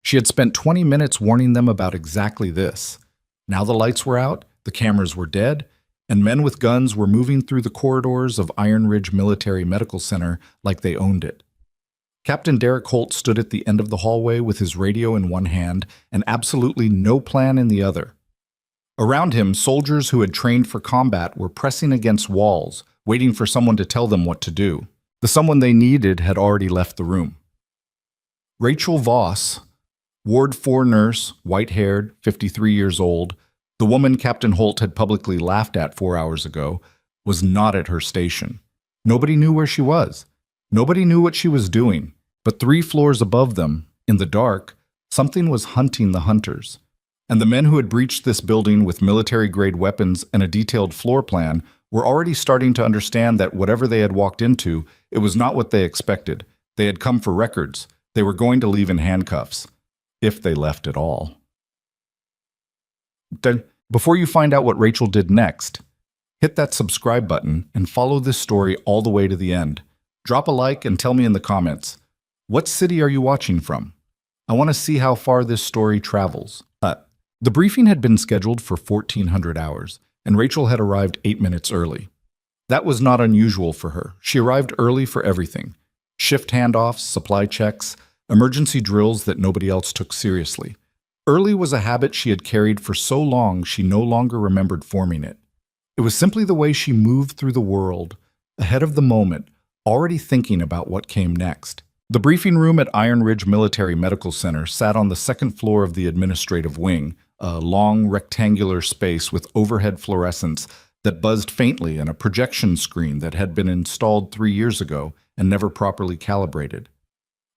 She had spent 20 minutes warning them about exactly this. Now the lights were out, the cameras were dead, and men with guns were moving through the corridors of Iron Ridge Military Medical Center like they owned it. Captain Derek Holt stood at the end of the hallway with his radio in one hand and absolutely no plan in the other. Around him, soldiers who had trained for combat were pressing against walls, waiting for someone to tell them what to do. The someone they needed had already left the room. Rachel Voss, Ward 4 nurse, white-haired, 53 years old, the woman Captain Holt had publicly laughed at 4 hours ago, was not at her station. Nobody knew where she was. Nobody knew what she was doing, but 3 floors above them, in the dark, something was hunting the hunters. And the men who had breached this building with military-grade weapons and a detailed floor plan were already starting to understand that whatever they had walked into, it was not what they expected. They had come for records. They were going to leave in handcuffs, if they left at all. Then, before you find out what Rachel did next, hit that subscribe button and follow this story all the way to the end. Drop a like and tell me in the comments, what city are you watching from? I want to see how far this story travels. The briefing had been scheduled for 1400 hours, and Rachel had arrived 8 minutes early. That was not unusual for her. She arrived early for everything. Shift handoffs, supply checks, emergency drills that nobody else took seriously. Early was a habit she had carried for so long she no longer remembered forming it. It was simply the way she moved through the world, ahead of the moment, already thinking about what came next. The briefing room at Iron Ridge Military Medical Center sat on the second floor of the administrative wing, a long rectangular space with overhead fluorescents that buzzed faintly and a projection screen that had been installed 3 years ago and never properly calibrated.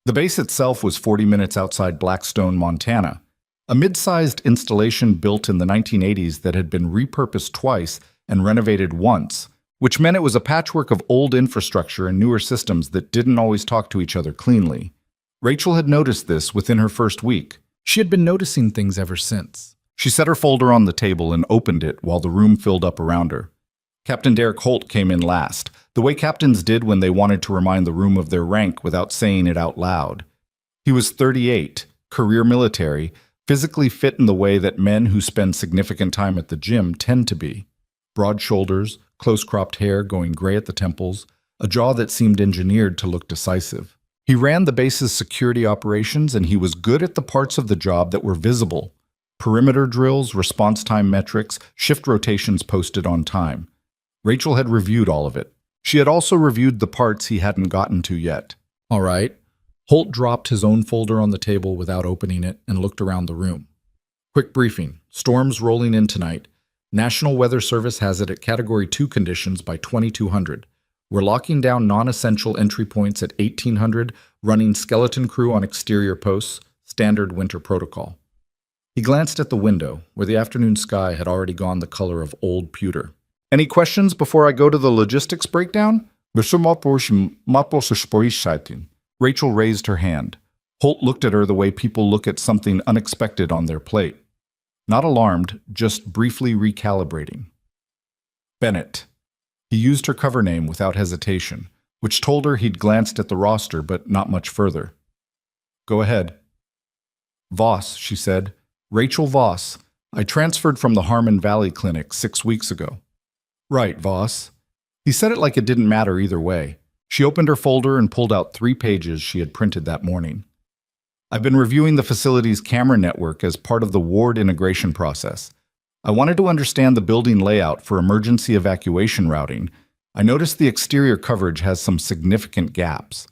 The base itself was 40 minutes outside Blackstone, Montana, a mid-sized installation built in the 1980s that had been repurposed twice and renovated once, which meant it was a patchwork of old infrastructure and newer systems that didn't always talk to each other cleanly. Rachel had noticed this within her first week. She had been noticing things ever since. She set her folder on the table and opened it while the room filled up around her. Captain Derek Holt came in last, the way captains did when they wanted to remind the room of their rank without saying it out loud. He was 38, career military, physically fit in the way that men who spend significant time at the gym tend to be. Broad shoulders, close-cropped hair going gray at the temples, a jaw that seemed engineered to look decisive. He ran the base's security operations, and he was good at the parts of the job that were visible. Perimeter drills, response time metrics, shift rotations posted on time. Rachel had reviewed all of it. She had also reviewed the parts he hadn't gotten to yet. All right. Holt dropped his own folder on the table without opening it and looked around the room. Quick briefing. Storms rolling in tonight. National Weather Service has it at Category 2 conditions by 2200. We're locking down non-essential entry points at 1800, running skeleton crew on exterior posts, standard winter protocol. He glanced at the window, where the afternoon sky had already gone the color of old pewter. Any questions before I go to the logistics breakdown? Rachel raised her hand. Holt looked at her the way people look at something unexpected on their plate. Not alarmed, just briefly recalibrating. Bennett. He used her cover name without hesitation, which told her he'd glanced at the roster but not much further. Go ahead. Voss, she said. Rachel Voss. I transferred from the Harmon Valley Clinic 6 weeks ago. Right, Voss. He said it like it didn't matter either way. She opened her folder and pulled out 3 pages she had printed that morning. I've been reviewing the facility's camera network as part of the ward integration process. I wanted to understand the building layout for emergency evacuation routing. I noticed the exterior coverage has some significant gaps.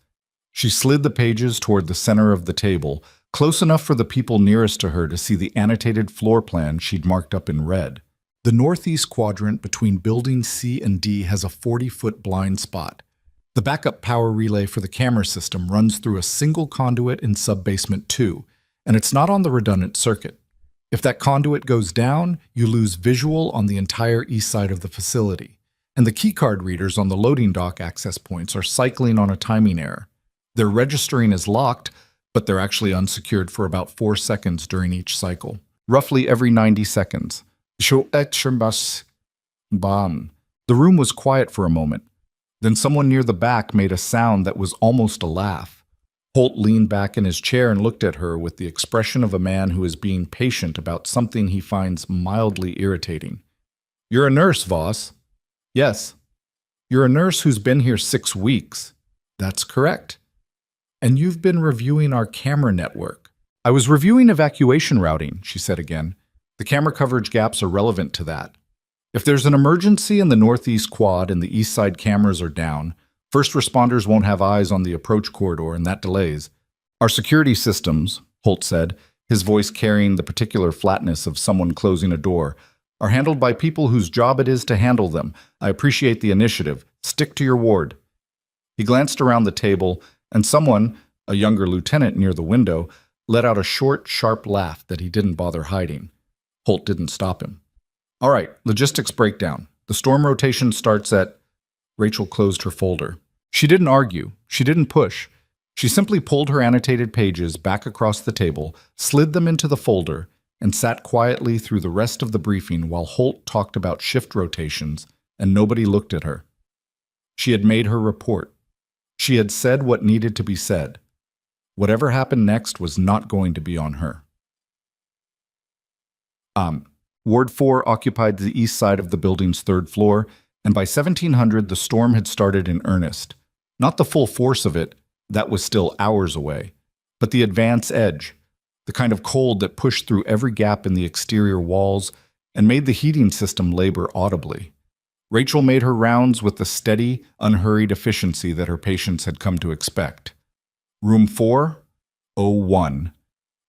She slid the pages toward the center of the table, close enough for the people nearest to her to see the annotated floor plan she'd marked up in red. The northeast quadrant between buildings C and D has a 40-foot blind spot. The backup power relay for the camera system runs through a single conduit in sub-basement 2, and it's not on the redundant circuit. If that conduit goes down, you lose visual on the entire east side of the facility, and the keycard readers on the loading dock access points are cycling on a timing error. They're registering as locked, but they're actually unsecured for about 4 seconds during each cycle, roughly every 90 seconds. The room was quiet for a moment. Then someone near the back made a sound that was almost a laugh. Holt leaned back in his chair and looked at her with the expression of a man who is being patient about something he finds mildly irritating. "You're a nurse, Voss." "Yes." "You're a nurse who's been here 6 weeks." "That's correct." "And you've been reviewing our camera network." "I was reviewing evacuation routing," she said again. "The camera coverage gaps are relevant to that. If there's an emergency in the northeast quad and the east side cameras are down, first responders won't have eyes on the approach corridor, and that delays. Our security systems," Holt said, his voice carrying the particular flatness of someone closing a door, "are handled by people whose job it is to handle them. I appreciate the initiative. Stick to your ward." He glanced around the table, and someone, a younger lieutenant near the window, let out a short, sharp laugh that he didn't bother hiding. Holt didn't stop him. "All right, logistics breakdown. The storm rotation starts at—" Rachel closed her folder. She didn't argue. She didn't push. She simply pulled her annotated pages back across the table, slid them into the folder, and sat quietly through the rest of the briefing while Holt talked about shift rotations, and nobody looked at her. She had made her report. She had said what needed to be said. Whatever happened next was not going to be on her. Ward 4 occupied the east side of the building's 3rd floor, and by 1700 the storm had started in earnest. Not the full force of it, that was still hours away, but the advance edge, the kind of cold that pushed through every gap in the exterior walls and made the heating system labor audibly. Rachel made her rounds with the steady, unhurried efficiency that her patients had come to expect. Room 401.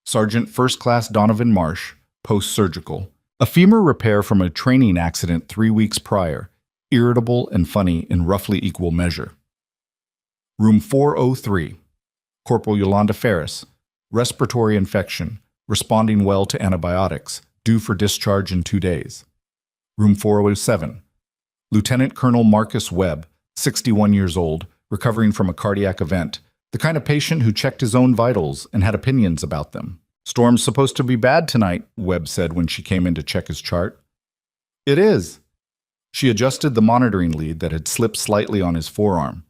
Sergeant First Class Donovan Marsh, post-surgical. A femur repair from a training accident 3 weeks prior, irritable and funny in roughly equal measure. Room 403. Corporal Yolanda Ferris, respiratory infection, responding well to antibiotics, due for discharge in 2 days. Room 407. Lieutenant Colonel Marcus Webb, 61 years old, recovering from a cardiac event, the kind of patient who checked his own vitals and had opinions about them. "Storm's supposed to be bad tonight," Webb said when she came in to check his chart. "It is." She adjusted the monitoring lead that had slipped slightly on his forearm.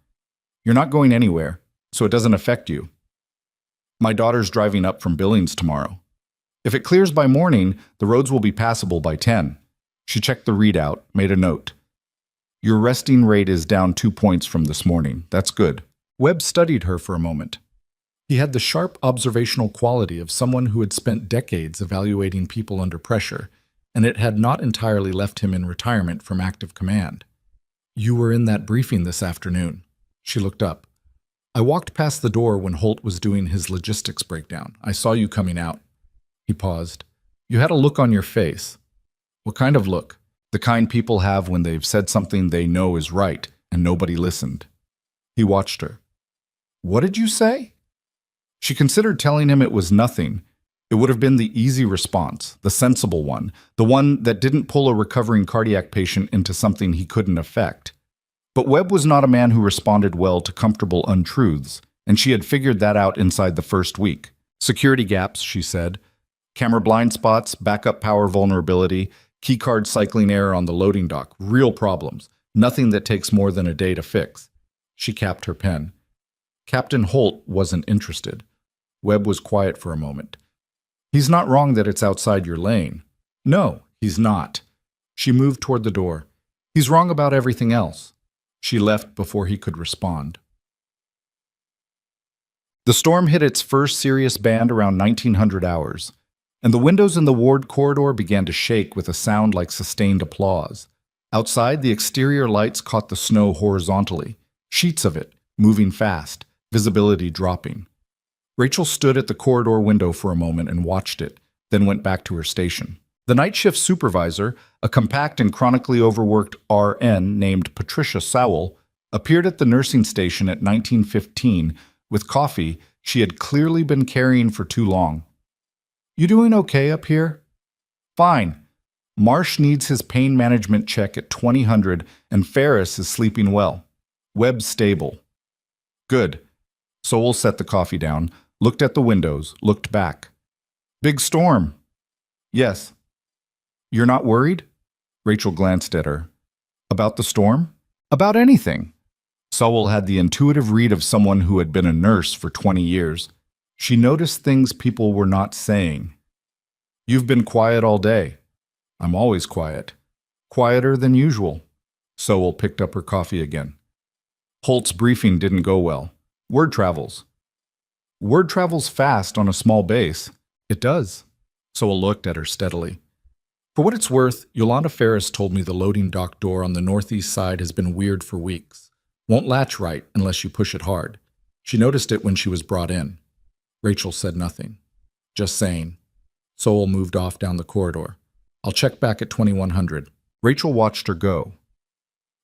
"You're not going anywhere, so it doesn't affect you. My daughter's driving up from Billings tomorrow. If it clears by morning, the roads will be passable by 10. She checked the readout, made a note. "Your resting rate is down 2 points from this morning. That's good." Webb studied her for a moment. He had the sharp observational quality of someone who had spent decades evaluating people under pressure, and it had not entirely left him in retirement from active command. "You were in that briefing this afternoon." She looked up. "I walked past the door when Holt was doing his logistics breakdown. I saw you coming out." He paused. "You had a look on your face." "What kind of look?" "The kind people have when they've said something they know is right and nobody listened." He watched her. "What did you say?" She considered telling him it was nothing. It would have been the easy response, the sensible one, the one that didn't pull a recovering cardiac patient into something he couldn't affect. But Webb was not a man who responded well to comfortable untruths, and she had figured that out inside the first week. "Security gaps," she said. "Camera blind spots, backup power vulnerability, keycard cycling error on the loading dock. Real problems. Nothing that takes more than a day to fix." She capped her pen. Captain Holt wasn't interested. Webb was quiet for a moment. "He's not wrong that it's outside your lane." "No, he's not." She moved toward the door. "He's wrong about everything else." She left before he could respond. The storm hit its first serious band around 1900 hours, and the windows in the ward corridor began to shake with a sound like sustained applause. Outside, the exterior lights caught the snow horizontally, sheets of it, moving fast, visibility dropping. Rachel stood at the corridor window for a moment and watched it, then went back to her station. The night shift supervisor, a compact and chronically overworked RN named Patricia Sowell, appeared at the nursing station at 1915 with coffee she had clearly been carrying for too long. "You doing okay up here?" "Fine. Marsh needs his pain management check at 2000 and Ferris is sleeping well. Webb's stable." "Good." Sowell set the coffee down, looked at the windows, looked back. "Big storm." "Yes." "You're not worried?" Rachel glanced at her. "About the storm?" "About anything." Sowell had the intuitive read of someone who had been a nurse for 20 years. She noticed things people were not saying. "You've been quiet all day." "I'm always quiet." "Quieter than usual." Sowell picked up her coffee again. "Holt's briefing didn't go well. Word travels." "Word travels fast on a small base." "It does." Sowell looked at her steadily. "For what it's worth, Yolanda Ferris told me the loading dock door on the northeast side has been weird for weeks. Won't latch right unless you push it hard. She noticed it when she was brought in." Rachel said nothing. "Just saying." Sowell moved off down the corridor. "I'll check back at 2100. Rachel watched her go.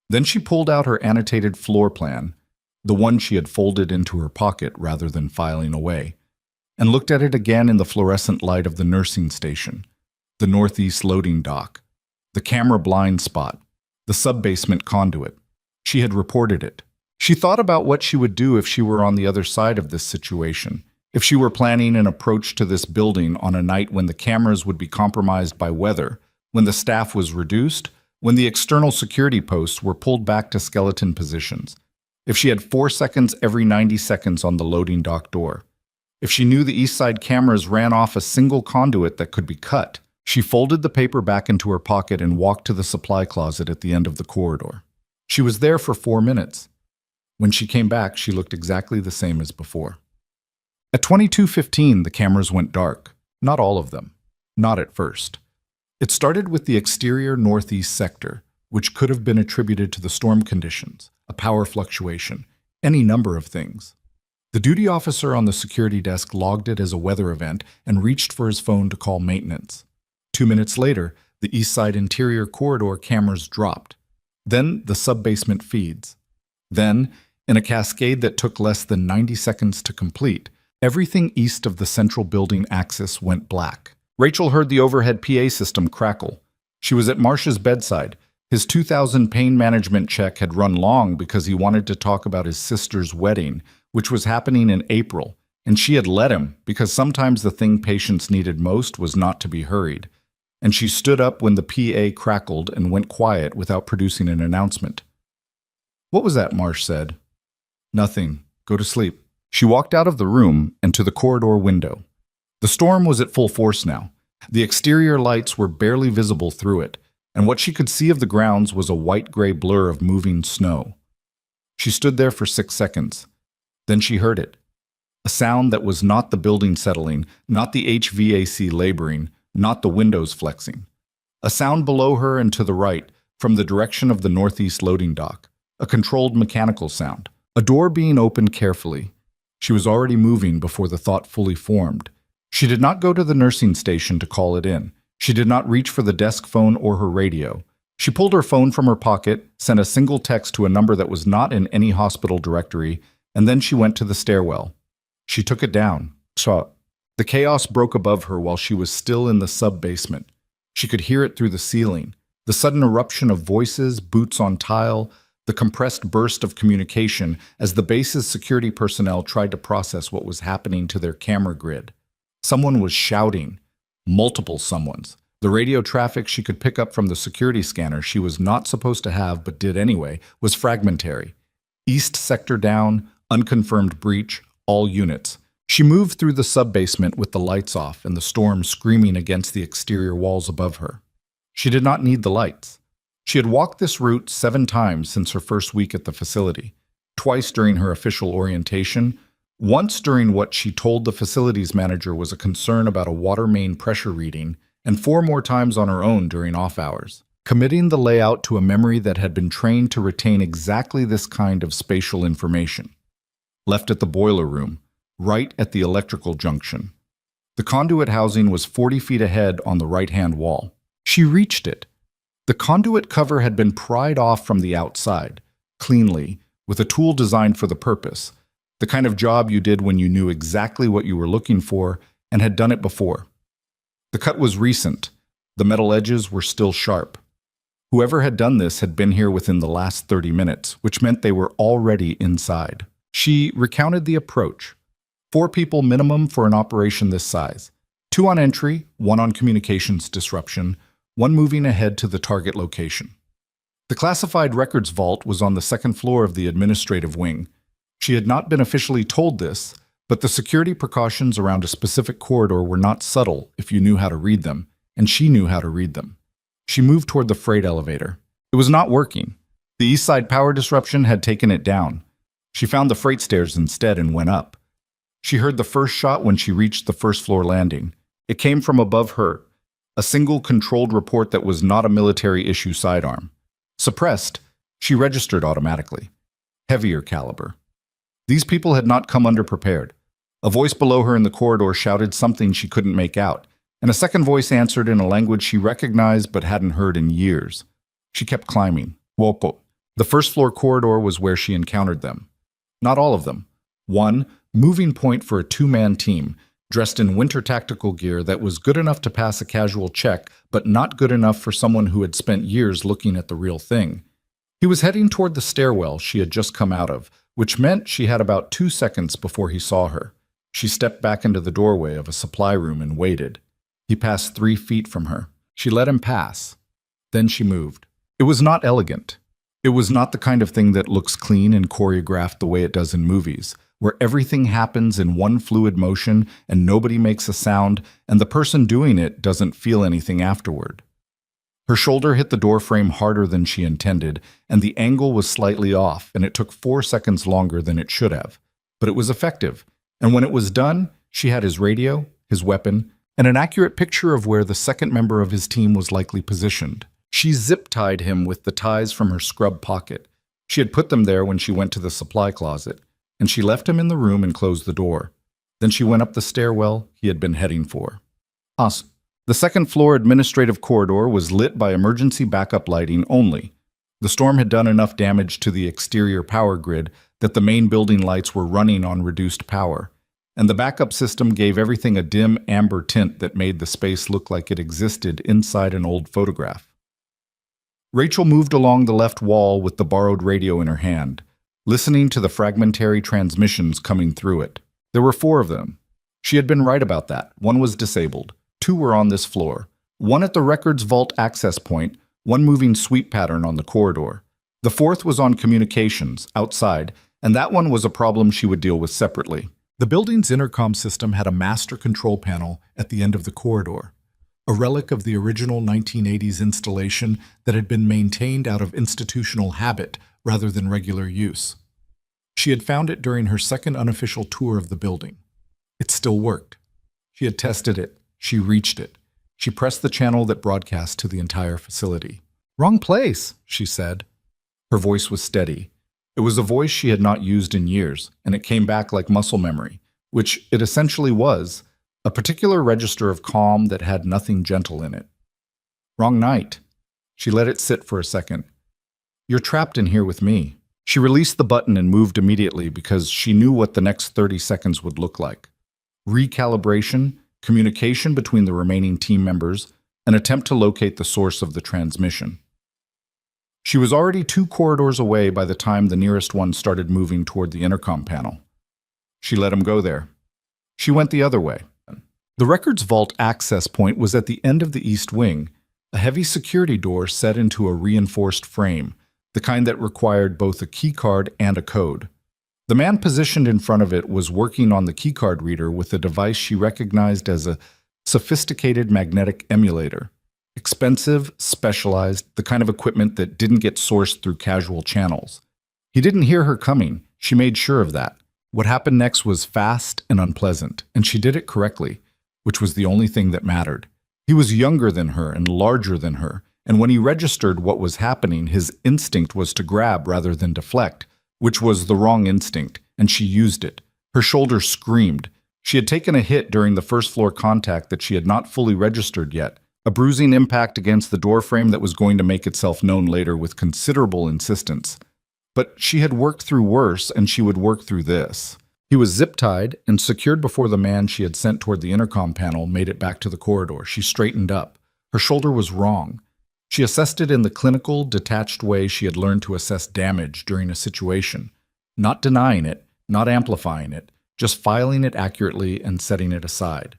Then she pulled out her annotated floor plan, the one she had folded into her pocket rather than filing away, and looked at it again in the fluorescent light of the nursing station, the northeast loading dock, the camera blind spot, the sub-basement conduit. She had reported it. She thought about what she would do if she were on the other side of this situation, if she were planning an approach to this building on a night when the cameras would be compromised by weather, when the staff was reduced, when the external security posts were pulled back to skeleton positions, if she had 4 seconds every 90 seconds on the loading dock door, if she knew the east side cameras ran off a single conduit that could be cut. She folded the paper back into her pocket and walked to the supply closet at the end of the corridor. She was there for 4 minutes. When she came back, she looked exactly the same as before. At 22:15, the cameras went dark. Not all of them. Not at first. It started with the exterior northeast sector, which could have been attributed to the storm conditions, a power fluctuation, any number of things. The duty officer on the security desk logged it as a weather event and reached for his phone to call maintenance. 2 minutes later, the east side interior corridor cameras dropped. Then the sub-basement feeds. Then, in a cascade that took less than 90 seconds to complete, everything east of the central building axis went black. Rachel heard the overhead PA system crackle. She was at Marsh's bedside. His 2000 pain management check had run long because he wanted to talk about his sister's wedding, which was happening in April, and she had let him because sometimes the thing patients needed most was not to be hurried. And she stood up when the PA crackled and went quiet without producing an announcement. "What was that?" Marsh said. "Nothing. Go to sleep." She walked out of the room and to the corridor window. The storm was at full force now. The exterior lights were barely visible through it, and what she could see of the grounds was a white-gray blur of moving snow. She stood there for 6 seconds. Then she heard it. A sound that was not the building settling, not the HVAC laboring, not the windows flexing. A sound below her and to the right, from the direction of the northeast loading dock. A controlled mechanical sound. A door being opened carefully. She was already moving before the thought fully formed. She did not go to the nursing station to call it in. She did not reach for the desk phone or her radio. She pulled her phone from her pocket, sent a single text to a number that was not in any hospital directory, and then she went to the stairwell. She took it down. The chaos broke above her while she was still in the sub-basement. She could hear it through the ceiling. The sudden eruption of voices, boots on tile, the compressed burst of communication as the base's security personnel tried to process what was happening to their camera grid. Someone was shouting. Multiple someones. The radio traffic she could pick up from the security scanner she was not supposed to have but did anyway was fragmentary. East sector down, unconfirmed breach, all units. She moved through the sub-basement with the lights off and the storm screaming against the exterior walls above her. She did not need the lights. She had walked this route 7 times since her first week at the facility, twice during her official orientation, once during what she told the facilities manager was a concern about a water main pressure reading, and 4 more times on her own during off hours, committing the layout to a memory that had been trained to retain exactly this kind of spatial information. Left at the boiler room, right at the electrical junction. The conduit housing was 40 feet ahead on the right-hand wall. She reached it. The conduit cover had been pried off from the outside, cleanly, with a tool designed for the purpose, the kind of job you did when you knew exactly what you were looking for and had done it before. The cut was recent. The metal edges were still sharp. Whoever had done this had been here within the last 30 minutes, which meant they were already inside. She recounted the approach. 4 people minimum for an operation this size. 2 on entry, 1 on communications disruption, 1 moving ahead to the target location. The classified records vault was on the second floor of the administrative wing. She had not been officially told this, but the security precautions around a specific corridor were not subtle if you knew how to read them, and she knew how to read them. She moved toward the freight elevator. It was not working. The east side power disruption had taken it down. She found the freight stairs instead and went up. She heard the first shot when she reached the first floor landing. It came from above her, a single controlled report that was not a military issue sidearm. Suppressed, she registered automatically. Heavier caliber. These people had not come underprepared. A voice below her in the corridor shouted something she couldn't make out, and a second voice answered in a language she recognized but hadn't heard in years. She kept climbing. Wopo. The first floor corridor was where she encountered them. Not all of them. One, moving point for a two-man team, dressed in winter tactical gear that was good enough to pass a casual check, but not good enough for someone who had spent years looking at the real thing. He was heading toward the stairwell she had just come out of, which meant she had about 2 seconds before he saw her. She stepped back into the doorway of a supply room and waited. He passed 3 feet from her. She let him pass. Then she moved. It was not elegant. It was not the kind of thing that looks clean and choreographed the way it does in movies, where everything happens in one fluid motion and nobody makes a sound, and the person doing it doesn't feel anything afterward. Her shoulder hit the doorframe harder than she intended, and the angle was slightly off, and it took 4 seconds longer than it should have. But it was effective, and when it was done, she had his radio, his weapon, and an accurate picture of where the second member of his team was likely positioned. She zip-tied him with the ties from her scrub pocket. She had put them there when she went to the supply closet, and she left him in the room and closed the door. Then she went up the stairwell he had been heading for. The second floor administrative corridor was lit by emergency backup lighting only. The storm had done enough damage to the exterior power grid that the main building lights were running on reduced power, and the backup system gave everything a dim amber tint that made the space look like it existed inside an old photograph. Rachel moved along the left wall with the borrowed radio in her hand, listening to the fragmentary transmissions coming through it. There were 4 of them. She had been right about that. 1 was disabled. 2 were on this floor. 1 at the records vault access point, 1 moving sweep pattern on the corridor. The 4th was on communications, outside, and that one was a problem she would deal with separately. The building's intercom system had a master control panel at the end of the corridor, a relic of the original 1980s installation that had been maintained out of institutional habit rather than regular use. She had found it during her second unofficial tour of the building. It still worked. She had tested it. She reached it. She pressed the channel that broadcast to the entire facility. "Wrong place," she said. Her voice was steady. It was a voice she had not used in years, and it came back like muscle memory, which it essentially was, a particular register of calm that had nothing gentle in it. "Wrong night." She let it sit for a second. "You're trapped in here with me." She released the button and moved immediately because she knew what the next 30 seconds would look like. Recalibration, communication between the remaining team members, an attempt to locate the source of the transmission. She was already 2 corridors away by the time the nearest one started moving toward the intercom panel. She let him go there. She went the other way. The records vault access point was at the end of the east wing, a heavy security door set into a reinforced frame, the kind that required both a keycard and a code. The man positioned in front of it was working on the keycard reader with a device she recognized as a sophisticated magnetic emulator. Expensive, specialized, the kind of equipment that didn't get sourced through casual channels. He didn't hear her coming. She made sure of that. What happened next was fast and unpleasant, and she did it correctly, which was the only thing that mattered. He was younger than her and larger than her, and when he registered what was happening, his instinct was to grab rather than deflect, which was the wrong instinct, and she used it. Her shoulder screamed. She had taken a hit during the first floor contact that she had not fully registered yet, a bruising impact against the doorframe that was going to make itself known later with considerable insistence. But she had worked through worse, and she would work through this. He was zip-tied and secured before the man she had sent toward the intercom panel made it back to the corridor. She straightened up. Her shoulder was wrong. She assessed it in the clinical, detached way she had learned to assess damage during a situation, not denying it, not amplifying it, just filing it accurately and setting it aside.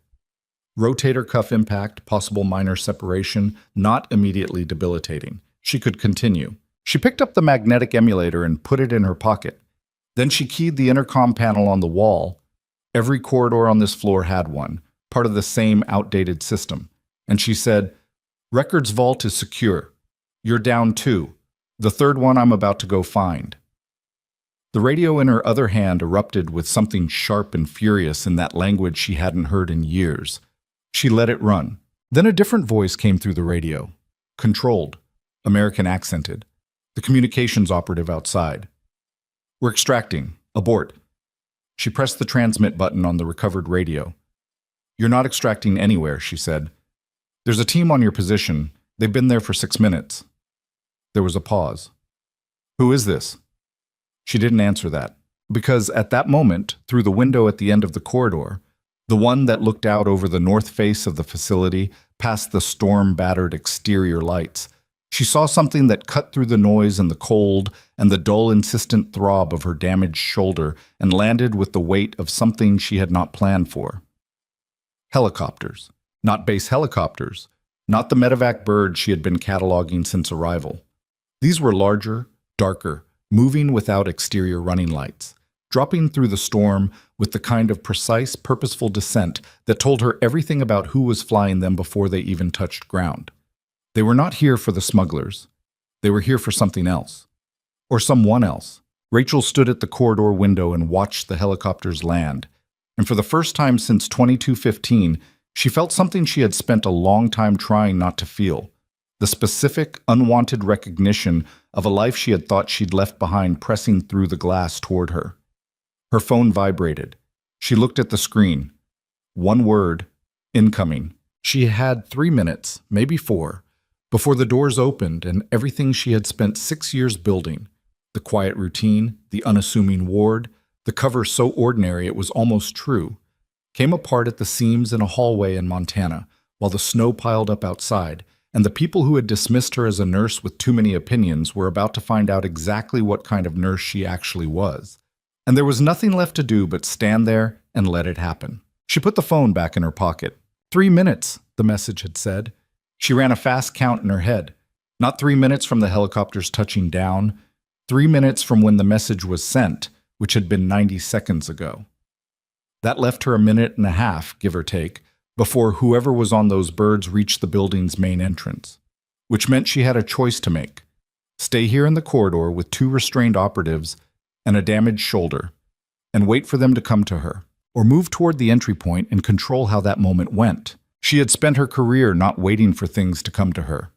Rotator cuff impact, possible minor separation, not immediately debilitating. She could continue. She picked up the magnetic emulator and put it in her pocket. Then she keyed the intercom panel on the wall. Every corridor on this floor had one, part of the same outdated system. And she said, "Records vault is secure. You're down 2. The third one I'm about to go find." The radio in her other hand erupted with something sharp and furious in that language she hadn't heard in years. She let it run. Then a different voice came through the radio. Controlled, American accented. The communications operative outside. "We're extracting. Abort." She pressed the transmit button on the recovered radio. "You're not extracting anywhere," she said. "There's a team on your position. They've been there for 6 minutes." There was a pause. "Who is this?" She didn't answer that, because at that moment, through the window at the end of the corridor, the one that looked out over the north face of the facility, past the storm-battered exterior lights, she saw something that cut through the noise and the cold and the dull, insistent throb of her damaged shoulder and landed with the weight of something she had not planned for. Helicopters. Not base helicopters. Not the medevac birds she had been cataloging since arrival. These were larger, darker, moving without exterior running lights, dropping through the storm with the kind of precise, purposeful descent that told her everything about who was flying them before they even touched ground. They were not here for the smugglers. They were here for something else. Or someone else. Rachel stood at the corridor window and watched the helicopters land. And for the first time since 2215, she felt something she had spent a long time trying not to feel. The specific, unwanted recognition of a life she had thought she'd left behind pressing through the glass toward her. Her phone vibrated. She looked at the screen. One word. Incoming. She had 3 minutes, maybe 4, before the doors opened and everything she had spent 6 years building, the quiet routine, the unassuming ward, the cover so ordinary it was almost true, came apart at the seams in a hallway in Montana while the snow piled up outside, and the people who had dismissed her as a nurse with too many opinions were about to find out exactly what kind of nurse she actually was. And there was nothing left to do but stand there and let it happen. She put the phone back in her pocket. 3 minutes, the message had said. She ran a fast count in her head. Not 3 minutes from the helicopters touching down, 3 minutes from when the message was sent, which had been 90 seconds ago. That left her a minute and a half, give or take, before whoever was on those birds reached the building's main entrance, which meant she had a choice to make. Stay here in the corridor with 2 restrained operatives and a damaged shoulder, and wait for them to come to her, or move toward the entry point and control how that moment went. She had spent her career not waiting for things to come to her.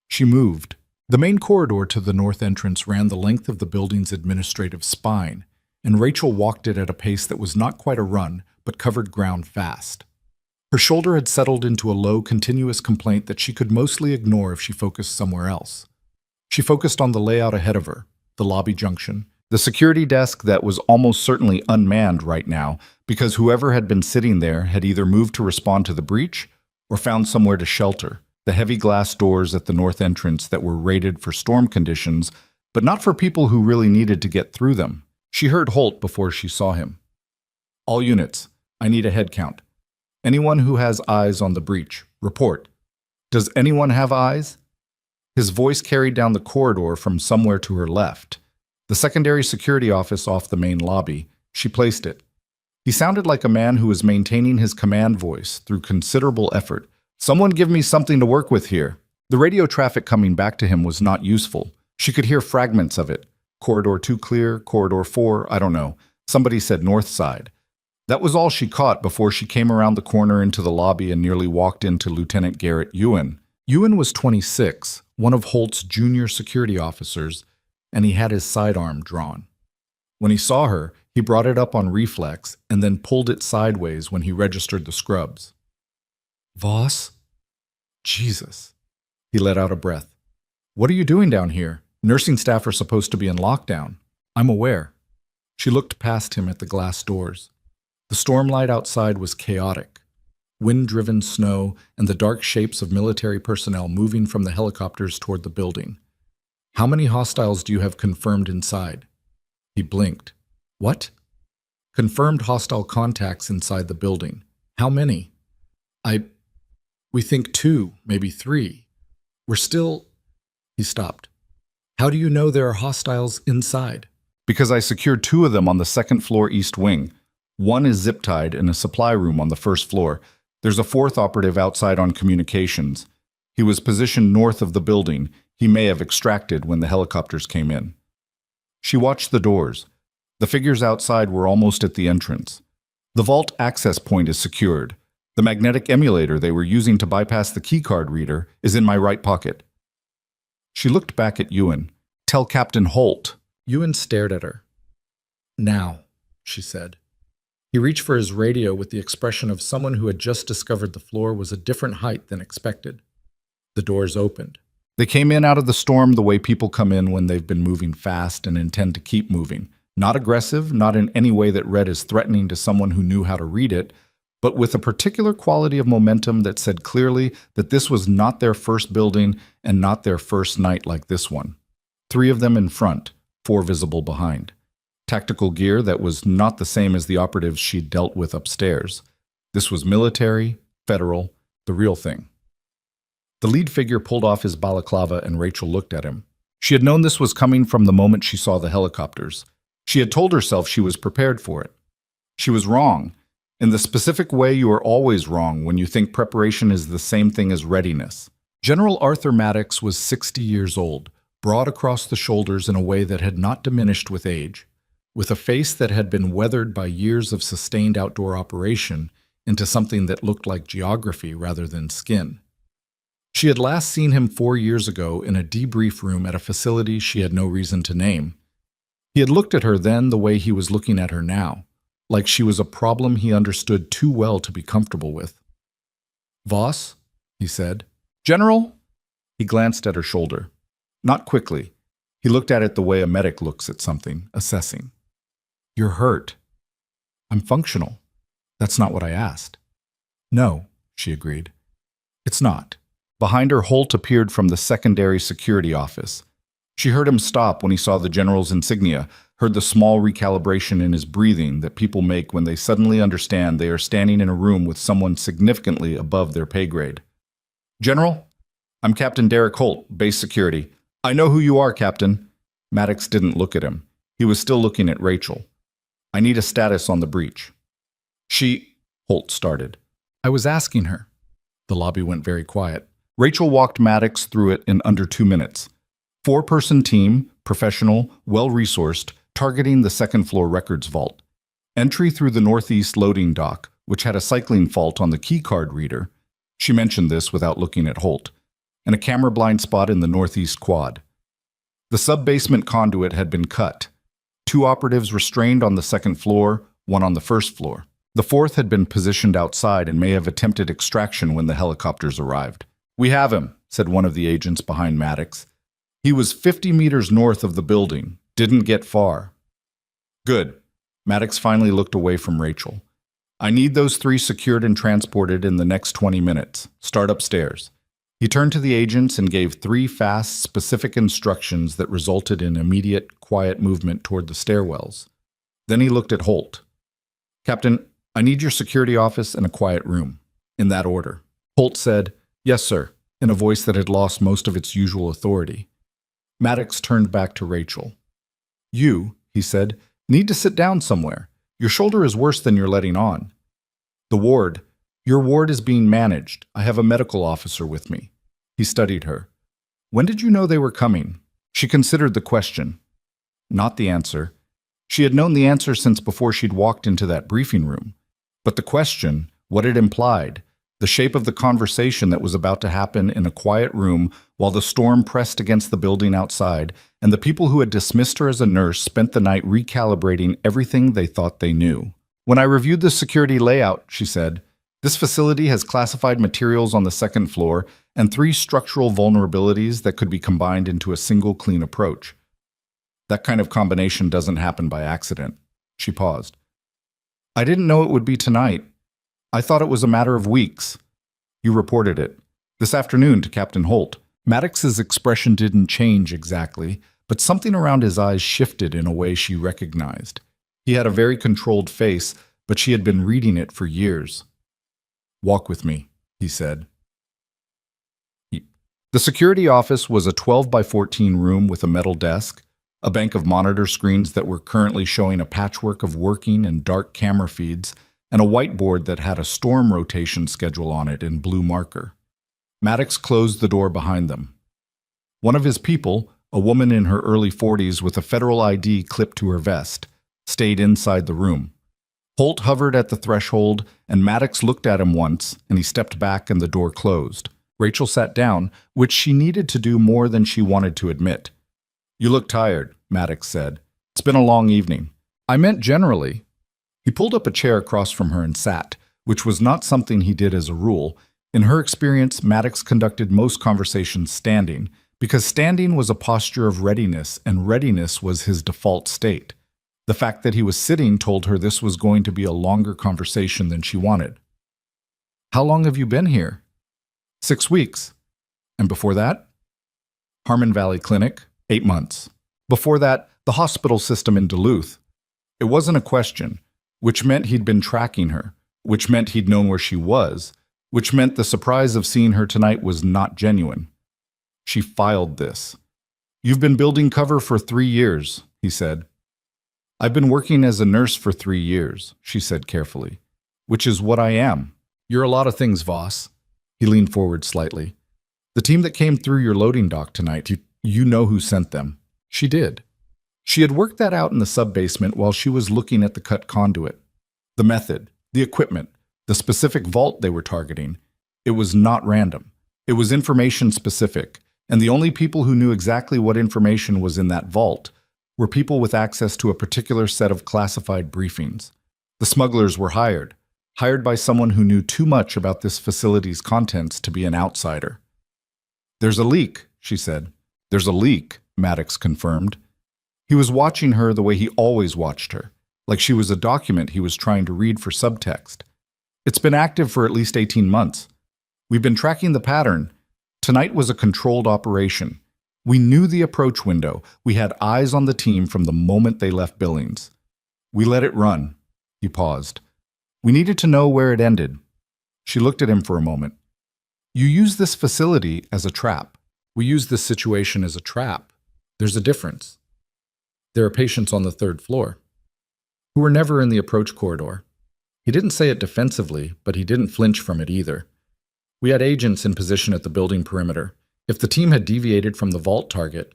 She moved. The main corridor to the north entrance ran the length of the building's administrative spine, and Rachel walked it at a pace that was not quite a run, but covered ground fast. Her shoulder had settled into a low, continuous complaint that she could mostly ignore if she focused somewhere else. She focused on the layout ahead of her, the lobby junction, the security desk that was almost certainly unmanned right now because whoever had been sitting there had either moved to respond to the breach or found somewhere to shelter, the heavy glass doors at the north entrance that were rated for storm conditions, but not for people who really needed to get through them. She heard Holt before she saw him. "All units, I need a head count. Anyone who has eyes on the breach, report. Does anyone have eyes?" His voice carried down the corridor from somewhere to her left. The secondary security office off the main lobby. She placed it. He sounded like a man who was maintaining his command voice through considerable effort. "Someone give me something to work with here." The radio traffic coming back to him was not useful. She could hear fragments of it. Corridor 2 clear, corridor 4, I don't know. Somebody said north side. That was all she caught before she came around the corner into the lobby and nearly walked into Lieutenant Garrett Ewan. Ewan was 26, one of Holt's junior security officers, and he had his sidearm drawn. When he saw her, he brought it up on reflex and then pulled it sideways when he registered the scrubs. "Voss? Jesus." He let out a breath. "What are you doing down here? Nursing staff are supposed to be in lockdown." "I'm aware." She looked past him at the glass doors. The stormlight outside was chaotic. Wind-driven snow and the dark shapes of military personnel moving from the helicopters toward the building. "How many hostiles do you have confirmed inside?" He blinked. "What?" "Confirmed hostile contacts inside the building. How many?" We think 2, maybe 3. We're still..." He stopped. How do you know there are hostiles inside? Because I secured 2 of them on the second floor east wing. One is zip-tied in a supply room on the first floor. There's a 4th operative outside on communications. He was positioned north of the building. He may have extracted when the helicopters came in. She watched the doors. The figures outside were almost at the entrance. The vault access point is secured. The magnetic emulator they were using to bypass the keycard reader is in my right pocket. She looked back at Ewan. Tell Captain Holt. Ewan stared at her. Now, she said. He reached for his radio with the expression of someone who had just discovered the floor was a different height than expected. The doors opened. They came in out of the storm the way people come in when they've been moving fast and intend to keep moving. Not aggressive, not in any way that read as threatening to someone who knew how to read it, but with a particular quality of momentum that said clearly that this was not their first building and not their first night like this one. 3 of them in front, 4 visible behind. Tactical gear that was not the same as the operatives she'd dealt with upstairs. This was military, federal, the real thing. The lead figure pulled off his balaclava and Rachel looked at him. She had known this was coming from the moment she saw the helicopters. She had told herself she was prepared for it. She was wrong. In the specific way you are always wrong when you think preparation is the same thing as readiness. General Arthur Maddox was 60 years old, broad across the shoulders in a way that had not diminished with age, with a face that had been weathered by years of sustained outdoor operation into something that looked like geography rather than skin. She had last seen him 4 years ago in a debrief room at a facility she had no reason to name. He had looked at her then the way he was looking at her now, like she was a problem he understood too well to be comfortable with. "Voss?" he said. "General?" He glanced at her shoulder. Not quickly. He looked at it the way a medic looks at something, assessing. "You're hurt." "I'm functional." "That's not what I asked." "No," she agreed. "It's not." Behind her, Holt appeared from the secondary security office. She heard him stop when he saw the general's insignia, heard the small recalibration in his breathing that people make when they suddenly understand they are standing in a room with someone significantly above their pay grade. "General, I'm Captain Derek Holt, base security. I know who you are, Captain." Maddox didn't look at him. He was still looking at Rachel. "I need a status on the breach." Holt started. "I was asking her." The lobby went very quiet. Rachel walked Maddox through it in under 2 minutes. 4-person team, professional, well-resourced, targeting the second-floor records vault. Entry through the northeast loading dock, which had a cycling fault on the keycard reader. She mentioned this without looking at Holt. And a camera blind spot in the northeast quad. The sub-basement conduit had been cut. 2 operatives restrained on the second floor, 1 on the first floor. The 4th had been positioned outside and may have attempted extraction when the helicopters arrived. "We have him," said one of the agents behind Maddox. "He was 50 meters north of the building. Didn't get far." "Good." Maddox finally looked away from Rachel. "I need those 3 secured and transported in the next 20 minutes. Start upstairs." He turned to the agents and gave 3 fast, specific instructions that resulted in immediate, quiet movement toward the stairwells. Then he looked at Holt. "Captain, I need your security office and a quiet room." In that order. Holt said, "Yes, sir," in a voice that had lost most of its usual authority. Maddox turned back to Rachel. "You," he said, "need to sit down somewhere. Your shoulder is worse than you're letting on." Your ward is being managed. I have a medical officer with me." He studied her. "When did you know they were coming?" She considered the question. Not the answer. She had known the answer since before she'd walked into that briefing room. But the question, what it implied, the shape of the conversation that was about to happen in a quiet room while the storm pressed against the building outside, and the people who had dismissed her as a nurse spent the night recalibrating everything they thought they knew. "When I reviewed the security layout," she said, "this facility has classified materials on the second floor and 3 structural vulnerabilities that could be combined into a single clean approach. That kind of combination doesn't happen by accident." She paused. "I didn't know it would be tonight. I thought it was a matter of weeks." "You reported it. This afternoon to Captain Holt." Maddox's expression didn't change exactly, but something around his eyes shifted in a way she recognized. He had a very controlled face, but she had been reading it for years. "Walk with me," he said. The security office was a 12 by 14 room with a metal desk, a bank of monitor screens that were currently showing a patchwork of working and dark camera feeds, and a whiteboard that had a storm rotation schedule on it in blue marker. Maddox closed the door behind them. One of his people, a woman in her early 40s with a federal ID clipped to her vest, stayed inside the room. Holt hovered at the threshold, and Maddox looked at him once, and he stepped back and the door closed. Rachel sat down, which she needed to do more than she wanted to admit. "You look tired," Maddox said. "It's been a long evening." "I meant generally." He pulled up a chair across from her and sat, which was not something he did as a rule. In her experience, Maddox conducted most conversations standing, because standing was a posture of readiness, and readiness was his default state. The fact that he was sitting told her this was going to be a longer conversation than she wanted. "How long have you been here?" 6 weeks. "And before that?" "Harmon Valley Clinic, 8 months. Before that, the hospital system in Duluth." It wasn't a question, which meant he'd been tracking her, which meant he'd known where she was, which meant the surprise of seeing her tonight was not genuine. She filed this. "You've been building cover for 3 years, he said. "I've been working as a nurse for 3 years, she said carefully. "Which is what I am." "You're a lot of things, Voss." He leaned forward slightly. "The team that came through your loading dock tonight, you know who sent them." She did. She had worked that out in the sub-basement while she was looking at the cut conduit. The method, the equipment, the specific vault they were targeting. It was not random. It was information specific, and the only people who knew exactly what information was in that vault were people with access to a particular set of classified briefings. The smugglers were hired by someone who knew too much about this facility's contents to be an outsider. "There's a leak," she said. "There's a leak," Maddox confirmed. He was watching her the way he always watched her, like she was a document he was trying to read for subtext. "It's been active for at least 18 months. We've been tracking the pattern. Tonight was a controlled operation. We knew the approach window. We had eyes on the team from the moment they left Billings. We let it run." He paused. "We needed to know where it ended." She looked at him for a moment. "You use this facility as a trap." "We use this situation as a trap. There's a difference. There are patients on the 3rd floor who were never in the approach corridor." He didn't say it defensively, but he didn't flinch from it either. "We had agents in position at the building perimeter. If the team had deviated from the vault target—"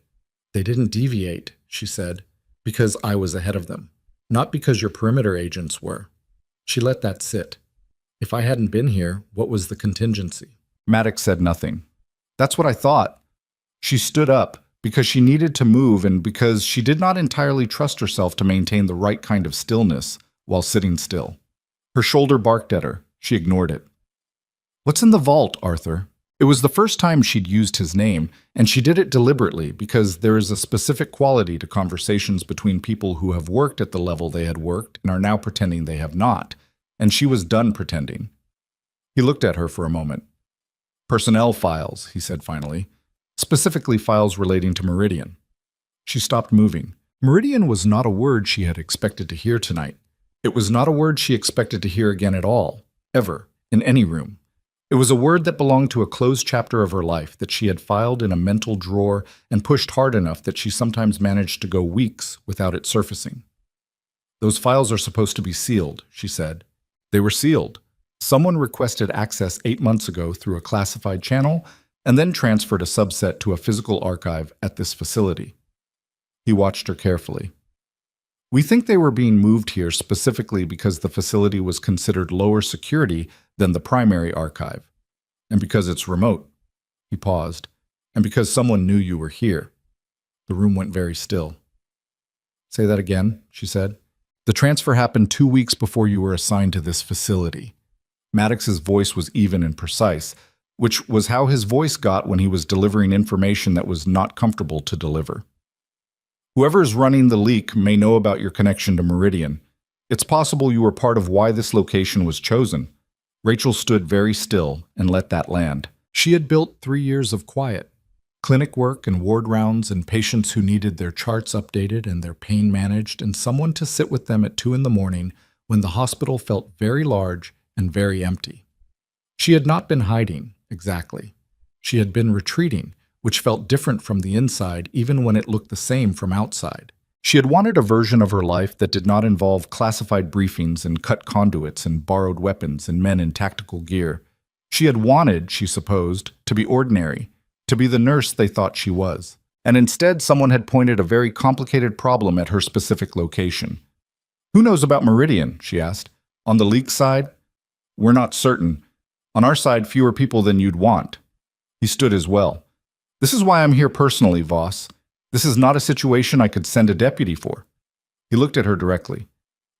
"They didn't deviate," she said, "because I was ahead of them. Not because your perimeter agents were." She let that sit. "If I hadn't been here, what was the contingency?" Maddox said nothing. "That's what I thought." She stood up, because she needed to move and because she did not entirely trust herself to maintain the right kind of stillness while sitting still. Her shoulder barked at her. She ignored it. "What's in the vault, Arthur?" It was the first time she'd used his name, and she did it deliberately because there is a specific quality to conversations between people who have worked at the level they had worked and are now pretending they have not, and she was done pretending. He looked at her for a moment. "Personnel files," he said finally. "Specifically files relating to Meridian." She stopped moving. Meridian was not a word she had expected to hear tonight. It was not a word she expected to hear again at all, ever, in any room. It was a word that belonged to a closed chapter of her life that she had filed in a mental drawer and pushed hard enough that she sometimes managed to go weeks without it surfacing. "Those files are supposed to be sealed," she said. "They were sealed. Someone requested access 8 months ago through a classified channel and then transferred a subset to a physical archive at this facility." He watched her carefully. "We think they were being moved here specifically because the facility was considered lower security than the primary archive, and because it's remote." He paused. "And because someone knew you were here." The room went very still. "Say that again," she said. "The transfer happened 2 weeks before you were assigned to this facility." Maddox's voice was even and precise, which was how his voice got when he was delivering information that was not comfortable to deliver. "Whoever is running the leak may know about your connection to Meridian. It's possible you were part of why this location was chosen." Rachel stood very still and let that land. She had built 3 years of quiet. Clinic work and ward rounds and patients who needed their charts updated and their pain managed and someone to sit with them at 2 in the morning when the hospital felt very large and very empty. She had not been hiding, exactly. She had been retreating, which felt different from the inside even when it looked the same from outside. She had wanted a version of her life that did not involve classified briefings and cut conduits and borrowed weapons and men in tactical gear. She had wanted, she supposed, to be ordinary, to be the nurse they thought she was. And instead, someone had pointed a very complicated problem at her specific location. "Who knows about Meridian?" she asked. "On the league side?" "We're not certain. On our side, fewer people than you'd want." He stood as well. "This is why I'm here personally, Voss. This is not a situation I could send a deputy for." He looked at her directly.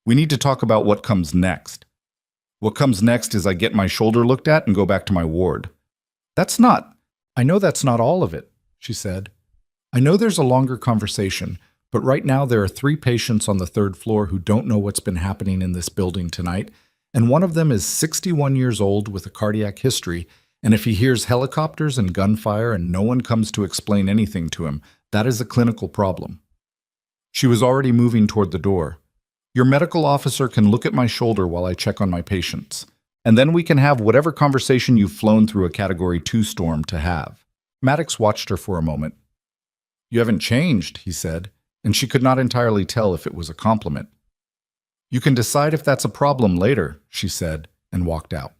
"We need to talk about what comes next." "What comes next is I get my shoulder looked at and go back to my ward." I know that's not all of it," she said. "I know there's a longer conversation, but right now there are 3 patients on the 3rd floor who don't know what's been happening in this building tonight, and one of them is 61 years old with a cardiac history, and if he hears helicopters and gunfire and no one comes to explain anything to him, that is a clinical problem." She was already moving toward the door. "Your medical officer can look at my shoulder while I check on my patients, and then we can have whatever conversation you've flown through a Category 2 storm to have." Maddox watched her for a moment. "You haven't changed," he said, and she could not entirely tell if it was a compliment. "You can decide if that's a problem later," she said, and walked out.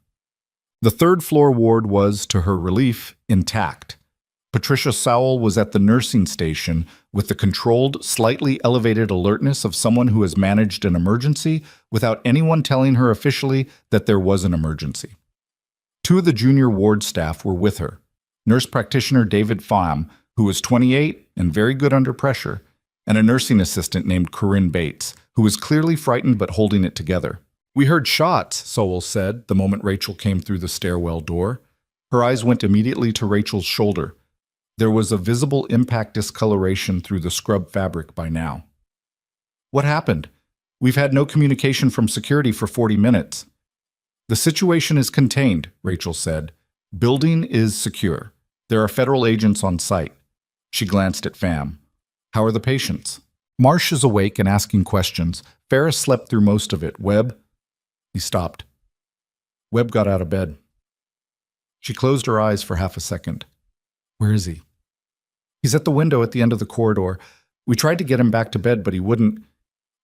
The 3rd floor ward was, to her relief, intact. Patricia Sowell was at the nursing station with the controlled, slightly elevated alertness of someone who has managed an emergency without anyone telling her officially that there was an emergency. 2 of the junior ward staff were with her. Nurse practitioner David Pham, who was 28 and very good under pressure, and a nursing assistant named Corinne Bates, who was clearly frightened but holding it together. "We heard shots," Sowell said the moment Rachel came through the stairwell door. Her eyes went immediately to Rachel's shoulder. There was a visible impact discoloration through the scrub fabric by now. "What happened? We've had no communication from security for 40 minutes. "The situation is contained," Rachel said. "Building is secure. There are federal agents on site." She glanced at Pham. "How are the patients?" "Marsh is awake and asking questions. Ferris slept through most of it. Webb?" He stopped. "Webb got out of bed." She closed her eyes for half a second. "Where is he?" "He's at the window at the end of the corridor. We tried to get him back to bed, but he wouldn't."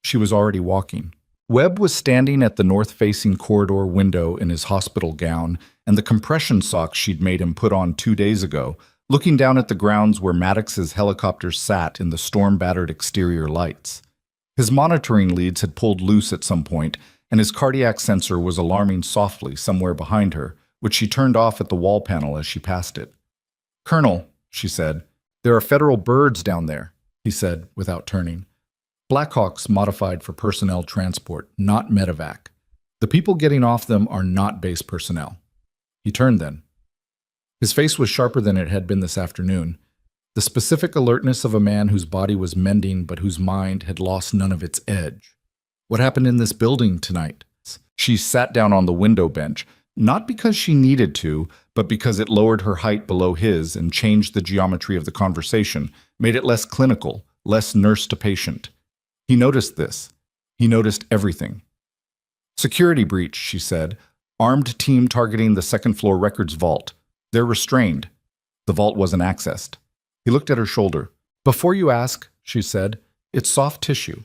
She was already walking. Webb was standing at the north-facing corridor window in his hospital gown and the compression socks she'd made him put on 2 days ago, looking down at the grounds where Maddox's helicopter sat in the storm-battered exterior lights. His monitoring leads had pulled loose at some point, and his cardiac sensor was alarming softly somewhere behind her, which she turned off at the wall panel as she passed it. "Colonel," she said, "there are federal birds down there," he said without turning. "Blackhawks modified for personnel transport, not medevac. The people getting off them are not base personnel." He turned then. His face was sharper than it had been this afternoon, the specific alertness of a man whose body was mending but whose mind had lost none of its edge. "What happened in this building tonight?" She sat down on the window bench, not because she needed to, but because it lowered her height below his and changed the geometry of the conversation, made it less clinical, less nurse to patient. He noticed this. He noticed everything. "Security breach," she said. "Armed team targeting the 2nd floor records vault. They're restrained." The vault wasn't accessed. He looked at her shoulder. "Before you ask," she said, "it's soft tissue.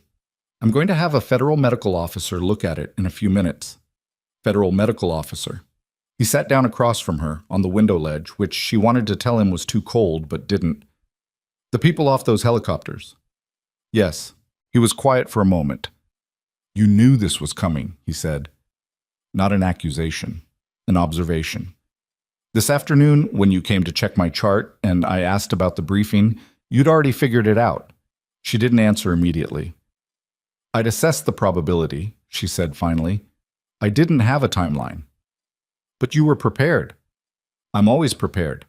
I'm going to have a federal medical officer look at it in a few minutes." Federal medical officer. He sat down across from her, on the window ledge, which she wanted to tell him was too cold, but didn't. "The people off those helicopters." "Yes." He was quiet for a moment. "You knew this was coming," he said. Not an accusation, an observation. "This afternoon, when you came to check my chart and I asked about the briefing, you'd already figured it out." She didn't answer immediately. "I'd assessed the probability," she said finally. "I didn't have a timeline." "But you were prepared." "I'm always prepared."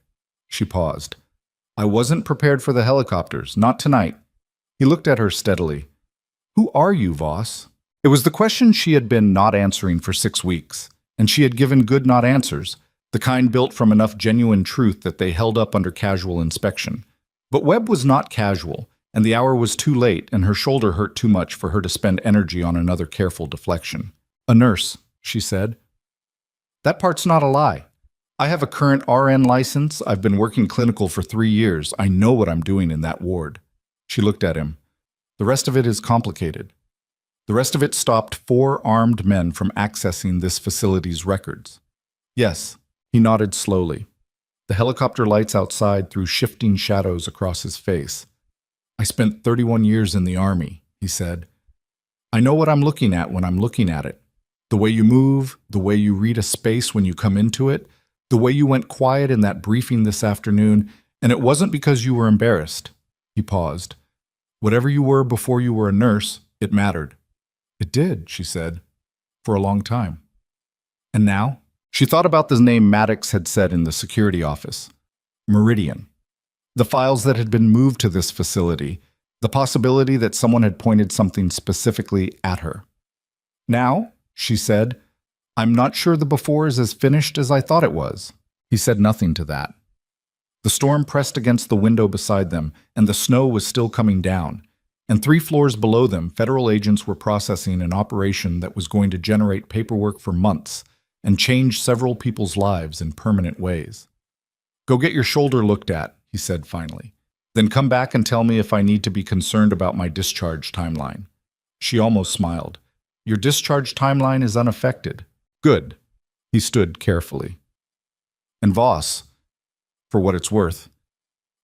She paused. "I wasn't prepared for the helicopters, not tonight." He looked at her steadily. "Who are you, Voss?" It was the question she had been not answering for 6 weeks, and she had given good not answers, the kind built from enough genuine truth that they held up under casual inspection. But Webb was not casual, and the hour was too late, and her shoulder hurt too much for her to spend energy on another careful deflection. "A nurse," she said. "That part's not a lie." I have a current RN license. I've been working clinical for 3 years. I know what I'm doing in that ward. She looked at him. The rest of it is complicated. The rest of it stopped 4 armed men from accessing this facility's records. Yes, he nodded slowly. The helicopter lights outside threw shifting shadows across his face. I spent 31 years in the Army, he said. I know what I'm looking at when I'm looking at it. The way you move, the way you read a space when you come into it, the way you went quiet in that briefing this afternoon, and it wasn't because you were embarrassed. He paused. Whatever you were before you were a nurse, it mattered. It did, she said, for a long time. And now? She thought about the name Maddox had said in the security office. Meridian. The files that had been moved to this facility, the possibility that someone had pointed something specifically at her. Now, she said, I'm not sure the before is as finished as I thought it was. He said nothing to that. The storm pressed against the window beside them, and the snow was still coming down. And 3 floors below them, federal agents were processing an operation that was going to generate paperwork for months and change several people's lives in permanent ways. Go get your shoulder looked at, he said finally. Then come back and tell me if I need to be concerned about my discharge timeline. She almost smiled. Your discharge timeline is unaffected. Good. He stood carefully. And Voss, for what it's worth,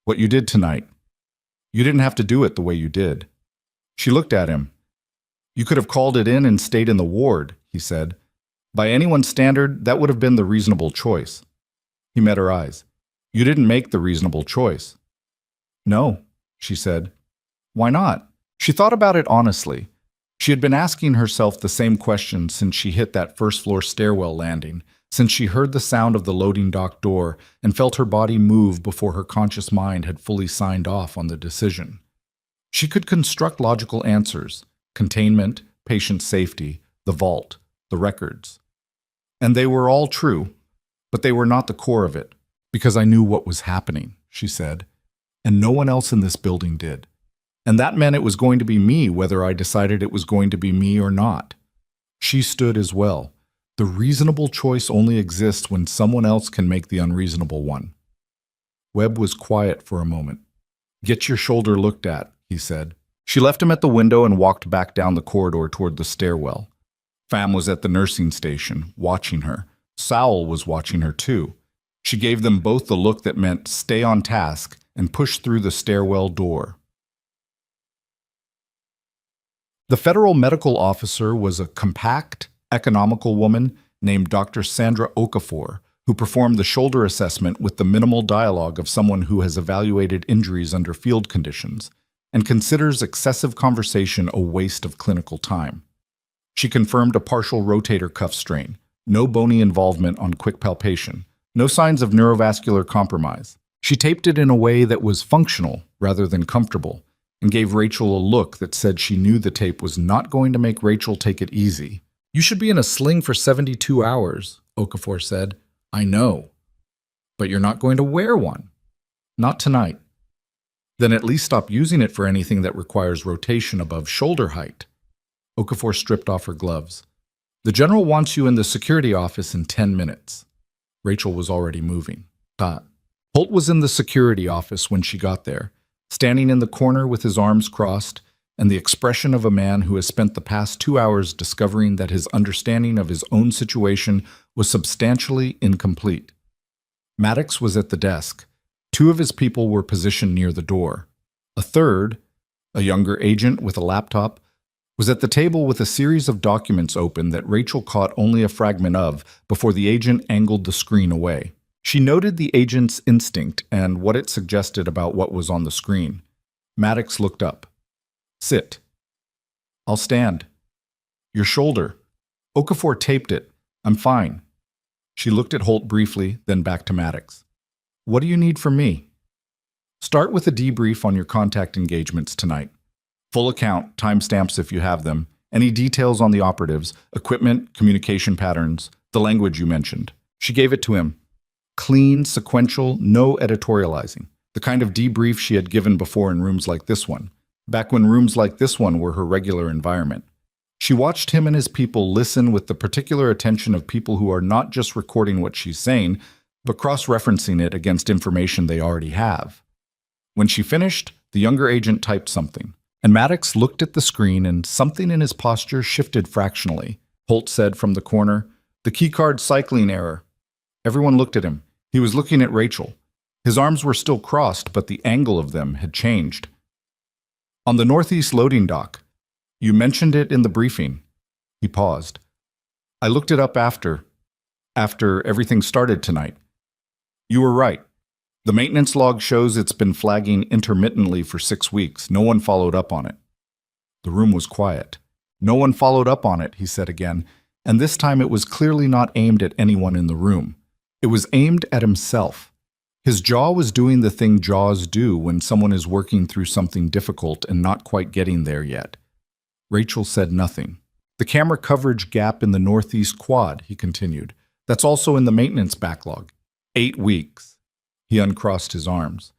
what you did tonight, you didn't have to do it the way you did. She looked at him. You could have called it in and stayed in the ward, he said. By anyone's standard, that would have been the reasonable choice. He met her eyes. You didn't make the reasonable choice. No, she said. Why not? She thought about it honestly. She had been asking herself the same question since she hit that first-floor stairwell landing, since she heard the sound of the loading dock door and felt her body move before her conscious mind had fully signed off on the decision. She could construct logical answers: containment, patient safety, the vault, the records. And they were all true, but they were not the core of it, because I knew what was happening, she said, and no one else in this building did. And that meant it was going to be me whether I decided it was going to be me or not. She stood as well. The reasonable choice only exists when someone else can make the unreasonable one. Webb was quiet for a moment. Get your shoulder looked at, he said. She left him at the window and walked back down the corridor toward the stairwell. Pham was at the nursing station, watching her. Sowell was watching her too. She gave them both the look that meant stay on task and pushed through the stairwell door. The federal medical officer was a compact, economical woman named Dr. Sandra Okafor, who performed the shoulder assessment with the minimal dialogue of someone who has evaluated injuries under field conditions and considers excessive conversation a waste of clinical time. She confirmed a partial rotator cuff strain, no bony involvement on quick palpation, no signs of neurovascular compromise. She taped it in a way that was functional rather than comfortable, and gave Rachel a look that said she knew the tape was not going to make Rachel take it easy. You should be in a sling for 72 hours, Okafor said. I know. But you're not going to wear one. Not tonight. Then at least stop using it for anything that requires rotation above shoulder height. Okafor stripped off her gloves. The general wants you in the security office in 10 minutes. Rachel was already moving. Holt was in the security office when she got there, standing in the corner with his arms crossed, and the expression of a man who has spent the past 2 hours discovering that his understanding of his own situation was substantially incomplete. Maddox was at the desk. 2 of his people were positioned near the door. A third, a younger agent with a laptop, was at the table with a series of documents open that Rachel caught only a fragment of before the agent angled the screen away. She noted the agent's instinct and what it suggested about what was on the screen. Maddox looked up. Sit. I'll stand. Your shoulder. Okafor taped it. I'm fine. She looked at Holt briefly, then back to Maddox. What do you need from me? Start with a debrief on your contact engagements tonight. Full account, timestamps if you have them, any details on the operatives, equipment, communication patterns, the language you mentioned. She gave it to him. Clean, sequential, no editorializing. The kind of debrief she had given before in rooms like this one, back when rooms like this one were her regular environment. She watched him and his people listen with the particular attention of people who are not just recording what she's saying, but cross-referencing it against information they already have. When she finished, the younger agent typed something, and Maddox looked at the screen and something in his posture shifted fractionally. Holt said from the corner, "The keycard cycling error." Everyone looked at him. He was looking at Rachel. His arms were still crossed, but the angle of them had changed. "On the northeast loading dock. You mentioned it in the briefing." He paused. "I looked it up after everything started tonight. You were right. The maintenance log shows it's been flagging intermittently for 6 weeks. No one followed up on it." The room was quiet. "No one followed up on it," he said again, and this time it was clearly not aimed at anyone in the room. It was aimed at himself. His jaw was doing the thing jaws do when someone is working through something difficult and not quite getting there yet. Rachel said nothing. "The camera coverage gap in the northeast quad," he continued. "That's also in the maintenance backlog. 8 weeks. He uncrossed his arms.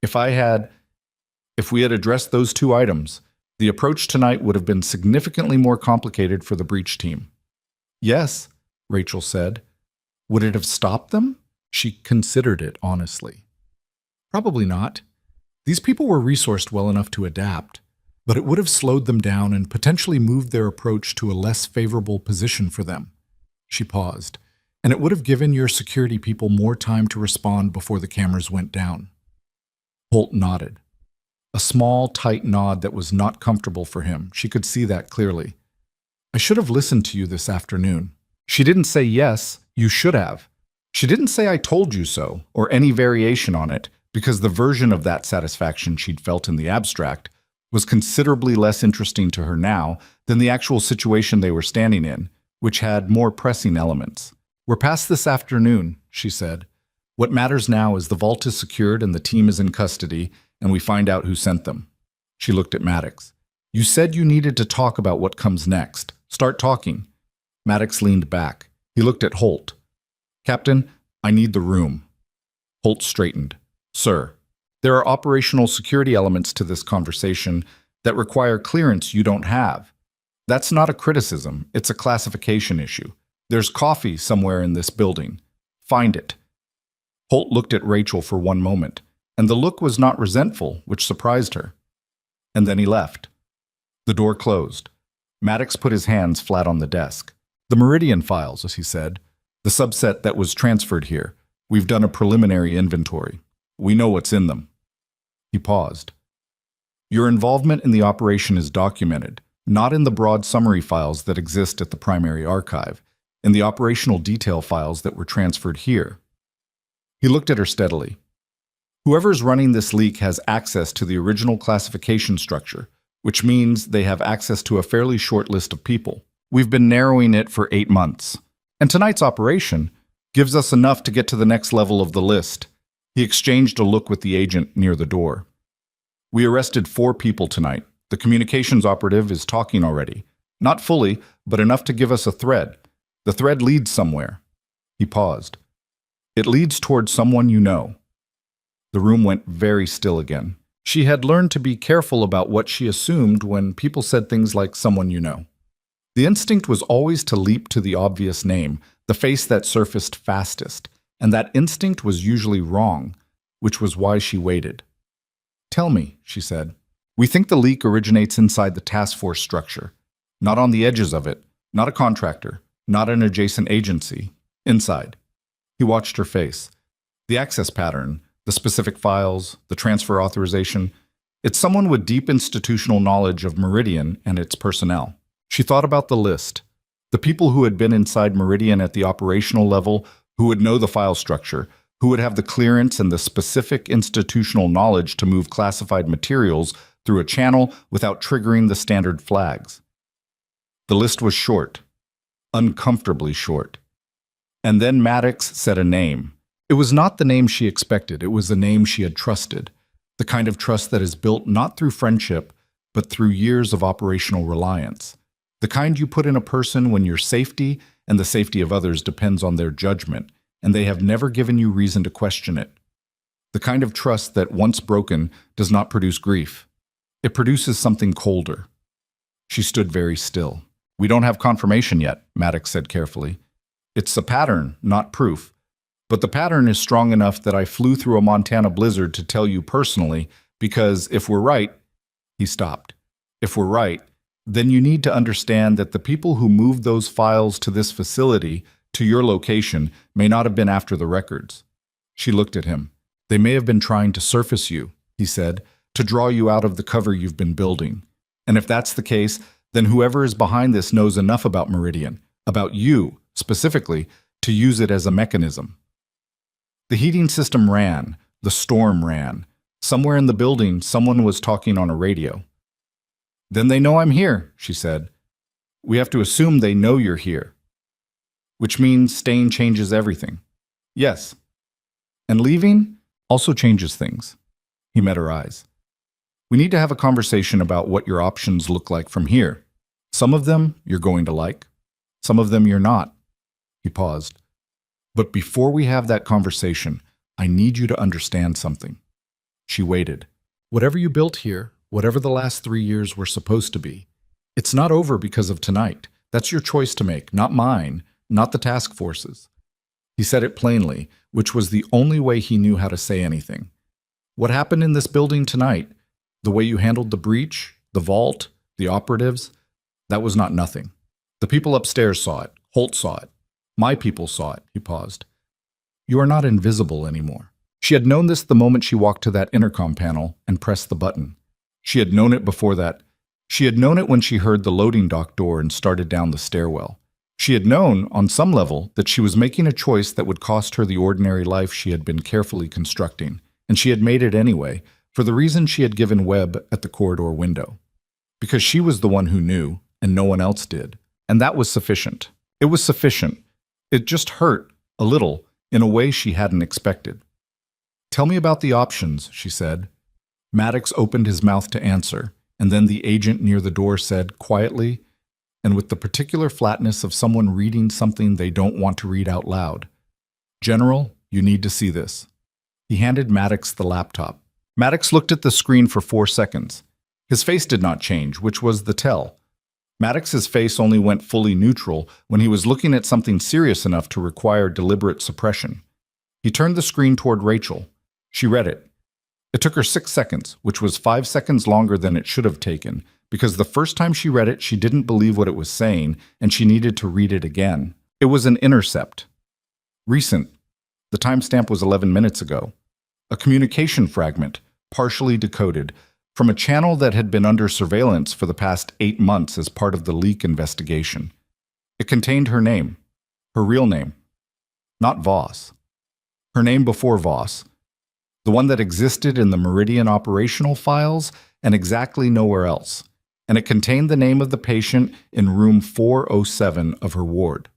If we had addressed those 2 items, the approach tonight would have been significantly more complicated for the breach team." "Yes," Rachel said. "Would it have stopped them?" She considered it honestly. "Probably not. These people were resourced well enough to adapt, but it would have slowed them down and potentially moved their approach to a less favorable position for them." She paused. "And it would have given your security people more time to respond before the cameras went down." Holt nodded. A small, tight nod that was not comfortable for him. She could see that clearly. "I should have listened to you this afternoon." She didn't say yes, "You should have." She didn't say "I told you so," or any variation on it, because the version of that satisfaction she'd felt in the abstract was considerably less interesting to her now than the actual situation they were standing in, which had more pressing elements. "We're past this afternoon," she said. "What matters now is the vault is secured and the team is in custody, and we find out who sent them." She looked at Maddox. "You said you needed to talk about what comes next. Start talking." Maddox leaned back. He looked at Holt. "Captain, I need the room." Holt straightened. "Sir, there are operational security elements to this conversation that require clearance you don't have. That's not a criticism, it's a classification issue. There's coffee somewhere in this building. Find it." Holt looked at Rachel for one moment, and the look was not resentful, which surprised her. And then he left. The door closed. Maddox put his hands flat on the desk. "The Meridian files," as he said. "The subset that was transferred here. We've done a preliminary inventory. We know what's in them." He paused. "Your involvement in the operation is documented, not in the broad summary files that exist at the primary archive, in the operational detail files that were transferred here." He looked at her steadily. "Whoever's running this leak has access to the original classification structure, which means they have access to a fairly short list of people. We've been narrowing it for 8 months. And tonight's operation gives us enough to get to the next level of the list." He exchanged a look with the agent near the door. "We arrested 4 people tonight. The communications operative is talking already. Not fully, but enough to give us a thread. The thread leads somewhere." He paused. "It leads toward someone you know." The room went very still again. She had learned to be careful about what she assumed when people said things like "someone you know." The instinct was always to leap to the obvious name, the face that surfaced fastest, and that instinct was usually wrong, which was why she waited. "Tell me," she said. "We think the leak originates inside the task force structure. Not on the edges of it, not a contractor, not an adjacent agency. Inside." He watched her face. The access pattern, the specific files, the transfer authorization. It's someone with deep institutional knowledge of Meridian and its personnel. She thought about the list. The people who had been inside Meridian at the operational level, who would know the file structure, who would have the clearance and the specific institutional knowledge to move classified materials through a channel without triggering the standard flags. The list was short, uncomfortably short. And then Maddox said a name. It was not the name she expected, it was the name she had trusted, the kind of trust that is built not through friendship, but through years of operational reliance. The kind you put in a person when your safety and the safety of others depends on their judgment, and they have never given you reason to question it. The kind of trust that, once broken, does not produce grief. It produces something colder. She stood very still. "We don't have confirmation yet," Maddox said carefully. "It's a pattern, not proof. But the pattern is strong enough that I flew through a Montana blizzard to tell you personally, because if we're right, he stopped. If we're right, then you need to understand that the people who moved those files to this facility, to your location, may not have been after the records. She looked at him. They may have been trying to surface you, he said, to draw you out of the cover you've been building. And if that's the case, then whoever is behind this knows enough about Meridian, about you, specifically, to use it as a mechanism. The heating system ran. The storm ran. Somewhere in the building, someone was talking on a radio. Then they know I'm here, she said. We have to assume they know you're here. Which means staying changes everything. Yes. And leaving also changes things. He met her eyes. We need to have a conversation about what your options look like from here. Some of them you're going to like. Some of them you're not. He paused. But before we have that conversation, I need you to understand something. She waited. Whatever you built here, whatever the last 3 years were supposed to be, it's not over because of tonight. That's your choice to make, not mine, not the task force's. He said it plainly, which was the only way he knew how to say anything. What happened in this building tonight, the way you handled the breach, the vault, the operatives, that was not nothing. The people upstairs saw it. Holt saw it. My people saw it. He paused. You are not invisible anymore. She had known this the moment she walked to that intercom panel and pressed the button. She had known it before that. She had known it when she heard the loading dock door and started down the stairwell. She had known, on some level, that she was making a choice that would cost her the ordinary life she had been carefully constructing, and she had made it anyway, for the reason she had given Webb at the corridor window. Because she was the one who knew, and no one else did. And that was sufficient. It was sufficient. It just hurt, a little, in a way she hadn't expected. Tell me about the options, she said. Maddox opened his mouth to answer, and then the agent near the door said, quietly, and with the particular flatness of someone reading something they don't want to read out loud, General, you need to see this. He handed Maddox the laptop. Maddox looked at the screen for 4 seconds. His face did not change, which was the tell. Maddox's face only went fully neutral when he was looking at something serious enough to require deliberate suppression. He turned the screen toward Rachel. She read it. It took her 6 seconds, which was 5 seconds longer than it should have taken, because the first time she read it, she didn't believe what it was saying, and she needed to read it again. It was an intercept. Recent. The timestamp was 11 minutes ago. A communication fragment, partially decoded, from a channel that had been under surveillance for the past 8 months as part of the leak investigation. It contained her name, her real name, not Voss. Her name before Voss, the one that existed in the Meridian operational files and exactly nowhere else. And it contained the name of the patient in room 407 of her ward,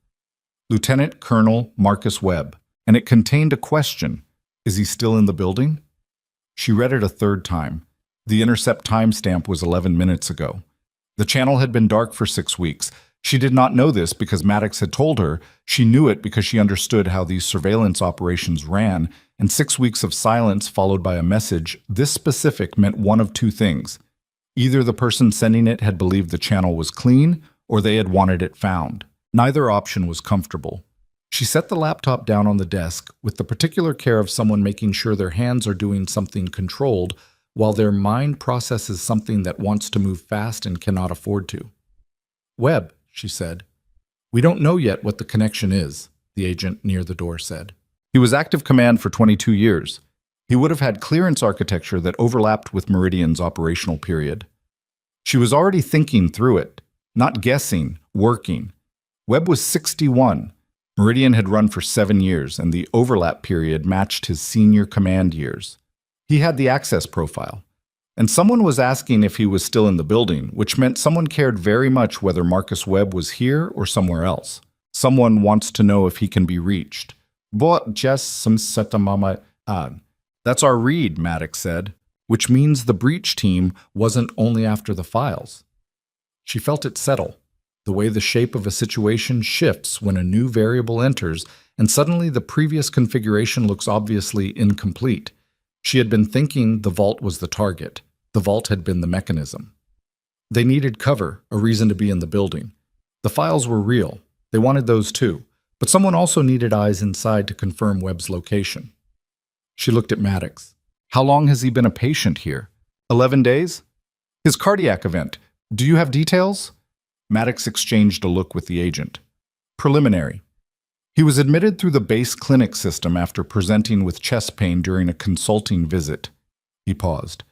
Lieutenant Colonel Marcus Webb. And it contained a question, is he still in the building? She read it a third time. The intercept timestamp was 11 minutes ago. The channel had been dark for 6 weeks. She did not know this because Maddox had told her. She knew it because she understood how these surveillance operations ran, and 6 weeks of silence followed by a message this specific meant one of two things. Either the person sending it had believed the channel was clean, or they had wanted it found. Neither option was comfortable. She set the laptop down on the desk with the particular care of someone making sure their hands are doing something controlled while their mind processes something that wants to move fast and cannot afford to. Webb, she said. We don't know yet what the connection is, the agent near the door said. He was active command for 22 years. He would have had clearance architecture that overlapped with Meridian's operational period. She was already thinking through it, not guessing, working. Webb was 61. Meridian had run for 7 years, and the overlap period matched his senior command years. He had the access profile. And someone was asking if he was still in the building, which meant someone cared very much whether Marcus Webb was here or somewhere else. Someone wants to know if he can be reached. But just some setamama ad. That's our read, Maddox said, which means the breach team wasn't only after the files. She felt it settle, the way the shape of a situation shifts when a new variable enters, and suddenly the previous configuration looks obviously incomplete. She had been thinking the vault was the target. The vault had been the mechanism. They needed cover, a reason to be in the building. The files were real. They wanted those too. But someone also needed eyes inside to confirm Webb's location. She looked at Maddox. How long has he been a patient here? 11 days? His cardiac event. Do you have details? Maddox exchanged a look with the agent. Preliminary. He was admitted through the base clinic system after presenting with chest pain during a consulting visit. He paused.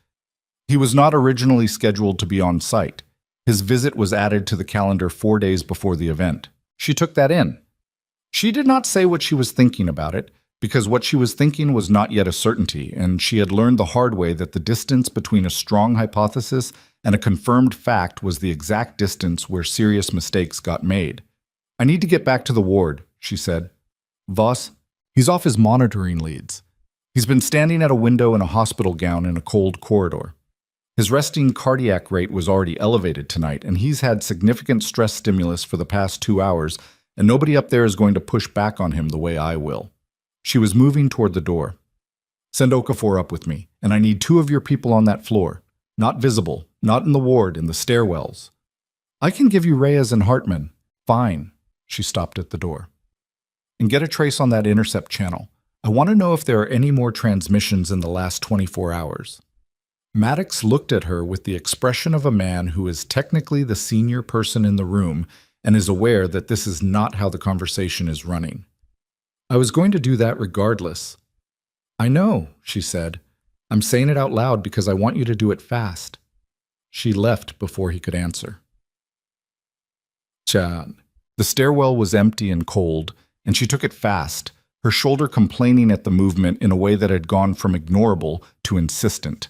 He was not originally scheduled to be on site. His visit was added to the calendar 4 days before the event. She took that in. She did not say what she was thinking about it, because what she was thinking was not yet a certainty, and she had learned the hard way that the distance between a strong hypothesis and a confirmed fact was the exact distance where serious mistakes got made. I need to get back to the ward, she said. Voss, he's off his monitoring leads. He's been standing at a window in a hospital gown in a cold corridor. His resting cardiac rate was already elevated tonight, and he's had significant stress stimulus for the past 2 hours, and nobody up there is going to push back on him the way I will. She was moving toward the door. Send Okafor up with me, and I need 2 of your people on that floor. Not visible, not in the ward, in the stairwells. I can give you Reyes and Hartman. Fine. She stopped at the door. And get a trace on that intercept channel. I want to know if there are any more transmissions in the last 24 hours. Maddox looked at her with the expression of a man who is technically the senior person in the room and is aware that this is not how the conversation is running. I was going to do that regardless. I know, she said. I'm saying it out loud because I want you to do it fast. She left before he could answer. Chan. The stairwell was empty and cold, and she took it fast, her shoulder complaining at the movement in a way that had gone from ignorable to insistent.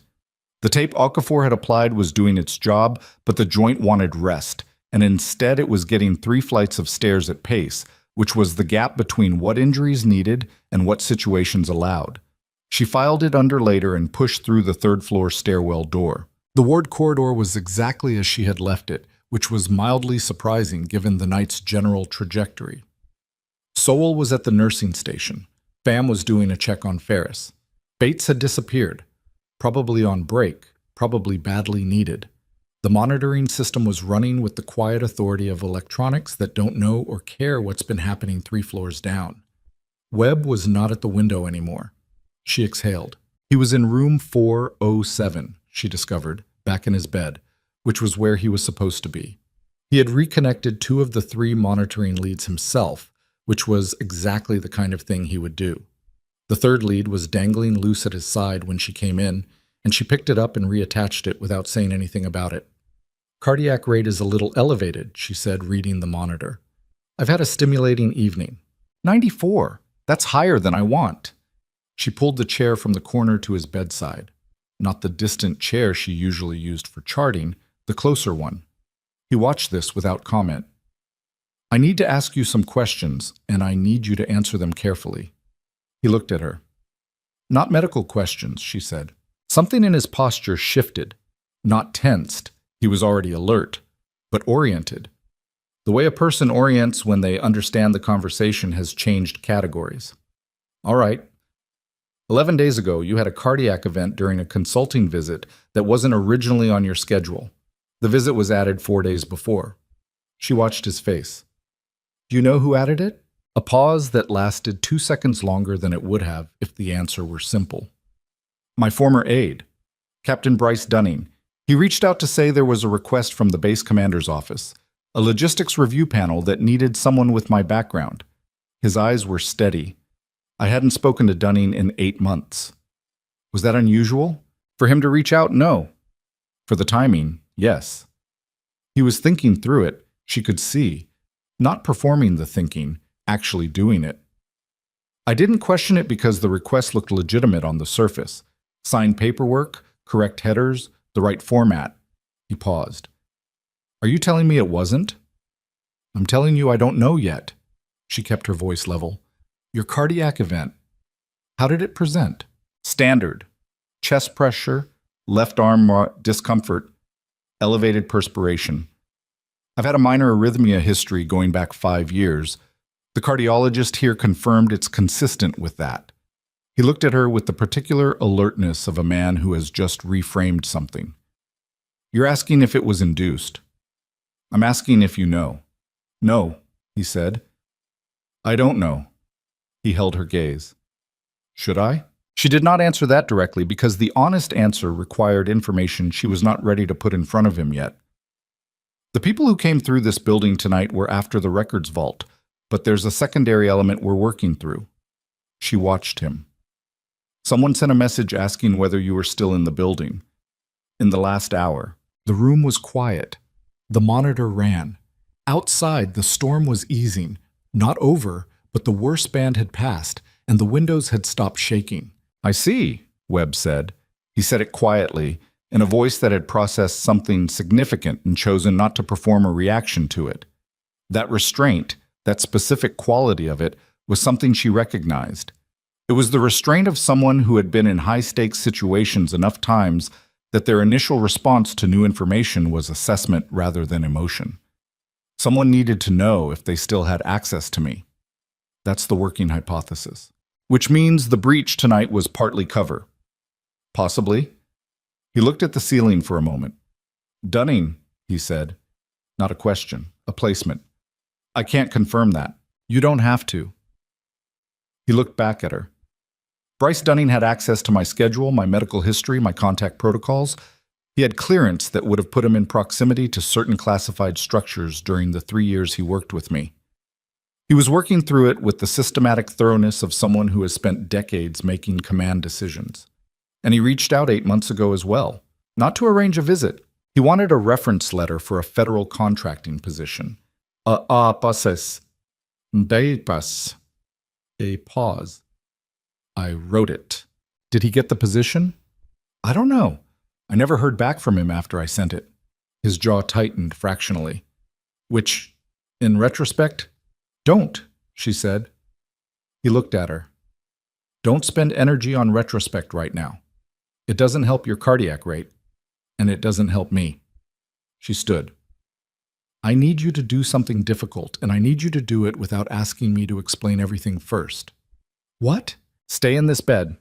The tape Okafor had applied was doing its job, but the joint wanted rest, and instead it was getting 3 flights of stairs at pace, which was the gap between what injuries needed and what situations allowed. She filed it under later and pushed through the 3rd-floor stairwell door. The ward corridor was exactly as she had left it, which was mildly surprising given the night's general trajectory. Sowell was at the nursing station. Pham was doing a check on Ferris. Bates had disappeared. Probably on break, probably badly needed. The monitoring system was running with the quiet authority of electronics that don't know or care what's been happening 3 floors down. Webb was not at the window anymore. She exhaled. He was in room 407, she discovered, back in his bed, which was where he was supposed to be. He had reconnected 2 of the 3 monitoring leads himself, which was exactly the kind of thing he would do. The 3rd lead was dangling loose at his side when she came in, and she picked it up and reattached it without saying anything about it. Cardiac rate is a little elevated, she said, reading the monitor. I've had a stimulating evening. 94. That's higher than I want. She pulled the chair from the corner to his bedside. Not the distant chair she usually used for charting, the closer one. He watched this without comment. I need to ask you some questions, and I need you to answer them carefully. He looked at her. Not medical questions, she said. Something in his posture shifted. Not tensed. He was already alert, but oriented. The way a person orients when they understand the conversation has changed categories. All right. 11 days ago, you had a cardiac event during a consulting visit that wasn't originally on your schedule. The visit was added 4 days before. She watched his face. Do you know who added it? A pause that lasted 2 seconds longer than it would have if the answer were simple. My former aide, Captain Bryce Dunning. He reached out to say there was a request from the base commander's office, a logistics review panel that needed someone with my background. His eyes were steady. I hadn't spoken to Dunning in 8 months. Was that unusual? For him to reach out? No. For the timing, yes. He was thinking through it, she could see. Not performing the thinking, actually doing it. I didn't question it because the request looked legitimate on the surface. Signed paperwork, correct headers, the right format. He paused. Are you telling me it wasn't? I'm telling you I don't know yet. She kept her voice level. Your cardiac event. How did it present? Standard. Chest pressure, left arm discomfort, elevated perspiration. I've had a minor arrhythmia history going back 5 years. The cardiologist here confirmed it's consistent with that. He looked at her with the particular alertness of a man who has just reframed something. You're asking if it was induced. I'm asking if you know. No, he said. I don't know. He held her gaze. Should I? She did not answer that directly because the honest answer required information she was not ready to put in front of him yet. The people who came through this building tonight were after the records vault, but there's a secondary element we're working through. She watched him. Someone sent a message asking whether you were still in the building. In the last hour. The room was quiet. The monitor ran. Outside, the storm was easing. Not over, but the worst band had passed, and the windows had stopped shaking. I see, Webb said. He said it quietly, in a voice that had processed something significant and chosen not to perform a reaction to it. That restraint, that specific quality of it, was something she recognized. It was the restraint of someone who had been in high-stakes situations enough times that their initial response to new information was assessment rather than emotion. Someone needed to know if they still had access to me. That's the working hypothesis. Which means the breach tonight was partly cover. Possibly. He looked at the ceiling for a moment. Dunning, he said. Not a question, a placement. I can't confirm that. You don't have to. He looked back at her. Bryce Dunning had access to my schedule, my medical history, my contact protocols. He had clearance that would have put him in proximity to certain classified structures during the 3 years he worked with me. He was working through it with the systematic thoroughness of someone who has spent decades making command decisions. And he reached out 8 months ago as well, not to arrange a visit. He wanted a reference letter for a federal contracting position. A pause. I wrote it. Did he get the position? I don't know. I never heard back from him after I sent it. His jaw tightened fractionally. Which, in retrospect, don't, she said. He looked at her. Don't spend energy on retrospect right now. It doesn't help your cardiac rate, and it doesn't help me. She stood. I need you to do something difficult, and I need you to do it without asking me to explain everything first. What? Stay in this bed.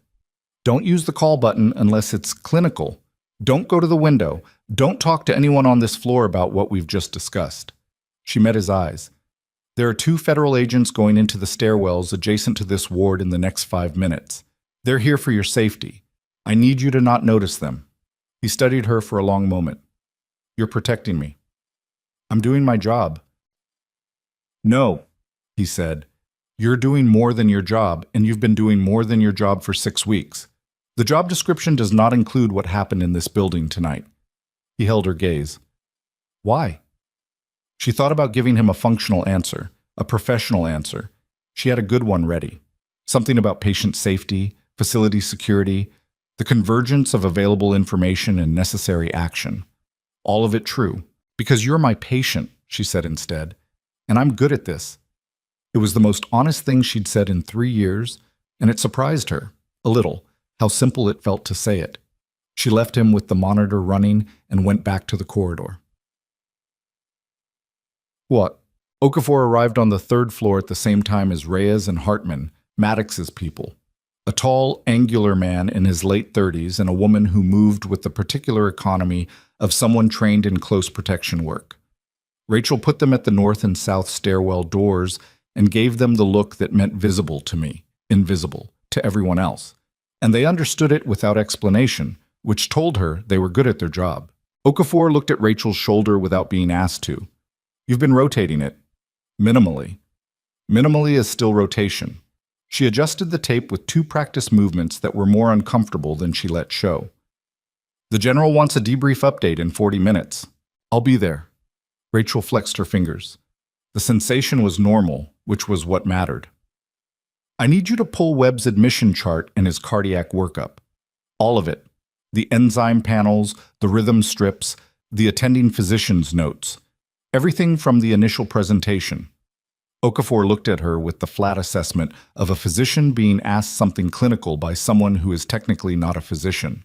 Don't use the call button unless it's clinical. Don't go to the window. Don't talk to anyone on this floor about what we've just discussed. She met his eyes. There are 2 federal agents going into the stairwells adjacent to this ward in the next 5 minutes. They're here for your safety. I need you to not notice them. He studied her for a long moment. You're protecting me. I'm doing my job. No, he said. You're doing more than your job, and you've been doing more than your job for 6 weeks. The job description does not include what happened in this building tonight. He held her gaze. Why? She thought about giving him a functional answer, a professional answer. She had a good one ready. Something about patient safety, facility security, the convergence of available information and necessary action. All of it true. Because you're my patient, she said instead, and I'm good at this. It was the most honest thing she'd said in 3 years, and it surprised her, a little, how simple it felt to say it. She left him with the monitor running and went back to the corridor. What? Okafor arrived on the 3rd floor at the same time as Reyes and Hartman, Maddox's people. A tall, angular man in his late 30s and a woman who moved with the particular economy of someone trained in close protection work. Rachel put them at the north and south stairwell doors and gave them the look that meant visible to me, invisible to everyone else. And they understood it without explanation, which told her they were good at their job. Okafor looked at Rachel's shoulder without being asked to. You've been rotating it. Minimally. Minimally is still rotation. She adjusted the tape with 2 practice movements that were more uncomfortable than she let show. The general wants a debrief update in 40 minutes. I'll be there. Rachel flexed her fingers. The sensation was normal, which was what mattered. I need you to pull Webb's admission chart and his cardiac workup. All of it. The enzyme panels, the rhythm strips, the attending physician's notes. Everything from the initial presentation. Okafor looked at her with the flat assessment of a physician being asked something clinical by someone who is technically not a physician.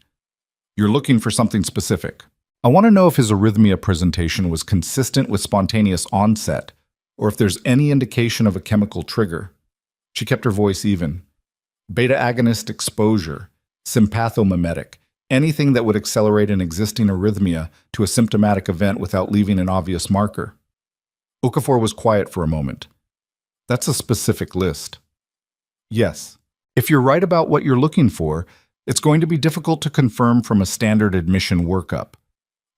You're looking for something specific. I want to know if his arrhythmia presentation was consistent with spontaneous onset, or if there's any indication of a chemical trigger. She kept her voice even. Beta-agonist exposure, sympathomimetic, anything that would accelerate an existing arrhythmia to a symptomatic event without leaving an obvious marker. Okafor was quiet for a moment. That's a specific list. Yes. If you're right about what you're looking for, it's going to be difficult to confirm from a standard admission workup.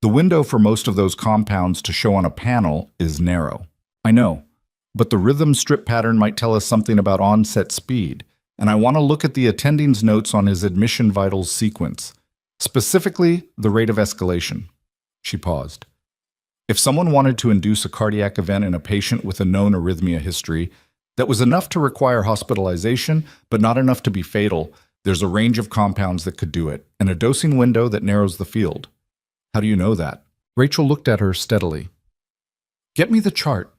The window for most of those compounds to show on a panel is narrow. I know, but the rhythm strip pattern might tell us something about onset speed, and I want to look at the attending's notes on his admission vitals sequence, specifically the rate of escalation. She paused. If someone wanted to induce a cardiac event in a patient with a known arrhythmia history that was enough to require hospitalization, but not enough to be fatal, there's a range of compounds that could do it, and a dosing window that narrows the field. How do you know that? Rachel looked at her steadily. Get me the chart.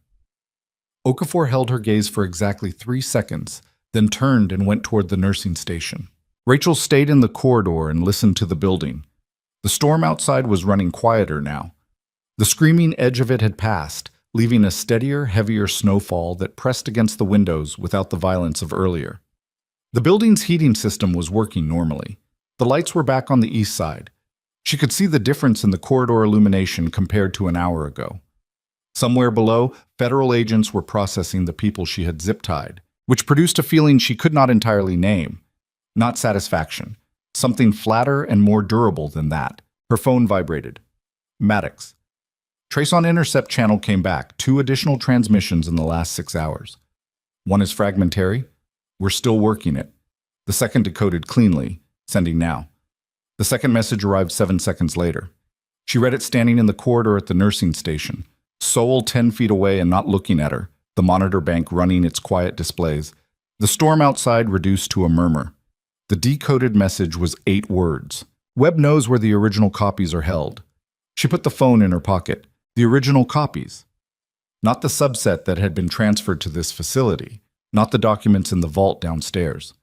Okafor held her gaze for exactly 3 seconds, then turned and went toward the nursing station. Rachel stayed in the corridor and listened to the building. The storm outside was running quieter now. The screaming edge of it had passed, leaving a steadier, heavier snowfall that pressed against the windows without the violence of earlier. The building's heating system was working normally. The lights were back on the east side. She could see the difference in the corridor illumination compared to an hour ago. Somewhere below, federal agents were processing the people she had zip-tied, which produced a feeling she could not entirely name. Not satisfaction. Something flatter and more durable than that. Her phone vibrated. Maddox. Trace on intercept channel came back, 2 additional transmissions in the last 6 hours. One is fragmentary. We're still working it. The second decoded cleanly, sending now. The second message arrived 7 seconds later. She read it standing in the corridor at the nursing station, Soul 10 feet away and not looking at her, the monitor bank running its quiet displays. The storm outside reduced to a murmur. The decoded message was 8 words. Webb knows where the original copies are held. She put the phone in her pocket. The original copies. Not the subset that had been transferred to this facility. Not the documents in the vault downstairs.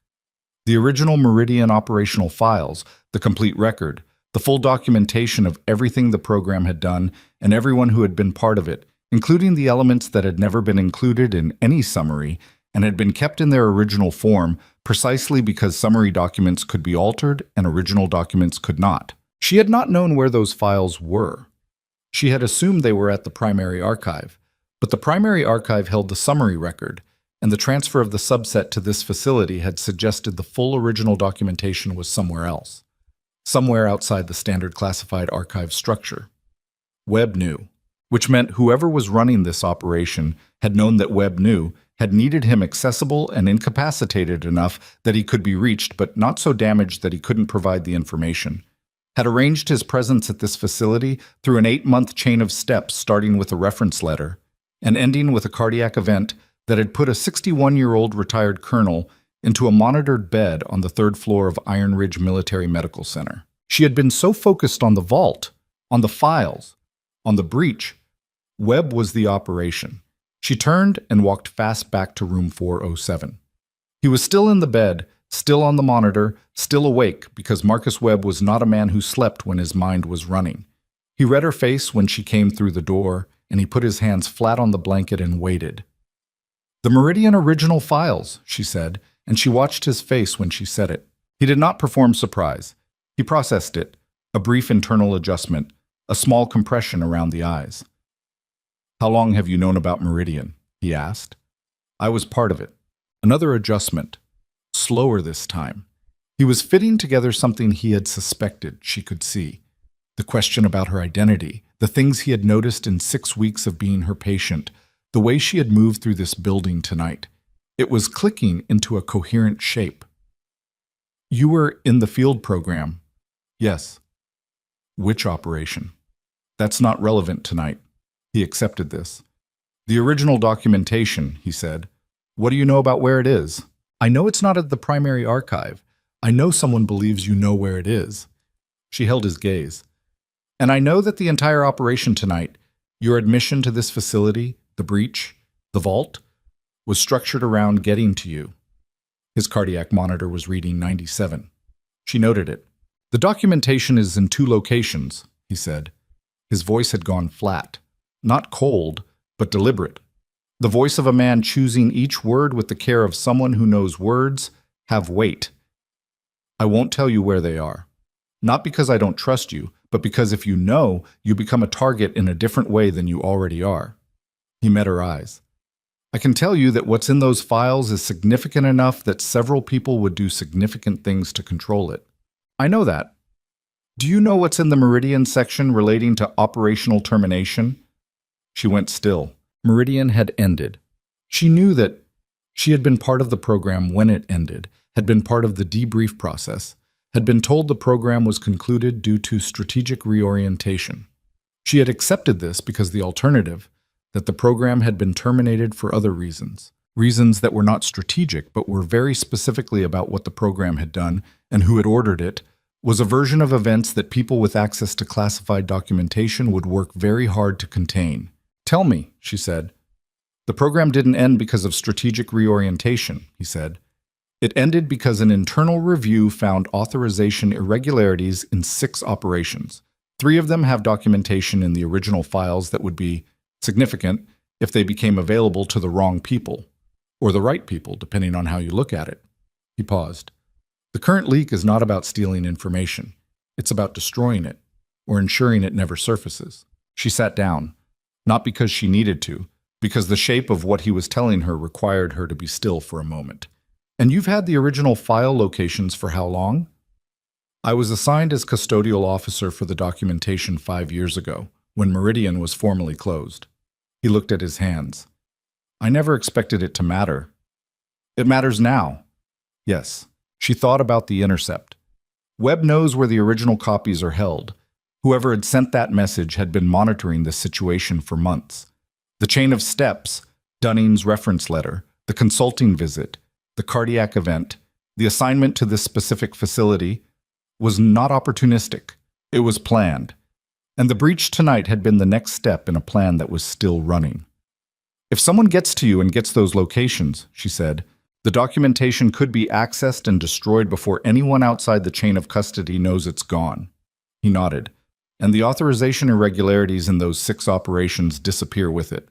The original Meridian operational files, the complete record, the full documentation of everything the program had done and everyone who had been part of it, including the elements that had never been included in any summary and had been kept in their original form precisely because summary documents could be altered and original documents could not. She had not known where those files were. She had assumed they were at the primary archive, but the primary archive held the summary record, and the transfer of the subset to this facility had suggested the full original documentation was somewhere else, somewhere outside the standard classified archive structure. Webb knew, which meant whoever was running this operation had known that Webb knew, had needed him accessible and incapacitated enough that he could be reached but not so damaged that he couldn't provide the information, had arranged his presence at this facility through an 8-month chain of steps starting with a reference letter and ending with a cardiac event that had put a 61-year-old retired colonel into a monitored bed on the 3rd floor of Iron Ridge Military Medical Center. She had been so focused on the vault, on the files, on the breach. Webb was the operation. She turned and walked fast back to room 407. He was still in the bed, still on the monitor, still awake because Marcus Webb was not a man who slept when his mind was running. He read her face when she came through the door, and he put his hands flat on the blanket and waited. "The Meridian original files," she said, and she watched his face when she said it. He did not perform surprise. He processed it, a brief internal adjustment, a small compression around the eyes. "How long have you known about Meridian?" he asked. "I was part of it." Another adjustment, slower this time. He was fitting together something he had suspected she could see. The question about her identity, the things he had noticed in 6 weeks of being her patient, the way she had moved through this building tonight. It was clicking into a coherent shape. "You were in the field program." "Yes." "Which operation?" "That's not relevant tonight." He accepted this. "The original documentation," he said. "What do you know about where it is?" "I know it's not at the primary archive. I know someone believes you know where it is." She held his gaze. "And I know that the entire operation tonight, your admission to this facility, the breach, the vault, was structured around getting to you." His cardiac monitor was reading 97. She noted it. "The documentation is in 2 locations," he said. His voice had gone flat. Not cold, but deliberate. The voice of a man choosing each word with the care of someone who knows words have weight. "I won't tell you where they are. Not because I don't trust you, but because if you know, you become a target in a different way than you already are." He met her eyes. I can tell you that what's in those files is significant enough that several people would do significant things to control it. I know that. Do you know what's in the Meridian section relating to operational termination? She went still. Meridian had ended. She knew that she had been part of the program when it ended, had been part of the debrief process, had been told the program was concluded due to strategic reorientation. She had accepted this because the alternative, that the program had been terminated for other reasons, reasons that were not strategic but were very specifically about what the program had done and who had ordered it, was a version of events that people with access to classified documentation would work very hard to contain. Tell me, she said. The program didn't end because of strategic reorientation, he said. It ended because an internal review found authorization irregularities in 6 operations. 3 of them have documentation in the original files that would be significant if they became available to the wrong people, or the right people, depending on how you look at it. He paused. The current leak is not about stealing information. It's about destroying it, or ensuring it never surfaces. She sat down, not because she needed to, because the shape of what he was telling her required her to be still for a moment. And you've had the original file locations for how long? I was assigned as custodial officer for the documentation 5 years ago, when Meridian was formally closed. He looked at his hands. I never expected it to matter. It matters now. Yes. She thought about the intercept. Webb knows where the original copies are held. Whoever had sent that message had been monitoring this situation for months. The chain of steps, Dunning's reference letter, the consulting visit, the cardiac event, the assignment to this specific facility, was not opportunistic. It was planned. And the breach tonight had been the next step in a plan that was still running. If someone gets to you and gets those locations, she said, the documentation could be accessed and destroyed before anyone outside the chain of custody knows it's gone. He nodded. And the authorization irregularities in those 6 operations disappear with it.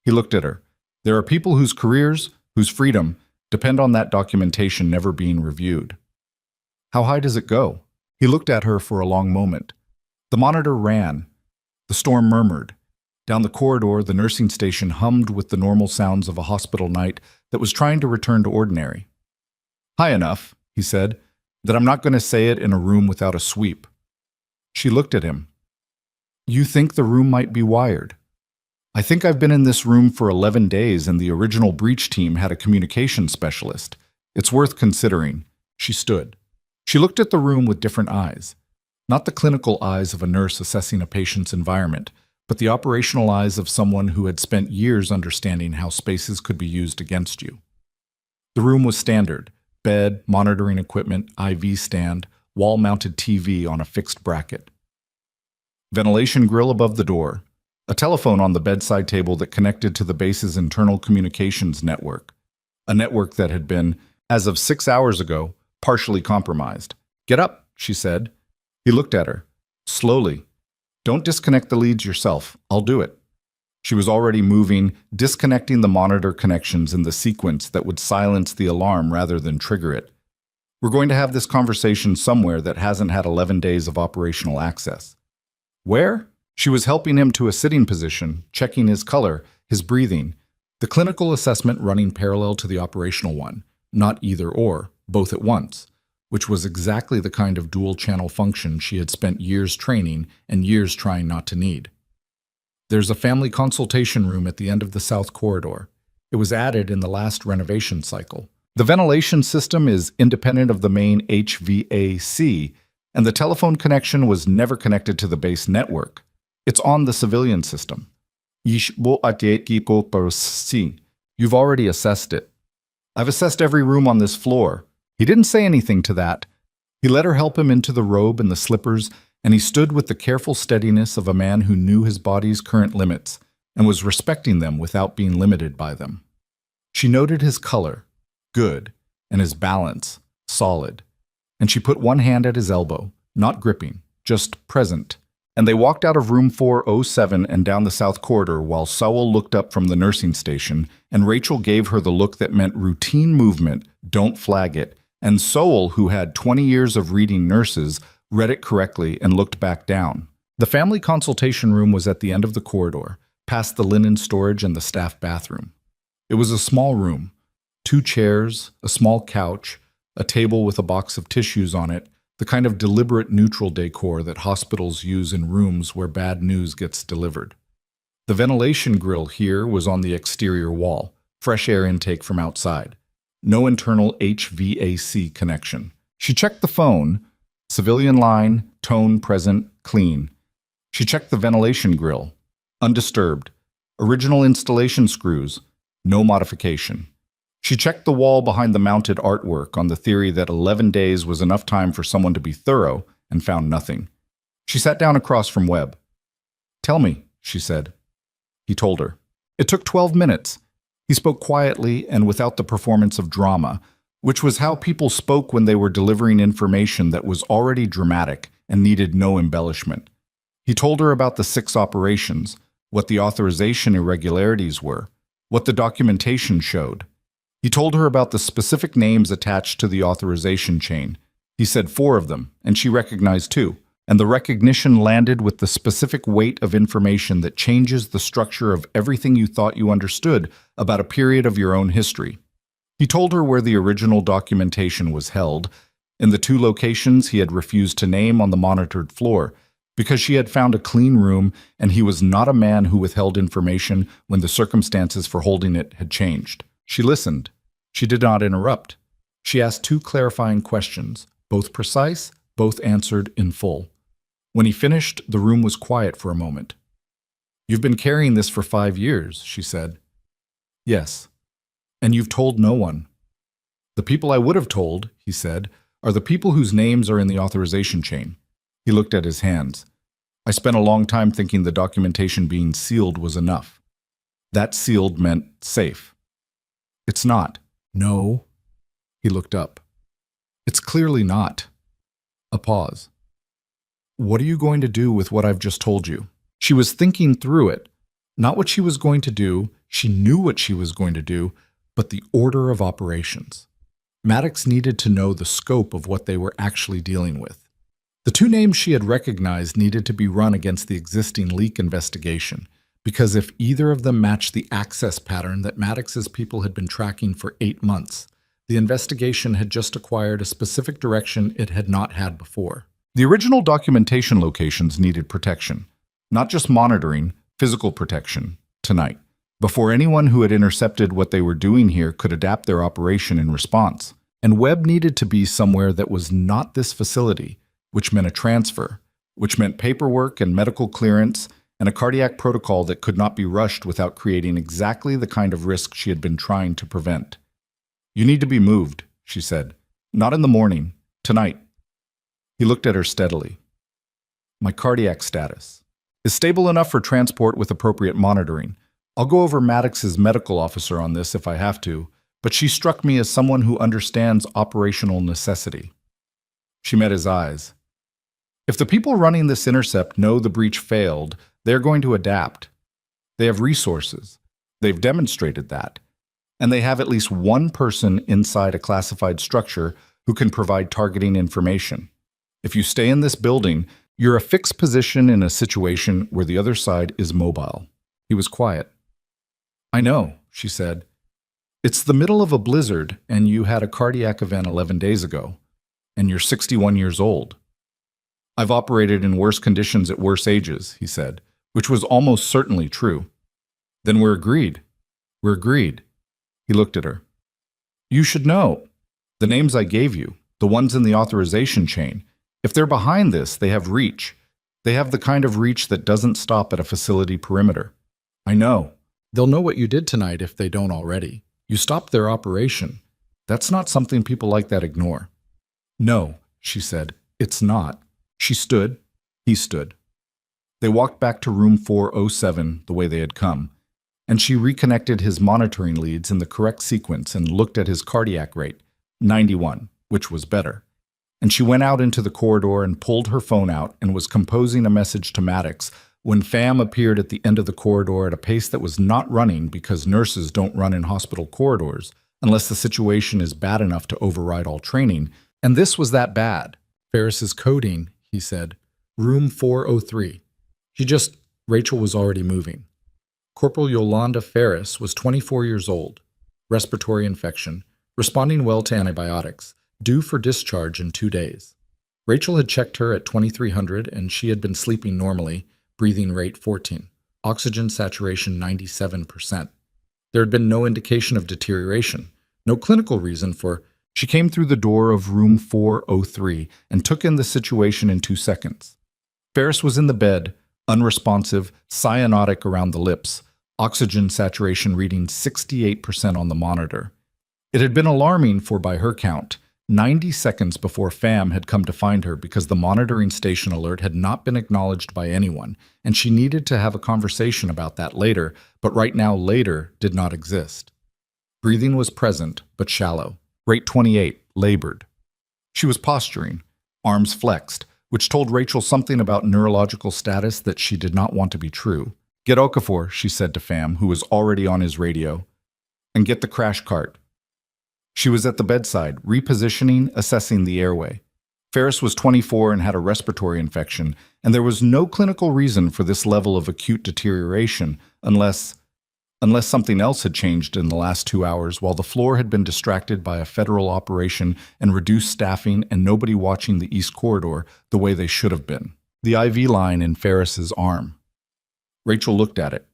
He looked at her. There are people whose careers, whose freedom, depend on that documentation never being reviewed. How high does it go? He looked at her for a long moment. The monitor ran. The storm murmured. Down the corridor, the nursing station hummed with the normal sounds of a hospital night that was trying to return to ordinary. High enough, he said, that I'm not going to say it in a room without a sweep. She looked at him. You think the room might be wired? I think I've been in this room for 11 days and the original breach team had a communication specialist. It's worth considering. She stood. She looked at the room with different eyes. Not the clinical eyes of a nurse assessing a patient's environment, but the operational eyes of someone who had spent years understanding how spaces could be used against you. The room was standard: bed, monitoring equipment, IV stand, wall-mounted TV on a fixed bracket. Ventilation grill above the door, a telephone on the bedside table that connected to the base's internal communications network, a network that had been, as of 6 hours ago, partially compromised. Get up, she said. He looked at her. Slowly. Don't disconnect the leads yourself. I'll do it. She was already moving, disconnecting the monitor connections in the sequence that would silence the alarm rather than trigger it. We're going to have this conversation somewhere that hasn't had 11 days of operational access. Where? She was helping him to a sitting position, checking his color, his breathing, the clinical assessment running parallel to the operational one, not either or, both at once, which was exactly the kind of dual-channel function she had spent years training and years trying not to need. There's a family consultation room at the end of the south corridor. It was added in the last renovation cycle. The ventilation system is independent of the main HVAC, and the telephone connection was never connected to the base network. It's on the civilian system. You've already assessed it. I've assessed every room on this floor. He didn't say anything to that. He let her help him into the robe and the slippers, and he stood with the careful steadiness of a man who knew his body's current limits and was respecting them without being limited by them. She noted his color, good, and his balance, solid, and she put one hand at his elbow, not gripping, just present. And they walked out of room 407 and down the south corridor while Sewell looked up from the nursing station, and Rachel gave her the look that meant routine movement, don't flag it, and Sewell, who had 20 years of reading nurses, read it correctly and looked back down. The family consultation room was at the end of the corridor, past the linen storage and the staff bathroom. It was a small room. 2 chairs, a small couch, a table with a box of tissues on it, the kind of deliberate neutral decor that hospitals use in rooms where bad news gets delivered. The ventilation grill here was on the exterior wall, fresh air intake from outside. No internal HVAC connection. She checked the phone, civilian line, tone present, clean. She checked the ventilation grill, undisturbed. Original installation screws, no modification. She checked the wall behind the mounted artwork on the theory that 11 days was enough time for someone to be thorough, and found nothing. She sat down across from Webb. "Tell me," she said. He told her. It took 12 minutes. He spoke quietly and without the performance of drama, which was how people spoke when they were delivering information that was already dramatic and needed no embellishment. He told her about the 6 operations, what the authorization irregularities were, what the documentation showed. He told her about the specific names attached to the authorization chain. He said 4 of them, and she recognized 2. And the recognition landed with the specific weight of information that changes the structure of everything you thought you understood about a period of your own history. He told her where the original documentation was held, in the 2 locations he had refused to name on the monitored floor, because she had found a clean room and he was not a man who withheld information when the circumstances for holding it had changed. She listened. She did not interrupt. She asked 2 clarifying questions, both precise, both answered in full. When he finished, the room was quiet for a moment. "You've been carrying this for 5 years," she said. "Yes. And you've told no one." "The people I would have told," he said, "are the people whose names are in the authorization chain." He looked at his hands. "I spent a long time thinking the documentation being sealed was enough. That sealed meant safe. It's not." "No." He looked up. "It's clearly not." A pause. "What are you going to do with what I've just told you?" She was thinking through it. Not what she was going to do, she knew what she was going to do, but the order of operations. Maddox needed to know the scope of what they were actually dealing with. The 2 names she had recognized needed to be run against the existing leak investigation, because if either of them matched the access pattern that Maddox's people had been tracking for 8 months, the investigation had just acquired a specific direction it had not had before. The original documentation locations needed protection, not just monitoring, physical protection, tonight, before anyone who had intercepted what they were doing here could adapt their operation in response. And Webb needed to be somewhere that was not this facility, which meant a transfer, which meant paperwork and medical clearance, and a cardiac protocol that could not be rushed without creating exactly the kind of risk she had been trying to prevent. "You need to be moved," she said. "Not in the morning, tonight." He looked at her steadily. "My cardiac status is stable enough for transport with appropriate monitoring. I'll go over Maddox's medical officer on this if I have to, but she struck me as someone who understands operational necessity." She met his eyes. "If the people running this intercept know the breach failed, they're going to adapt. They have resources. They've demonstrated that. And they have at least one person inside a classified structure who can provide targeting information. If you stay in this building, you're a fixed position in a situation where the other side is mobile." He was quiet. "I know," she said. "It's the middle of a blizzard, and you had a cardiac event 11 days ago, and you're 61 years old." "I've operated in worse conditions at worse ages," he said, which was almost certainly true. "Then we're agreed. We're agreed." He looked at her. "You should know. The names I gave you, the ones in the authorization chain, if they're behind this, they have reach. They have the kind of reach that doesn't stop at a facility perimeter." "I know. They'll know what you did tonight if they don't already. You stopped their operation. That's not something people like that ignore." "No," she said, "it's not." She stood. He stood. They walked back to room 407 the way they had come, and she reconnected his monitoring leads in the correct sequence and looked at his cardiac rate, 91, which was better. And she went out into the corridor and pulled her phone out and was composing a message to Maddox when Pham appeared at the end of the corridor at a pace that was not running because nurses don't run in hospital corridors unless the situation is bad enough to override all training, and this was that bad. "Ferris's coding," he said. "Room 403. Rachel was already moving." Corporal Yolanda Ferris was 24 years old, respiratory infection, responding well to antibiotics, due for discharge in 2 days. Rachel had checked her at 2300 and she had been sleeping normally, breathing rate 14, oxygen saturation 97%. There had been no indication of deterioration, no clinical reason for. She came through the door of room 403 and took in the situation in 2 seconds. Ferris was in the bed, unresponsive, cyanotic around the lips, oxygen saturation reading 68% on the monitor. It had been alarming for, by her count, 90 seconds before FAM had come to find her because the monitoring station alert had not been acknowledged by anyone, and she needed to have a conversation about that later, but right now later did not exist. Breathing was present, but shallow. Rate 28, labored. She was posturing, arms flexed, which told Rachel something about neurological status that she did not want to be true. "Get Okafor," she said to Fam, who was already on his radio, "and get the crash cart." She was at the bedside, repositioning, assessing the airway. Ferris was 24 and had a respiratory infection, and there was no clinical reason for this level of acute deterioration unless something else had changed in the last 2 hours while the floor had been distracted by a federal operation and reduced staffing and nobody watching the East Corridor the way they should have been. The IV line in Ferris's arm. Rachel looked at it.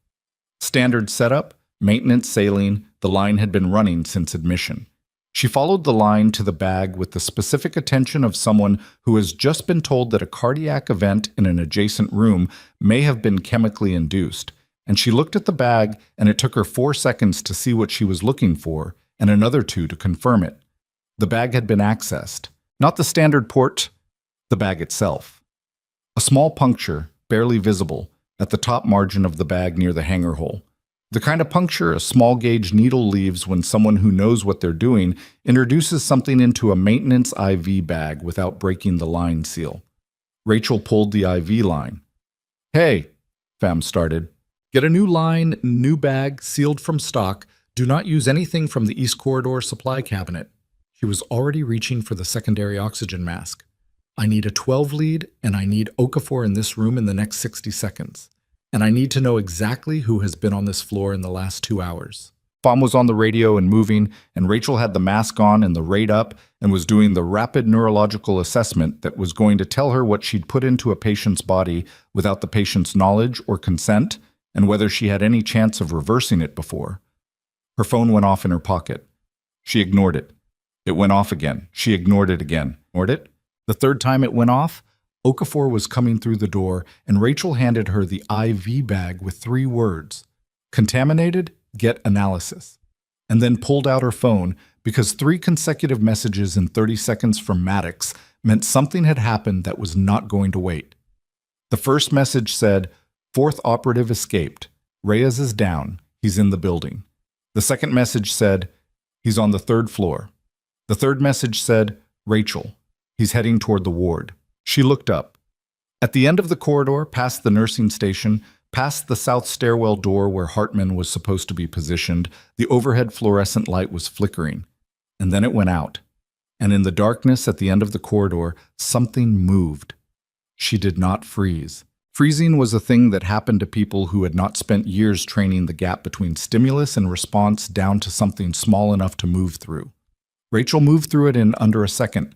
Standard setup, maintenance saline, the line had been running since admission. She followed the line to the bag with the specific attention of someone who has just been told that a cardiac event in an adjacent room may have been chemically induced. And she looked at the bag, and it took her 4 seconds to see what she was looking for, and another 2 to confirm it. The bag had been accessed. Not the standard port, the bag itself. A small puncture, barely visible, at the top margin of the bag near the hanger hole. The kind of puncture a small-gauge needle leaves when someone who knows what they're doing introduces something into a maintenance IV bag without breaking the line seal. Rachel pulled the IV line. "Hey," Fam started. "Get a new line, new bag, sealed from stock. Do not use anything from the East Corridor supply cabinet." She was already reaching for the secondary oxygen mask. "I need a 12 lead, and I need Okafor in this room in the next 60 seconds. And I need to know exactly who has been on this floor in the last 2 hours." Fam was on the radio and moving, and Rachel had the mask on and the rate up and was doing the rapid neurological assessment that was going to tell her what she'd put into a patient's body without the patient's knowledge or consent, and whether she had any chance of reversing it before. Her phone went off in her pocket. She ignored it. It went off again. She ignored it again. Ignored it. The third time it went off, Okafor was coming through the door, and Rachel handed her the IV bag with 3 words: "Contaminated, get analysis," and then pulled out her phone because 3 consecutive messages in 30 seconds from Maddox meant something had happened that was not going to wait. The first message said, "Fourth operative escaped. Reyes is down. He's in the building." The second message said, "He's on the 3rd floor." The third message said, "Rachel, he's heading toward the ward." She looked up. At the end of the corridor, past the nursing station, past the south stairwell door where Hartman was supposed to be positioned, the overhead fluorescent light was flickering. And then it went out. And in the darkness at the end of the corridor, something moved. She did not freeze. Freezing was a thing that happened to people who had not spent years training the gap between stimulus and response down to something small enough to move through. Rachel moved through it in under a second.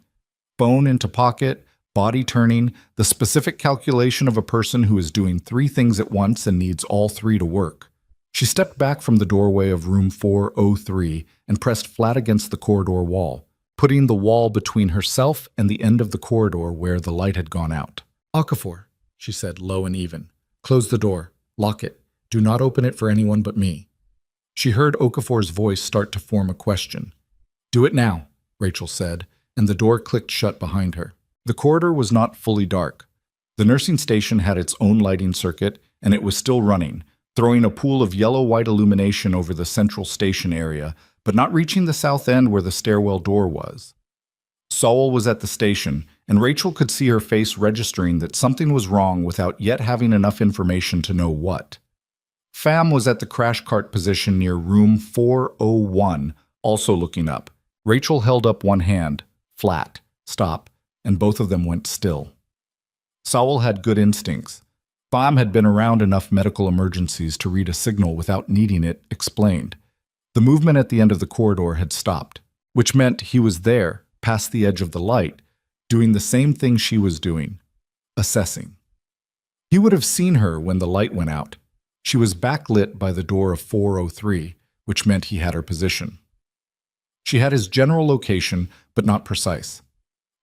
Phone into pocket, body turning, the specific calculation of a person who is doing 3 things at once and needs all 3 to work. She stepped back from the doorway of room 403 and pressed flat against the corridor wall, putting the wall between herself and the end of the corridor where the light had gone out. "Okafor," she said, low and even. "Close the door. Lock it. Do not open it for anyone but me." She heard Okafor's voice start to form a question. "Do it now," Rachel said, and the door clicked shut behind her. The corridor was not fully dark. The nursing station had its own lighting circuit, and it was still running, throwing a pool of yellow-white illumination over the central station area, but not reaching the south end where the stairwell door was. Saul was at the station, and Rachel could see her face registering that something was wrong without yet having enough information to know what. Fam was at the crash cart position near room 401, also looking up. Rachel held up one hand, flat, stop, and both of them went still. Saul had good instincts. Pham had been around enough medical emergencies to read a signal without needing it explained. The movement at the end of the corridor had stopped, which meant he was there, past the edge of the light, doing the same thing she was doing, assessing. He would have seen her when the light went out. She was backlit by the door of 403, which meant he had her position. She had his general location, but not precise.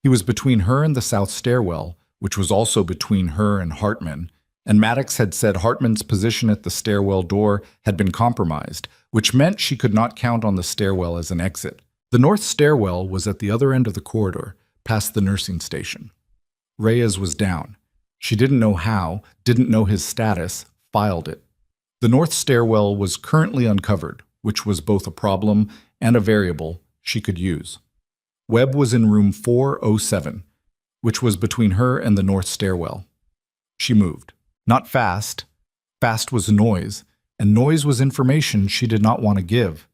He was between her and the south stairwell, which was also between her and Hartman, and Maddox had said Hartman's position at the stairwell door had been compromised, which meant she could not count on the stairwell as an exit. The north stairwell was at the other end of the corridor, past the nursing station. Reyes was down. She didn't know how, didn't know his status, filed it. The north stairwell was currently uncovered, which was both a problem and a variable she could use. Webb was in room 407, which was between her and the north stairwell. She moved. Not fast. Fast was noise, and noise was information she did not want to give.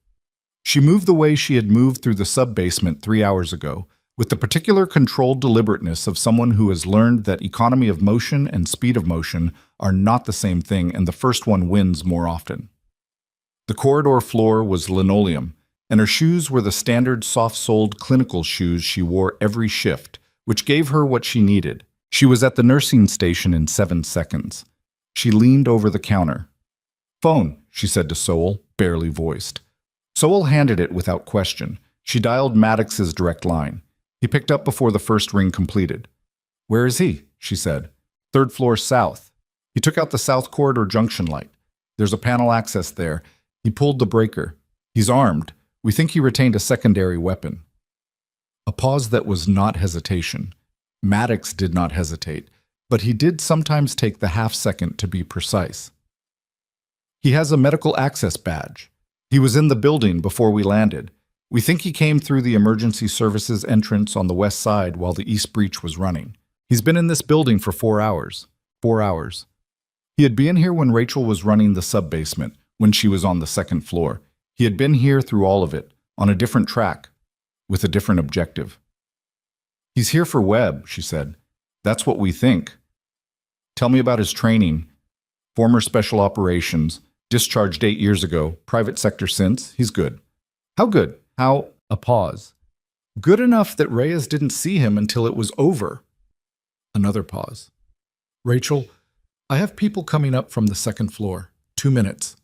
She moved the way she had moved through the sub-basement 3 hours ago, with the particular controlled deliberateness of someone who has learned that economy of motion and speed of motion are not the same thing, and the first one wins more often. The corridor floor was linoleum, and her shoes were the standard soft-soled clinical shoes she wore every shift, which gave her what she needed. She was at the nursing station in 7 seconds. She leaned over the counter. "Phone," she said to Sowell, barely voiced. Sowell handed it without question. She dialed Maddox's direct line. He picked up before the first ring completed. "Where is he?" she said. "Third floor south." He took out the south corridor junction light. "There's a panel access there." He pulled the breaker. "He's armed. We think he retained a secondary weapon." A pause that was not hesitation. Maddox did not hesitate, but he did sometimes take the half-second to be precise. "He has a medical access badge. He was in the building before we landed. We think he came through the emergency services entrance on the west side while the east breach was running. He's been in this building for 4 hours. 4 hours. He had been here when Rachel was running the sub-basement, when she was on the second floor. He had been here through all of it, on a different track, with a different objective." "He's here for Webb," she said. "That's what we think. Tell me about his training. Former special operations, discharged 8 years ago, private sector since. He's good." "How good? How?" A pause. "Good enough that Reyes didn't see him until it was over." Another pause. "Rachel, I have people coming up from the second floor. 2 minutes.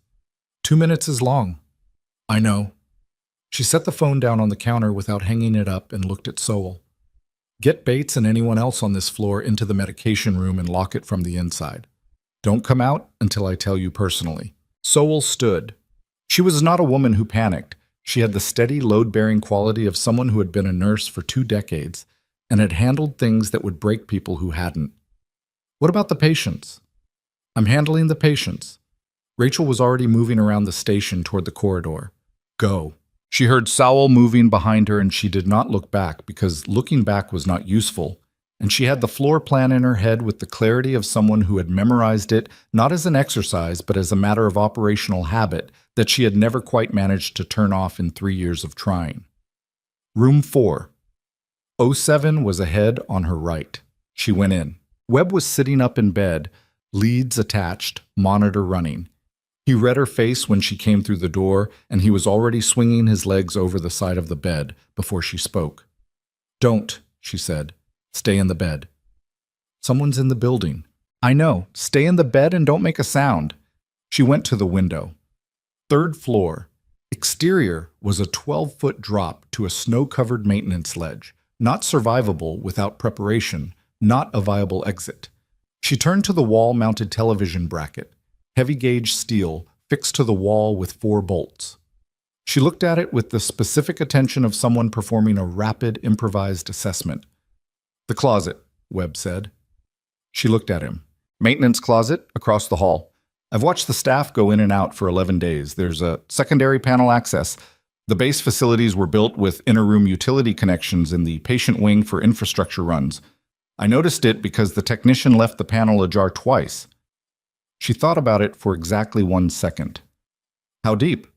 2 minutes is long." "I know." She set the phone down on the counter without hanging it up and looked at Sowell. "Get Bates and anyone else on this floor into the medication room and lock it from the inside. Don't come out until I tell you personally." Sowell stood. She was not a woman who panicked. She had the steady, load-bearing quality of someone who had been a nurse for 2 decades and had handled things that would break people who hadn't. "What about the patients?" "I'm handling the patients." Rachel was already moving around the station toward the corridor. "Go." She heard Sowell moving behind her, and she did not look back because looking back was not useful, and she had the floor plan in her head with the clarity of someone who had memorized it not as an exercise but as a matter of operational habit that she had never quite managed to turn off in 3 years of trying. Room 407 was ahead on her right. She went in. Webb was sitting up in bed, leads attached, monitor running. He read her face when she came through the door, and he was already swinging his legs over the side of the bed before she spoke. "Don't," she said. "Stay in the bed." "Someone's in the building." "I know. Stay in the bed and don't make a sound." She went to the window. Third floor. Exterior was a 12-foot drop to a snow-covered maintenance ledge, not survivable without preparation, not a viable exit. She turned to the wall-mounted television bracket. Heavy-gauge steel, fixed to the wall with 4 bolts. She looked at it with the specific attention of someone performing a rapid, improvised assessment. "The closet," Webb said. She looked at him. "Maintenance closet, across the hall. I've watched the staff go in and out for 11 days. There's a secondary panel access. The base facilities were built with inter-room utility connections in the patient wing for infrastructure runs. I noticed it because the technician left the panel ajar twice." She thought about it for exactly 1 second. "How deep?"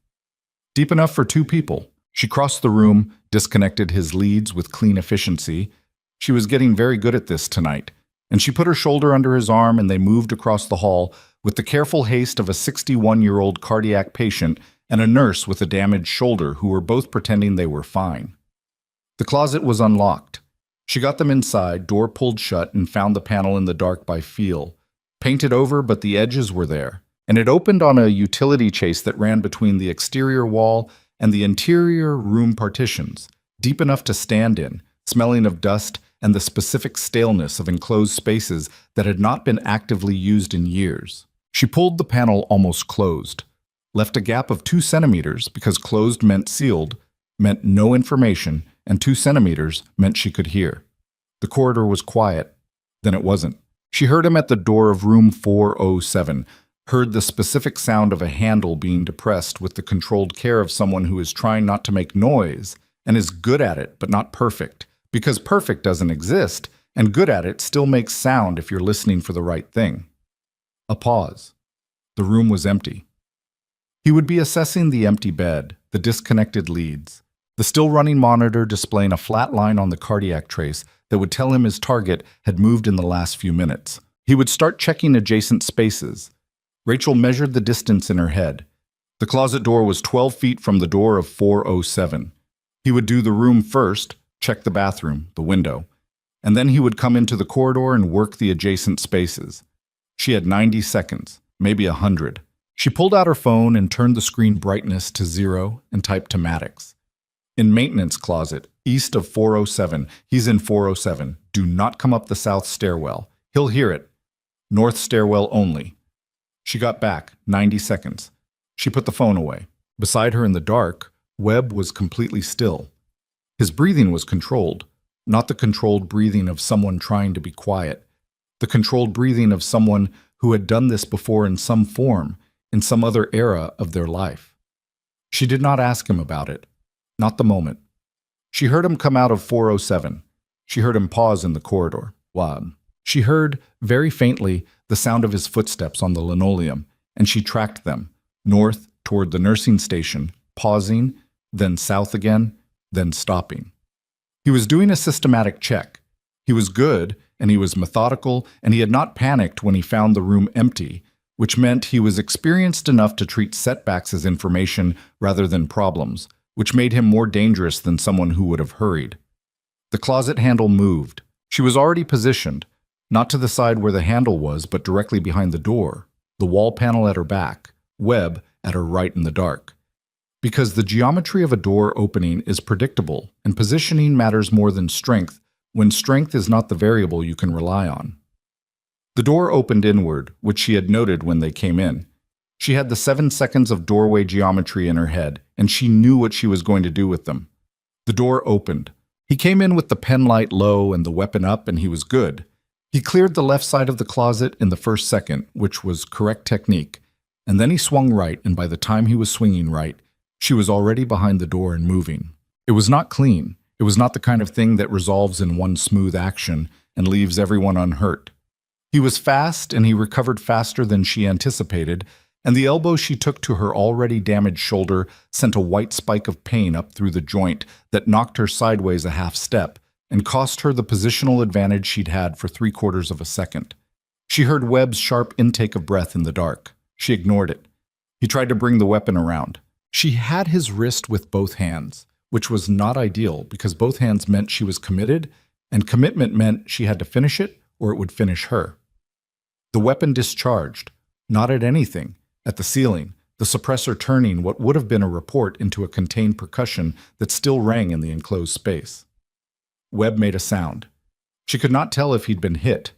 "Deep enough for 2 people." She crossed the room, disconnected his leads with clean efficiency. She was getting very good at this tonight. And she put her shoulder under his arm and they moved across the hall with the careful haste of a 61-year-old cardiac patient and a nurse with a damaged shoulder who were both pretending they were fine. The closet was unlocked. She got them inside, door pulled shut, and found the panel in the dark by feel. Painted over, but the edges were there. And it opened on a utility chase that ran between the exterior wall and the interior room partitions, deep enough to stand in, smelling of dust and the specific staleness of enclosed spaces that had not been actively used in years. She pulled the panel almost closed, left a gap of 2 centimeters because closed meant sealed, meant no information, and 2 centimeters meant she could hear. The corridor was quiet. Then it wasn't. She heard him at the door of room 407, heard the specific sound of a handle being depressed with the controlled care of someone who is trying not to make noise and is good at it but not perfect, because perfect doesn't exist, and good at it still makes sound if you're listening for the right thing. A pause. The room was empty. He would be assessing the empty bed, the disconnected leads, the still running monitor displaying a flat line on the cardiac trace that would tell him his target had moved in the last few minutes. He would start checking adjacent spaces. Rachel measured the distance in her head. The closet door was 12 feet from the door of 407. He would do the room first, check the bathroom, the window, and then he would come into the corridor and work the adjacent spaces. She had 90 seconds, maybe 100. She pulled out her phone and turned the screen brightness to 0 and typed to Maddox. In maintenance closet, east of 407. He's in 407. Do not come up the south stairwell. He'll hear it. North stairwell only. She got back, 90 seconds. She put the phone away. Beside her in the dark, Webb was completely still. His breathing was controlled, not the controlled breathing of someone trying to be quiet, the controlled breathing of someone who had done this before in some form, in some other era of their life. She did not ask him about it, not the moment. She heard him come out of 407. She heard him pause in the corridor. Wow. She heard, very faintly, the sound of his footsteps on the linoleum, and she tracked them, north toward the nursing station, pausing, then south again, then stopping. He was doing a systematic check. He was good, and he was methodical, and he had not panicked when he found the room empty, which meant he was experienced enough to treat setbacks as information rather than problems, which made him more dangerous than someone who would have hurried. The closet handle moved. She was already positioned, not to the side where the handle was, but directly behind the door, the wall panel at her back, Webb at her right in the dark. Because the geometry of a door opening is predictable, and positioning matters more than strength, when strength is not the variable you can rely on. The door opened inward, which she had noted when they came in. She had the 7 seconds of doorway geometry in her head, and she knew what she was going to do with them. The door opened. He came in with the pen light low and the weapon up, and he was good. He cleared the left side of the closet in the first second, which was correct technique, and then he swung right, and by the time he was swinging right, she was already behind the door and moving. It was not clean. It was not the kind of thing that resolves in one smooth action and leaves everyone unhurt. He was fast, and he recovered faster than she anticipated, and the elbow she took to her already damaged shoulder sent a white spike of pain up through the joint that knocked her sideways a half step and cost her the positional advantage she'd had for 3/4 of a second. She heard Webb's sharp intake of breath in the dark. She ignored it. He tried to bring the weapon around. She had his wrist with both hands, which was not ideal because both hands meant she was committed, and commitment meant she had to finish it or it would finish her. The weapon discharged, not at anything, at the ceiling, the suppressor turning what would have been a report into a contained percussion that still rang in the enclosed space. Webb made a sound. She could not tell if he'd been hit.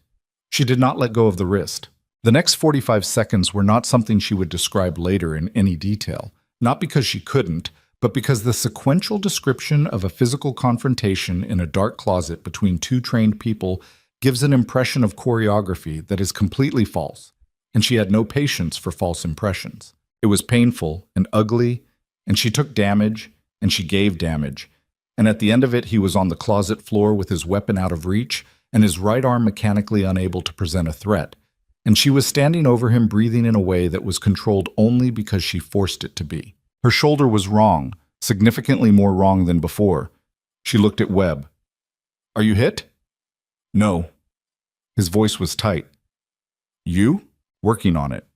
She did not let go of the wrist. The next 45 seconds were not something she would describe later in any detail, not because she couldn't, but because the sequential description of a physical confrontation in a dark closet between two trained people gives an impression of choreography that is completely false, and she had no patience for false impressions. It was painful and ugly, and she took damage, and she gave damage, and at the end of it he was on the closet floor with his weapon out of reach and his right arm mechanically unable to present a threat, and she was standing over him breathing in a way that was controlled only because she forced it to be. Her shoulder was wrong, significantly more wrong than before. She looked at Webb. "Are you hit?" "No." His voice was tight. You? Working on it.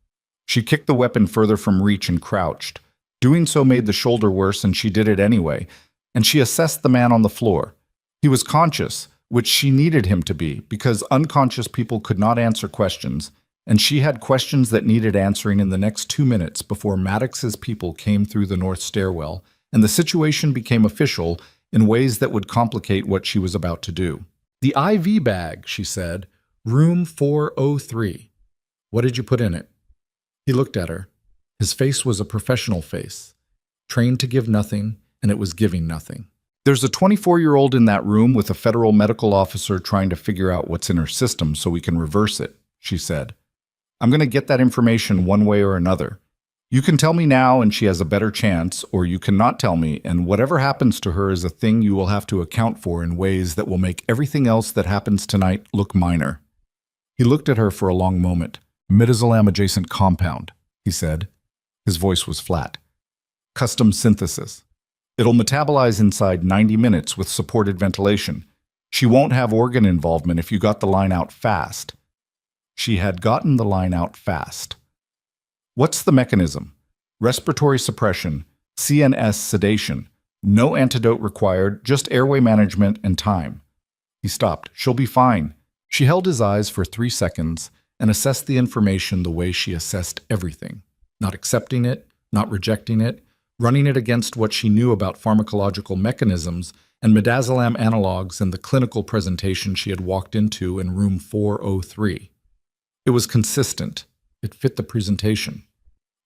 She kicked the weapon further from reach and crouched. Doing so made the shoulder worse, and she did it anyway, and she assessed the man on the floor. He was conscious, which she needed him to be, because unconscious people could not answer questions, and she had questions that needed answering in the next 2 minutes before Maddox's people came through the north stairwell, and the situation became official in ways that would complicate what she was about to do. "The IV bag," she said. "Room 403. What did you put in it?" He looked at her. His face was a professional face, trained to give nothing, and it was giving nothing. "There's a 24-year-old in that room with a federal medical officer trying to figure out what's in her system so we can reverse it," she said. "I'm going to get that information one way or another. You can tell me now and she has a better chance, or you cannot tell me, and whatever happens to her is a thing you will have to account for in ways that will make everything else that happens tonight look minor." He looked at her for a long moment. "Midazolam adjacent compound," he said. His voice was flat. "Custom synthesis. It'll metabolize inside 90 minutes with supported ventilation. She won't have organ involvement if you got the line out fast." She had gotten the line out fast. "What's the mechanism?" "Respiratory suppression, CNS sedation. No antidote required, just airway management and time." He stopped. "She'll be fine." She held his eyes for 3 seconds and assessed the information the way she assessed everything. Not accepting it, not rejecting it, running it against what she knew about pharmacological mechanisms and midazolam analogs and the clinical presentation she had walked into in room 403. It was consistent. It fit the presentation.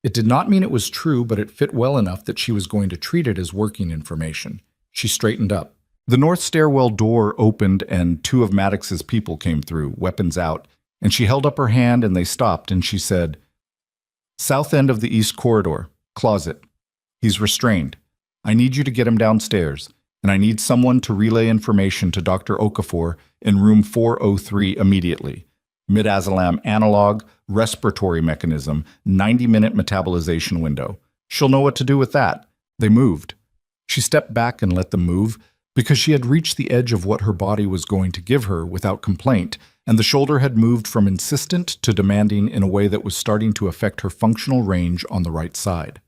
It did not mean it was true, but it fit well enough that she was going to treat it as working information. She straightened up. The north stairwell door opened and 2 of Maddox's people came through, weapons out, and she held up her hand and they stopped and she said, "South end of the east corridor, closet. He's restrained. I need you to get him downstairs, and I need someone to relay information to Dr. Okafor in room 403 immediately. Midazolam analog, respiratory mechanism, 90-minute metabolization window. She'll know what to do with that." They moved. She stepped back and let them move because she had reached the edge of what her body was going to give her without complaint, and the shoulder had moved from insistent to demanding in a way that was starting to affect her functional range on the right side.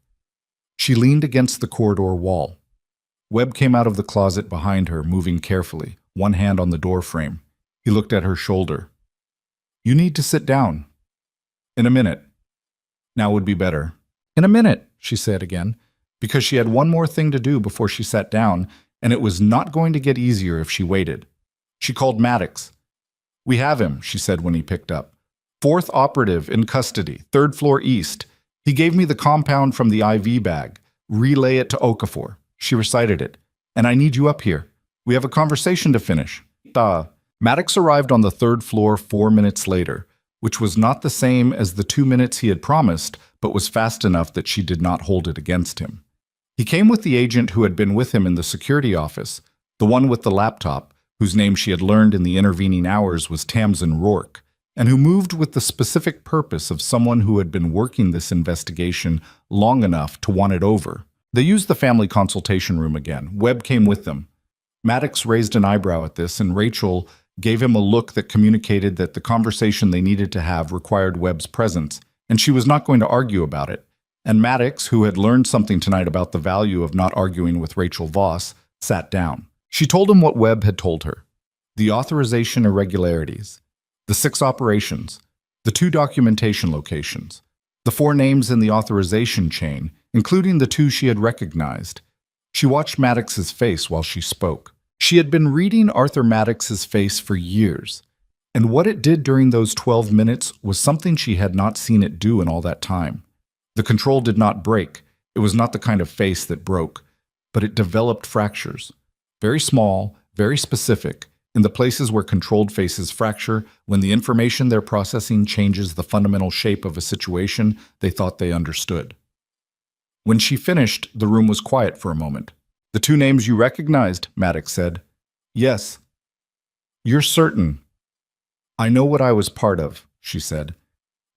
She leaned against the corridor wall. Webb came out of the closet behind her, moving carefully, one hand on the door frame. He looked at her shoulder. "You need to sit down." "In a minute." "Now would be better." "In a minute," she said again, because she had one more thing to do before she sat down, and it was not going to get easier if she waited. She called Maddox. "We have him," she said when he picked up. "4th operative in custody, 3rd floor east. He gave me the compound from the IV bag. Relay it to Okafor." She recited it. "And I need you up here. We have a conversation to finish." Maddox arrived on the 3rd floor 4 minutes later, which was not the same as the 2 minutes he had promised, but was fast enough that she did not hold it against him. He came with the agent who had been with him in the security office, the one with the laptop, whose name she had learned in the intervening hours was Tamsin Rourke, and who moved with the specific purpose of someone who had been working this investigation long enough to want it over. They used the family consultation room again. Webb came with them. Maddox raised an eyebrow at this, and Rachel gave him a look that communicated that the conversation they needed to have required Webb's presence, and she was not going to argue about it. And Maddox, who had learned something tonight about the value of not arguing with Rachel Voss, sat down. She told him what Webb had told her. The authorization irregularities, the 6 operations, the 2 documentation locations, the 4 names in the authorization chain, including the 2 she had recognized. She watched Maddox's face while she spoke. She had been reading Arthur Maddox's face for years, and what it did during those 12 minutes was something she had not seen it do in all that time. The control did not break. It was not the kind of face that broke, but it developed fractures. Very small, very specific, in the places where controlled faces fracture when the information they're processing changes the fundamental shape of a situation they thought they understood. When she finished, the room was quiet for a moment. "The 2 names you recognized," Maddox said. "Yes." "You're certain?" "I know what I was part of," she said.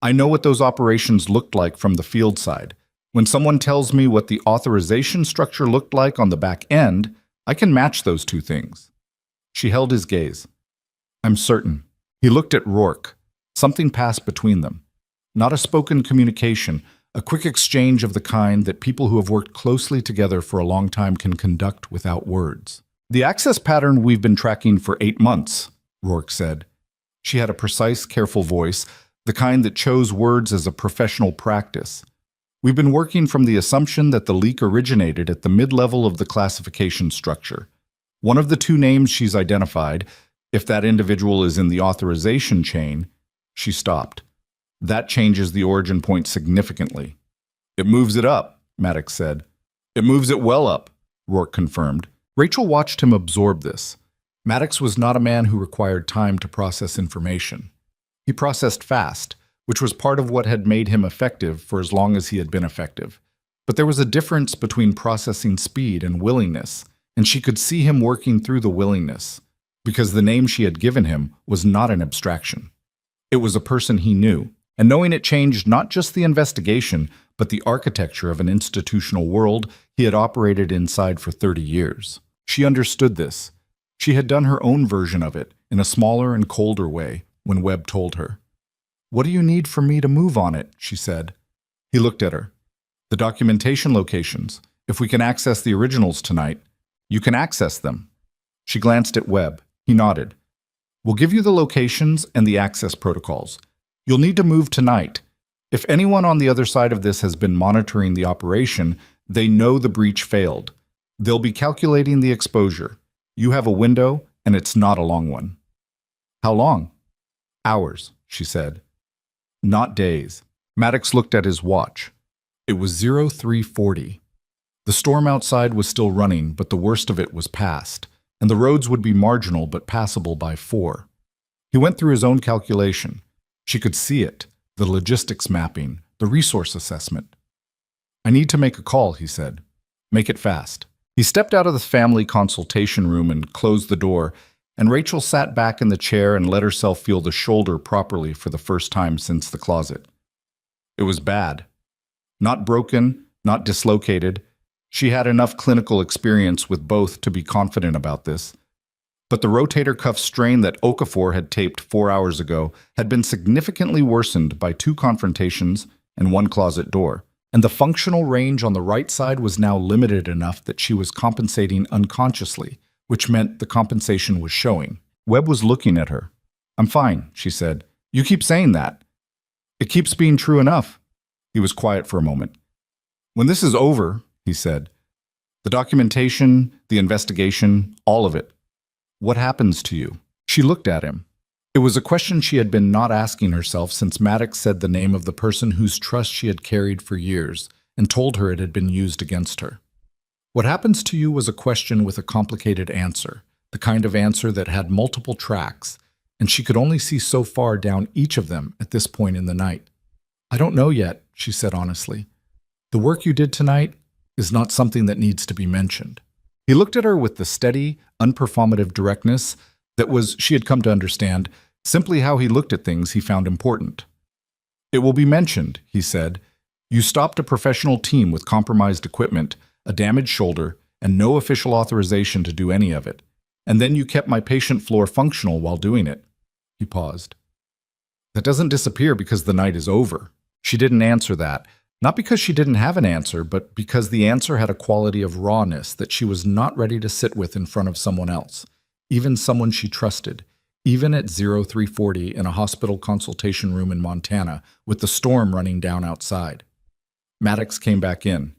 "I know what those operations looked like from the field side. When someone tells me what the authorization structure looked like on the back end, I can match those 2 things." She held his gaze. "I'm certain." He looked at Rourke. Something passed between them. Not a spoken communication, a quick exchange of the kind that people who have worked closely together for a long time can conduct without words. "The access pattern we've been tracking for 8 months," Rourke said. She had a precise, careful voice, the kind that chose words as a professional practice. "We've been working from the assumption that the leak originated at the mid-level of the classification structure. One of the 2 names she's identified, if that individual is in the authorization chain," she stopped. "That changes the origin point significantly." "It moves it up," Maddox said. "It moves it well up," Rourke confirmed. Rachel watched him absorb this. Maddox was not a man who required time to process information. He processed fast, which was part of what had made him effective for as long as he had been effective. But there was a difference between processing speed and willingness, and she could see him working through the willingness, because the name she had given him was not an abstraction. It was a person he knew, and knowing it changed not just the investigation, but the architecture of an institutional world he had operated inside for 30 years. She understood this. She had done her own version of it, in a smaller and colder way, when Webb told her. "What do you need for me to move on it?" she said. He looked at her. "The documentation locations. If we can access the originals tonight, you can access them." She glanced at Webb. He nodded. "We'll give you the locations and the access protocols. You'll need to move tonight. If anyone on the other side of this has been monitoring the operation, they know the breach failed. They'll be calculating the exposure. You have a window, and it's not a long one." "How long?" "Hours," she said. "Not days." Maddox looked at his watch. It was 0340. The storm outside was still running, but the worst of it was past, and the roads would be marginal but passable by 4. He went through his own calculation. She could see it, the logistics mapping, the resource assessment. "I need to make a call," he said. "Make it fast." He stepped out of the family consultation room and closed the door, and Rachel sat back in the chair and let herself feel the shoulder properly for the first time since the closet. It was bad. Not broken, not dislocated. She had enough clinical experience with both to be confident about this. But the rotator cuff strain that Okafor had taped 4 hours ago had been significantly worsened by 2 confrontations and 1 closet door. And the functional range on the right side was now limited enough that she was compensating unconsciously, which meant the compensation was showing. Webb was looking at her. "I'm fine," she said. "You keep saying that. It keeps being true enough." He was quiet for a moment. "When this is over," he said, "the documentation, the investigation, all of it, what happens to you?" She looked at him. It was a question she had been not asking herself since Maddox said the name of the person whose trust she had carried for years and told her it had been used against her. What happens to you was a question with a complicated answer, the kind of answer that had multiple tracks, and she could only see so far down each of them at this point in the night. "I don't know yet," she said honestly. "The work you did tonight is not something that needs to be mentioned." He looked at her with the steady, unperformative directness that was, she had come to understand, simply how he looked at things he found important. "It will be mentioned," he said. "You stopped a professional team with compromised equipment, a damaged shoulder, and no official authorization to do any of it. And then you kept my patient floor functional while doing it." He paused. "That doesn't disappear because the night is over." She didn't answer that, not because she didn't have an answer, but because the answer had a quality of rawness that she was not ready to sit with in front of someone else, even someone she trusted, even at 0340 in a hospital consultation room in Montana with the storm running down outside. Maddox came back in.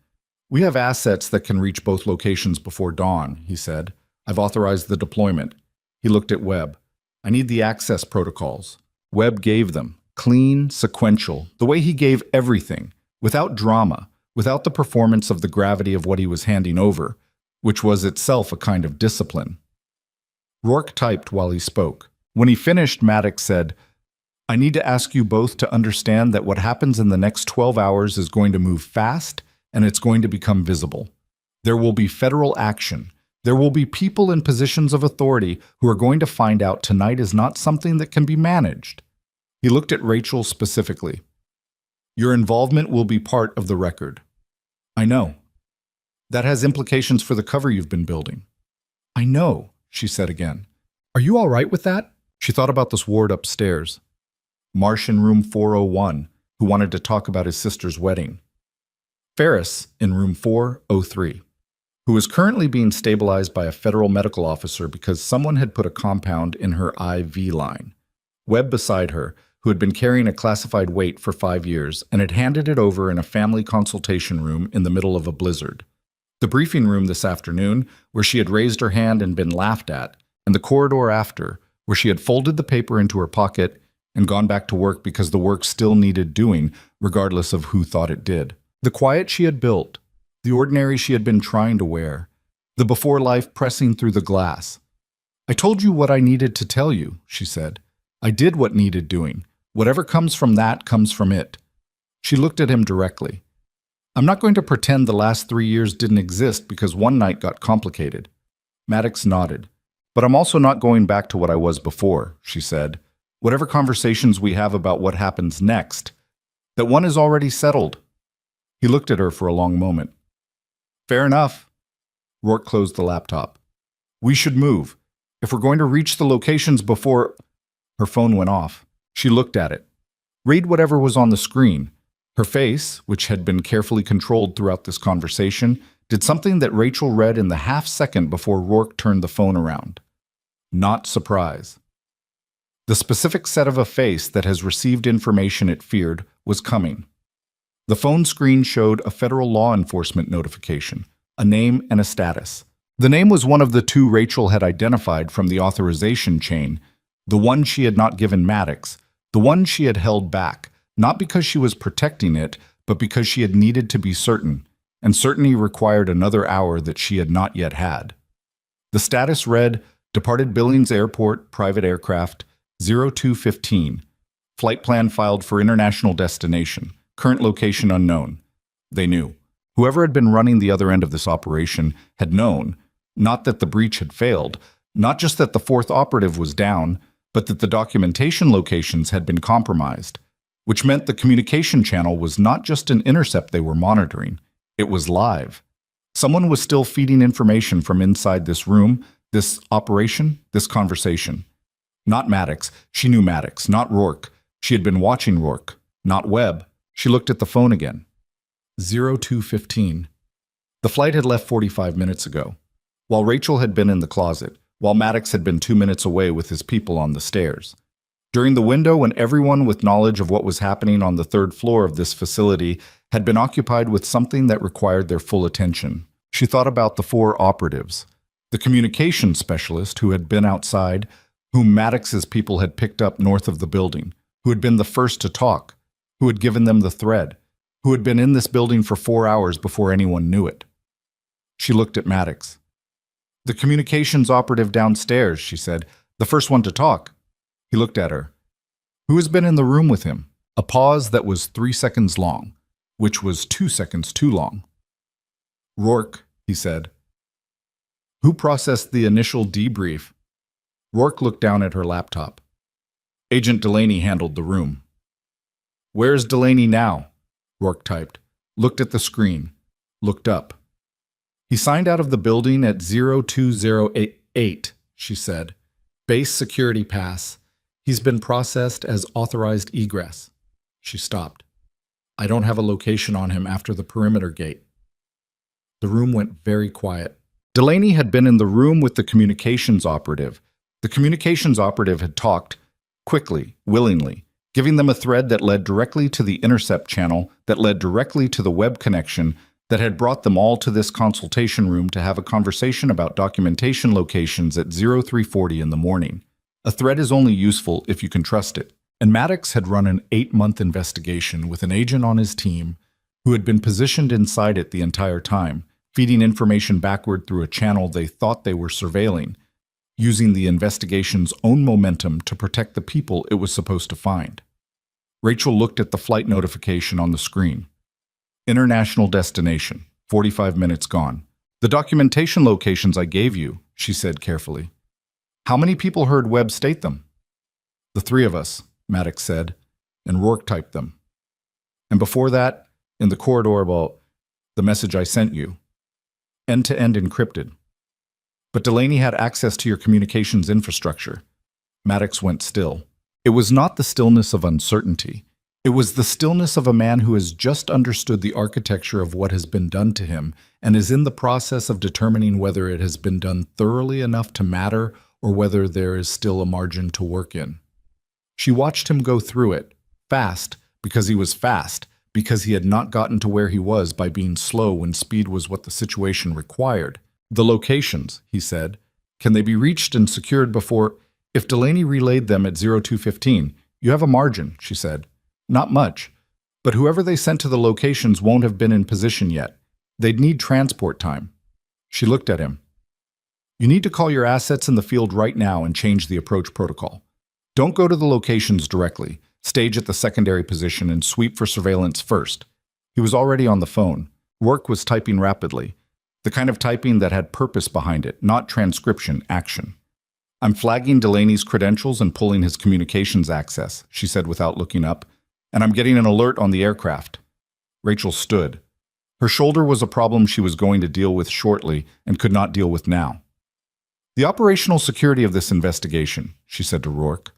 "We have assets that can reach both locations before dawn," he said. "I've authorized the deployment." He looked at Webb. "I need the access protocols." Webb gave them, clean, sequential, the way he gave everything, without drama, without the performance of the gravity of what he was handing over, which was itself a kind of discipline. Rourke typed while he spoke. When he finished, Maddox said, "I need to ask you both to understand that what happens in the next 12 hours is going to move fast, and it's going to become visible. There will be federal action. There will be people in positions of authority who are going to find out tonight is not something that can be managed." He looked at Rachel specifically. "Your involvement will be part of the record." "I know. That has implications for the cover you've been building." "I know," she said again. "Are you all right with that?" She thought about this ward upstairs, Marsh in room 401, who wanted to talk about his sister's wedding, Ferris in room 403, who was currently being stabilized by a federal medical officer because someone had put a compound in her IV line, Webb beside her, who had been carrying a classified weight for 5 years and had handed it over in a family consultation room in the middle of a blizzard, the briefing room this afternoon, where she had raised her hand and been laughed at, and the corridor after, where she had folded the paper into her pocket and gone back to work because the work still needed doing, regardless of who thought it did. The quiet she had built, the ordinary she had been trying to wear, the before life pressing through the glass. "I told you what I needed to tell you," she said. "I did what needed doing. Whatever comes from that comes from it." She looked at him directly. "I'm not going to pretend the last 3 years didn't exist because one night got complicated." Maddox nodded. "But I'm also not going back to what I was before," she said. "Whatever conversations we have about what happens next, that one is already settled." He looked at her for a long moment. "Fair enough." Rourke closed the laptop. "We should move. If we're going to reach the locations before—" Her phone went off. She looked at it. Read whatever was on the screen. Her face, which had been carefully controlled throughout this conversation, did something that Rachel read in the half-second before Rourke turned the phone around. Not surprise. The specific set of a face that has received information it feared was coming. The phone screen showed a federal law enforcement notification, a name and a status. The name was one of the two Rachel had identified from the authorization chain, the one she had not given Maddox, the one she had held back, not because she was protecting it, but because she had needed to be certain, and certainty required another hour that she had not yet had. The status read, "Departed Billings Airport, private aircraft, 0215. Flight plan filed for international destination. Current location unknown." They knew. Whoever had been running the other end of this operation had known, not that the breach had failed, not just that the fourth operative was down, but that the documentation locations had been compromised, which meant the communication channel was not just an intercept they were monitoring, it was live. Someone was still feeding information from inside this room, this operation, this conversation. Not Maddox. She knew Maddox. Not Rourke. She had been watching Rourke. Not Webb. She looked at the phone again. 0215. The flight had left 45 minutes ago, while Rachel had been in the closet, while Maddox had been 2 minutes away with his people on the stairs. During the window when everyone with knowledge of what was happening on the third floor of this facility had been occupied with something that required their full attention. She thought about the 4 operatives, the communications specialist who had been outside, whom Maddox's people had picked up north of the building, who had been the first to talk, who had given them the thread, who had been in this building for 4 hours before anyone knew it. She looked at Maddox. "The communications operative downstairs," she said, "the first one to talk." He looked at her. "Who has been in the room with him?" A pause that was 3 seconds long, which was 2 seconds too long. "Rourke," he said. "Who processed the initial debrief?" Rourke looked down at her laptop. "Agent Delaney handled the room." "Where's Delaney now?" Rourke typed, looked at the screen, looked up. "He signed out of the building at 0208, she said. "Base security pass. He's been processed as authorized egress." She stopped. "I don't have a location on him after the perimeter gate." The room went very quiet. Delaney had been in the room with the communications operative. The communications operative had talked, quickly, willingly, giving them a thread that led directly to the intercept channel, that led directly to the web connection, that had brought them all to this consultation room to have a conversation about documentation locations at 0340 in the morning. A thread is only useful if you can trust it. And Maddox had run an 8-month investigation with an agent on his team who had been positioned inside it the entire time, feeding information backward through a channel they thought they were surveilling, using the investigation's own momentum to protect the people it was supposed to find. Rachel looked at the flight notification on the screen. International destination, 45 minutes gone. "The documentation locations I gave you," she said carefully. "How many people heard Webb state them?" "The 3 of us," Maddox said, and Rourke typed them. "And before that, in the corridor about the message I sent you. End-to-end encrypted. But Delaney had access to your communications infrastructure." Maddox went still. It was not the stillness of uncertainty. It was the stillness of a man who has just understood the architecture of what has been done to him and is in the process of determining whether it has been done thoroughly enough to matter or whether there is still a margin to work in. She watched him go through it, fast, because he was fast, because he had not gotten to where he was by being slow when speed was what the situation required. The locations, he said, can they be reached and secured before... If Delaney relayed them at 0215, you have a margin, she said. Not much, but whoever they sent to the locations won't have been in position yet. They'd need transport time. She looked at him. You need to call your assets in the field right now and change the approach protocol. Don't go to the locations directly. Stage at the secondary position and sweep for surveillance first. He was already on the phone. Rourke was typing rapidly. The kind of typing that had purpose behind it, not transcription, action. I'm flagging Delaney's credentials and pulling his communications access, she said without looking up, and I'm getting an alert on the aircraft. Rachel stood. Her shoulder was a problem she was going to deal with shortly and could not deal with now. The operational security of this investigation, she said to Rourke.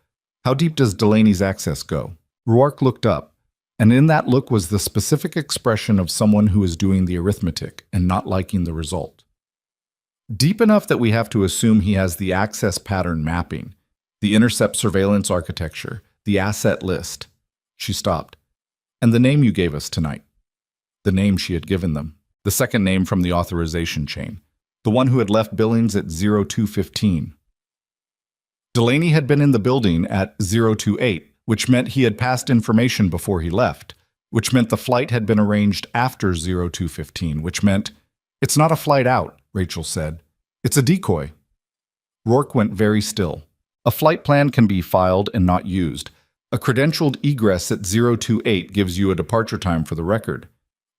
How deep does Delaney's access go? Rourke looked up, and in that look was the specific expression of someone who is doing the arithmetic and not liking the result. Deep enough that we have to assume he has the access pattern mapping, the intercept surveillance architecture, the asset list. She stopped. And the name you gave us tonight. The name she had given them. The second name from the authorization chain. The one who had left Billings at 0215. Delaney had been in the building at 028, which meant he had passed information before he left, which meant the flight had been arranged after 0215, which meant, it's not a flight out, Rachel said. It's a decoy. Rourke went very still. A flight plan can be filed and not used. A credentialed egress at 028 gives you a departure time for the record.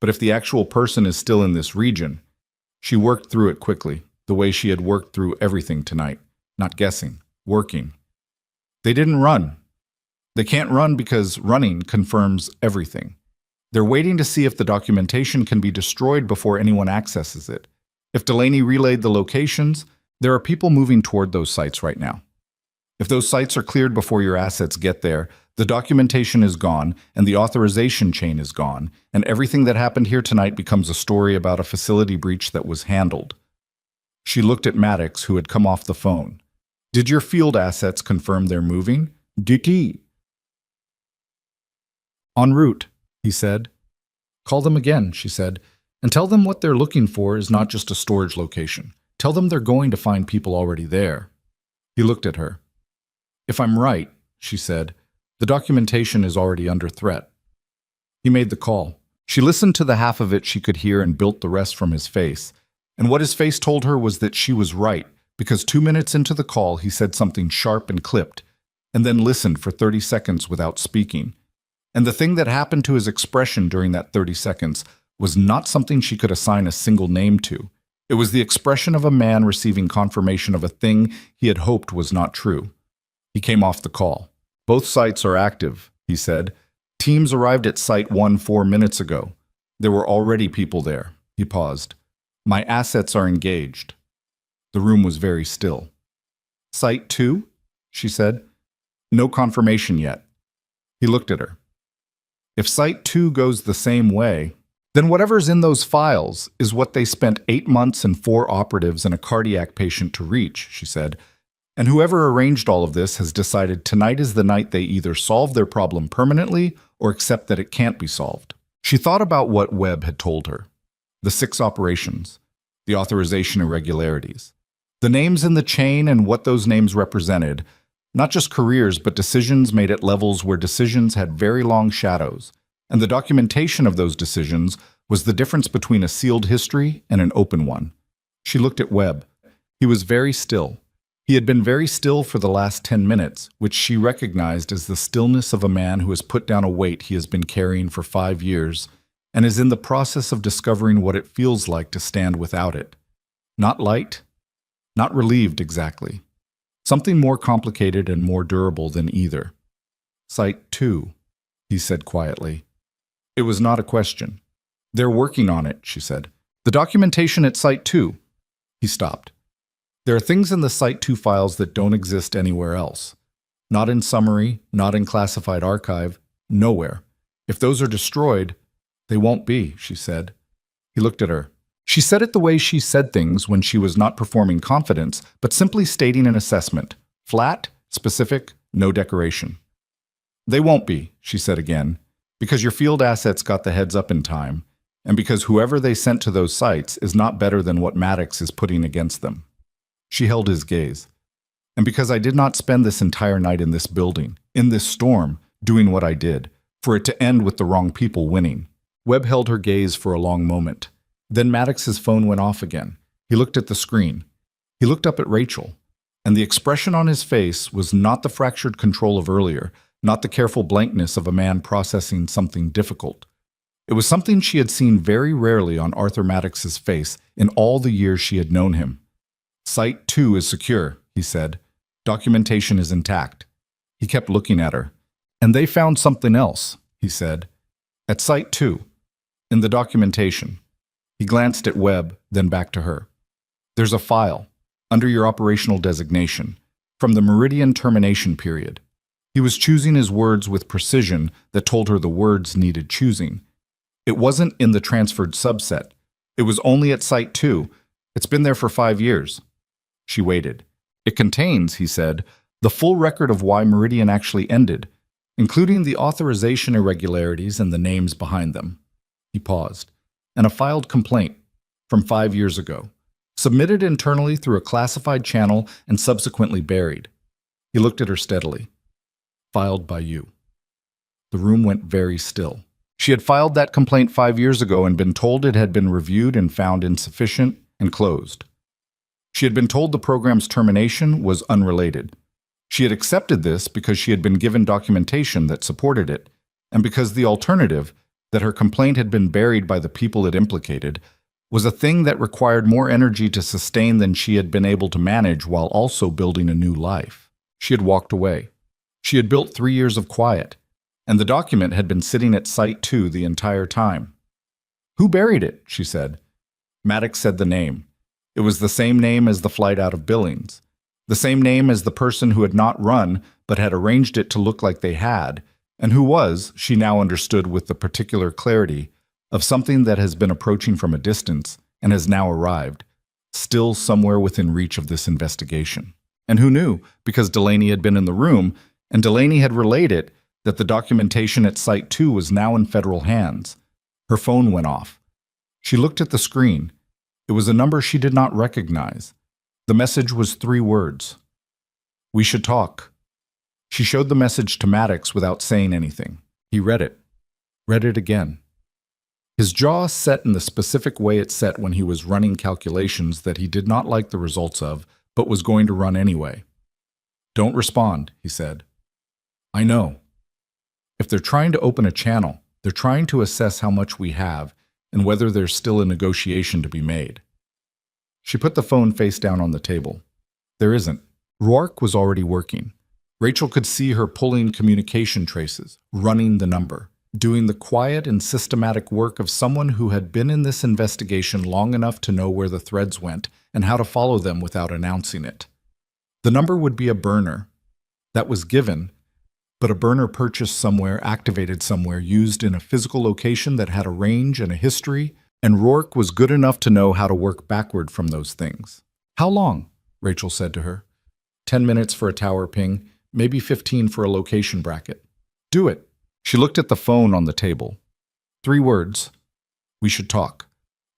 But if the actual person is still in this region, she worked through it quickly, the way she had worked through everything tonight, not guessing, working. They didn't run. They can't run because running confirms everything. They're waiting to see if the documentation can be destroyed before anyone accesses it. If Delaney relayed the locations, there are people moving toward those sites right now. If those sites are cleared before your assets get there, the documentation is gone and the authorization chain is gone, and everything that happened here tonight becomes a story about a facility breach that was handled. She looked at Maddox, who had come off the phone. Did your field assets confirm they're moving? Did. En route, he said. Call them again, she said, and tell them what they're looking for is not just a storage location. Tell them they're going to find people already there. He looked at her. If I'm right, she said, the documentation is already under threat. He made the call. She listened to the half of it she could hear and built the rest from his face. And what his face told her was that she was right, because 2 minutes into the call he said something sharp and clipped, and then listened for 30 seconds without speaking. And the thing that happened to his expression during that 30 seconds was not something she could assign a single name to. It was the expression of a man receiving confirmation of a thing he had hoped was not true. He came off the call. Both sites are active, he said. Teams arrived at Site 1 4 minutes ago. There were already people there. He paused. My assets are engaged. The room was very still. Site 2? She said. No confirmation yet. He looked at her. If Site 2 goes the same way, then whatever's in those files is what they spent 8 months and 4 operatives and a cardiac patient to reach, she said. And whoever arranged all of this has decided tonight is the night they either solve their problem permanently or accept that it can't be solved. She thought about what Webb had told her. The 6 operations, the authorization irregularities, the names in the chain and what those names represented, not just careers but decisions made at levels where decisions had very long shadows, and the documentation of those decisions was the difference between a sealed history and an open one. She looked at Webb. He was very still. He had been very still for the last 10 minutes, which she recognized as the stillness of a man who has put down a weight he has been carrying for 5 years and is in the process of discovering what it feels like to stand without it. Not light, not relieved exactly. Something more complicated and more durable than either. Site 2, he said quietly. It was not a question. They're working on it, she said. The documentation at Site 2. He stopped. There are things in the Site 2 files that don't exist anywhere else. Not in summary, not in classified archive, nowhere. If those are destroyed, they won't be, she said. He looked at her. She said it the way she said things when she was not performing confidence, but simply stating an assessment. Flat, specific, no decoration. They won't be, she said again, because your field assets got the heads up in time, and because whoever they sent to those sites is not better than what Maddox is putting against them. She held his gaze. And because I did not spend this entire night in this building, in this storm, doing what I did, for it to end with the wrong people winning. Webb held her gaze for a long moment. Then Maddox's phone went off again. He looked at the screen. He looked up at Rachel. And the expression on his face was not the fractured control of earlier, not the careful blankness of a man processing something difficult. It was something she had seen very rarely on Arthur Maddox's face in all the years she had known him. Site 2 is secure, he said. Documentation is intact. He kept looking at her. And they found something else, he said. At Site 2, in the documentation. He glanced at Webb, then back to her. There's a file, under your operational designation, from the Meridian termination period. He was choosing his words with precision that told her the words needed choosing. It wasn't in the transferred subset. It was only at Site 2. It's been there for 5 years. She waited. It contains, he said, the full record of why Meridian actually ended, including the authorization irregularities and the names behind them. He paused. And a filed complaint from 5 years ago, submitted internally through a classified channel and subsequently buried. He looked at her steadily. Filed by you. The room went very still. She had filed that complaint 5 years ago and been told it had been reviewed and found insufficient and closed. She had been told the program's termination was unrelated. She had accepted this because she had been given documentation that supported it, and because the alternative, that her complaint had been buried by the people it implicated, was a thing that required more energy to sustain than she had been able to manage while also building a new life. She had walked away. She had built 3 years of quiet, and the document had been sitting at Site 2 the entire time. Who buried it? She said. Maddox said the name. It was the same name as the flight out of Billings, the same name as the person who had not run but had arranged it to look like they had, and who was, she now understood with the particular clarity, of something that has been approaching from a distance and has now arrived, still somewhere within reach of this investigation. And who knew, because Delaney had been in the room, and Delaney had relayed it, that the documentation at Site 2 was now in federal hands. Her phone went off. She looked at the screen. It was a number she did not recognize. The message was 3 words. We should talk. She showed the message to Maddox without saying anything. He read it again. His jaw set in the specific way it set when he was running calculations that he did not like the results of, but was going to run anyway. Don't respond, he said. I know. If they're trying to open a channel, they're trying to assess how much we have and whether there's still a negotiation to be made. She put the phone face down on the table. There isn't. Rourke was already working. Rachel could see her pulling communication traces, running the number, doing the quiet and systematic work of someone who had been in this investigation long enough to know where the threads went and how to follow them without announcing it. The number would be a burner. That was given, but a burner purchased somewhere, activated somewhere, used in a physical location that had a range and a history, and Rourke was good enough to know how to work backward from those things. How long? Rachel said to her. 10 minutes for a tower ping, maybe 15 for a location bracket. Do it. She looked at the phone on the table. 3 words. We should talk.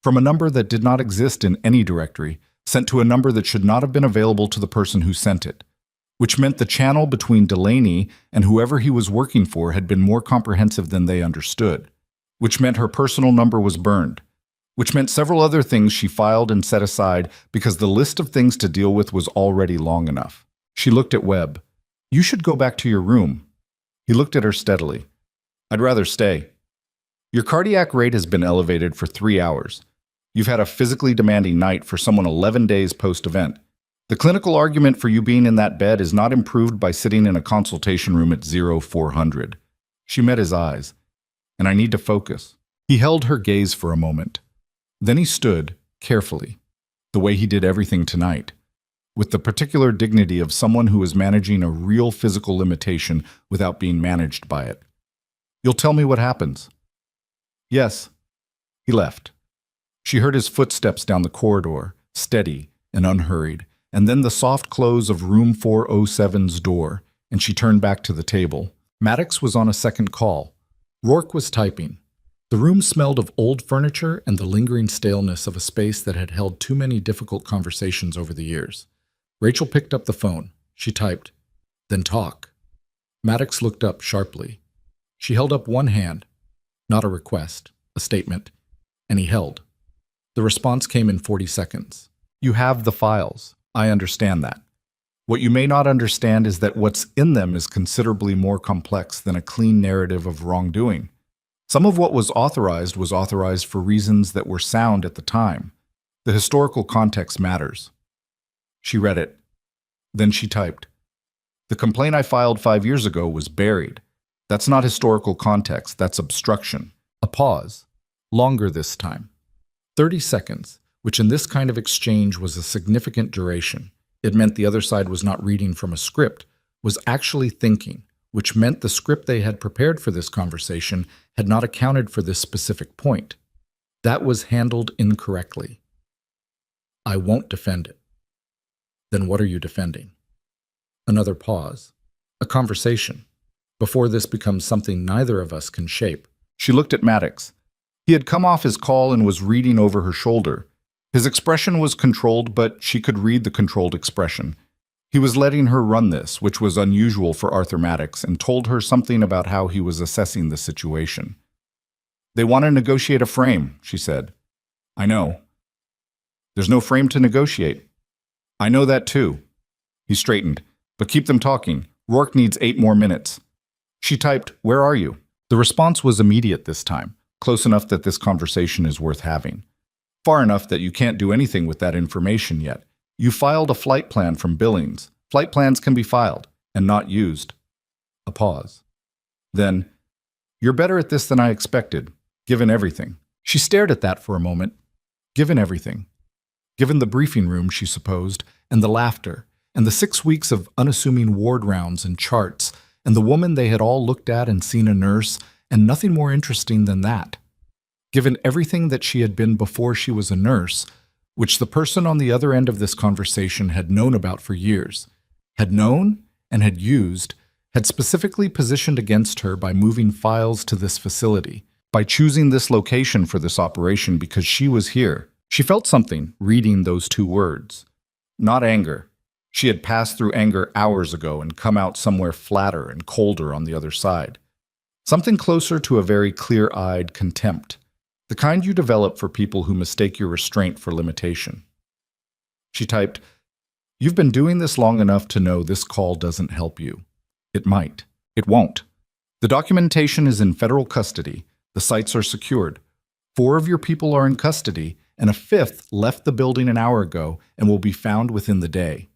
From a number that did not exist in any directory, sent to a number that should not have been available to the person who sent it, which meant the channel between Delaney and whoever he was working for had been more comprehensive than they understood, which meant her personal number was burned, which meant several other things she filed and set aside because the list of things to deal with was already long enough. She looked at Webb. You should go back to your room. He looked at her steadily. I'd rather stay. Your cardiac rate has been elevated for 3 hours. You've had a physically demanding night for someone 11 days post-event. The clinical argument for you being in that bed is not improved by sitting in a consultation room at 0400. She met his eyes. And I need to focus. He held her gaze for a moment. Then he stood, carefully, the way he did everything tonight. with the particular dignity of someone who is managing a real physical limitation without being managed by it. You'll tell me what happens. Yes. He left. She heard his footsteps down the corridor, steady and unhurried, and then the soft close of room 407's door, and she turned back to the table. Maddox was on a second call. Rourke was typing. The room smelled of old furniture and the lingering staleness of a space that had held too many difficult conversations over the years. Rachel picked up the phone. She typed, "Then talk." Maddox looked up sharply. She held up one hand, not a request, a statement, and he held. The response came in 40 seconds. "You have the files. I understand that. What you may not understand is that what's in them is considerably more complex than a clean narrative of wrongdoing. Some of what was authorized for reasons that were sound at the time. The historical context matters." She read it. Then she typed, "The complaint I filed 5 years ago was buried. That's not historical context, that's obstruction." A pause. Longer this time. 30 seconds, which in this kind of exchange was a significant duration. It meant the other side was not reading from a script, was actually thinking, which meant the script they had prepared for this conversation had not accounted for this specific point. That was handled incorrectly. "I won't defend it." "Then what are you defending?" Another pause. A conversation. Before this becomes something neither of us can shape. She looked at Maddox. He had come off his call and was reading over her shoulder. His expression was controlled, but she could read the controlled expression. He was letting her run this, which was unusual for Arthur Maddox, and told her something about how he was assessing the situation. "They want to negotiate a frame," she said. "I know." "There's no frame to negotiate." "I know that too." He straightened. "But keep them talking. Rourke needs 8 more minutes." She typed, "Where are you?" The response was immediate this time, close enough that this conversation is worth having. Far enough that you can't do anything with that information yet. You filed a flight plan from Billings. Flight plans can be filed and not used. A pause. Then, "You're better at this than I expected, given everything." She stared at that for a moment. Given everything. Given the briefing room, she supposed, and the laughter, and the 6 weeks of unassuming ward rounds and charts, and the woman they had all looked at and seen a nurse, and nothing more interesting than that. Given everything that she had been before she was a nurse, which the person on the other end of this conversation had known about for years, had known and had used, had specifically positioned against her by moving files to this facility, by choosing this location for this operation because she was here. She felt something reading those 2 words. Not anger. She had passed through anger hours ago and come out somewhere flatter and colder on the other side. Something closer to a very clear-eyed contempt. The kind you develop for people who mistake your restraint for limitation. She typed, "You've been doing this long enough to know this call doesn't help you. It might. It won't. The documentation is in federal custody. The sites are secured. 4 of your people are in custody, and a 5th left the building an hour ago and will be found within the day.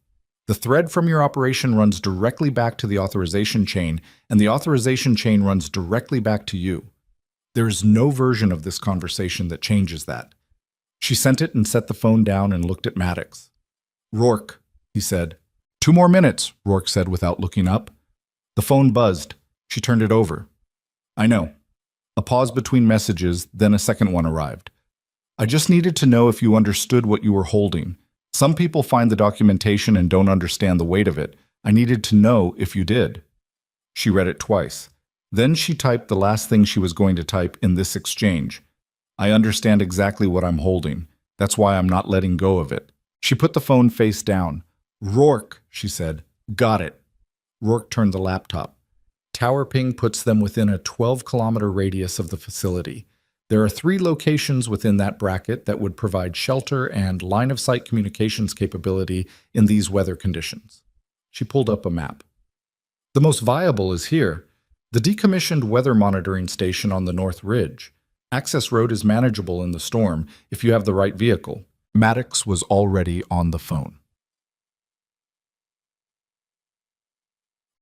The thread from your operation runs directly back to the authorization chain, and the authorization chain runs directly back to you. There is no version of this conversation that changes that." She sent it and set the phone down and looked at Maddox. "Rourke," he said. 2 more minutes, Rourke said without looking up. The phone buzzed. She turned it over. "I know." A pause between messages, then a second one arrived. "I just needed to know if you understood what you were holding. Some people find the documentation and don't understand the weight of it. I needed to know if you did." She read it twice. Then she typed the last thing she was going to type in this exchange. "I understand exactly what I'm holding. That's why I'm not letting go of it." She put the phone face down. "Rourke," she said. "Got it." Rourke turned the laptop. Tower ping puts them within a 12-kilometer radius of the facility. There are 3 locations within that bracket that would provide shelter and line-of-sight communications capability in these weather conditions. She pulled up a map. "The most viable is here. The decommissioned weather monitoring station on the North Ridge. Access road is manageable in the storm if you have the right vehicle." Maddox was already on the phone.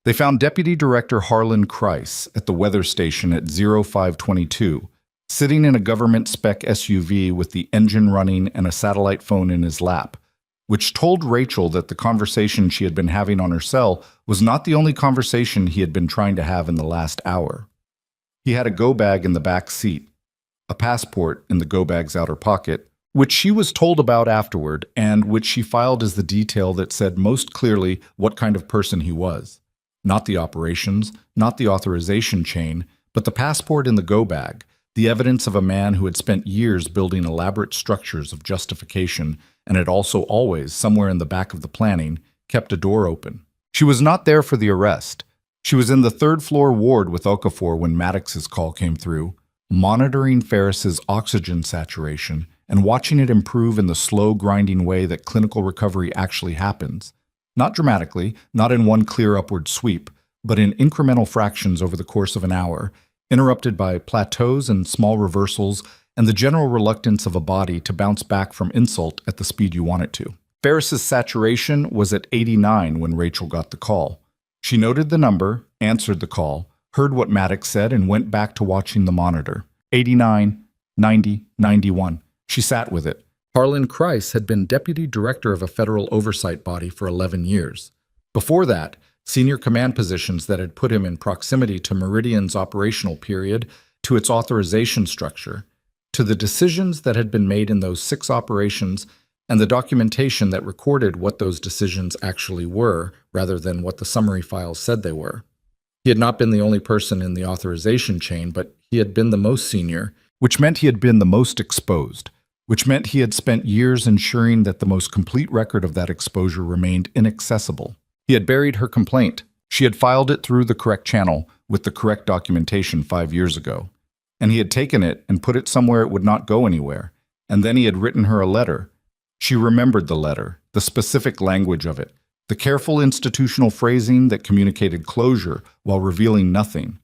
They found Deputy Director Harlan Kreis at the weather station at 0522, sitting in a government spec SUV with the engine running and a satellite phone in his lap. which told Rachel that the conversation she had been having on her cell was not the only conversation he had been trying to have in the last hour. He had a go bag in the back seat, a passport in the go bag's outer pocket, which she was told about afterward and which she filed as the detail that said most clearly what kind of person he was. Not the operations, not the authorization chain, but the passport in the go bag, the evidence of a man who had spent years building elaborate structures of justification and had also always, somewhere in the back of the planning, kept a door open. She was not there for the arrest. She was in the third-floor ward with Okafor when Maddox's call came through, monitoring Ferris's oxygen saturation and watching it improve in the slow, grinding way that clinical recovery actually happens. Not dramatically, not in one clear upward sweep, but in incremental fractions over the course of an hour, interrupted by plateaus and small reversals and the general reluctance of a body to bounce back from insult at the speed you want it to. Ferris's saturation was at 89 when Rachel got the call. She noted the number, answered the call, heard what Maddox said, and went back to watching the monitor. 89, 90, 91. She sat with it. Harlan Kreis had been deputy director of a federal oversight body for 11 years. Before that, senior command positions that had put him in proximity to Meridian's operational period, to its authorization structure, to the decisions that had been made in those 6 operations and the documentation that recorded what those decisions actually were, rather than what the summary files said they were. He had not been the only person in the authorization chain, but he had been the most senior, which meant he had been the most exposed, which meant he had spent years ensuring that the most complete record of that exposure remained inaccessible. He had buried her complaint. She had filed it through the correct channel with the correct documentation 5 years ago. And he had taken it and put it somewhere it would not go anywhere. And then he had written her a letter. She remembered the letter, the specific language of it, the careful institutional phrasing that communicated closure while revealing nothing.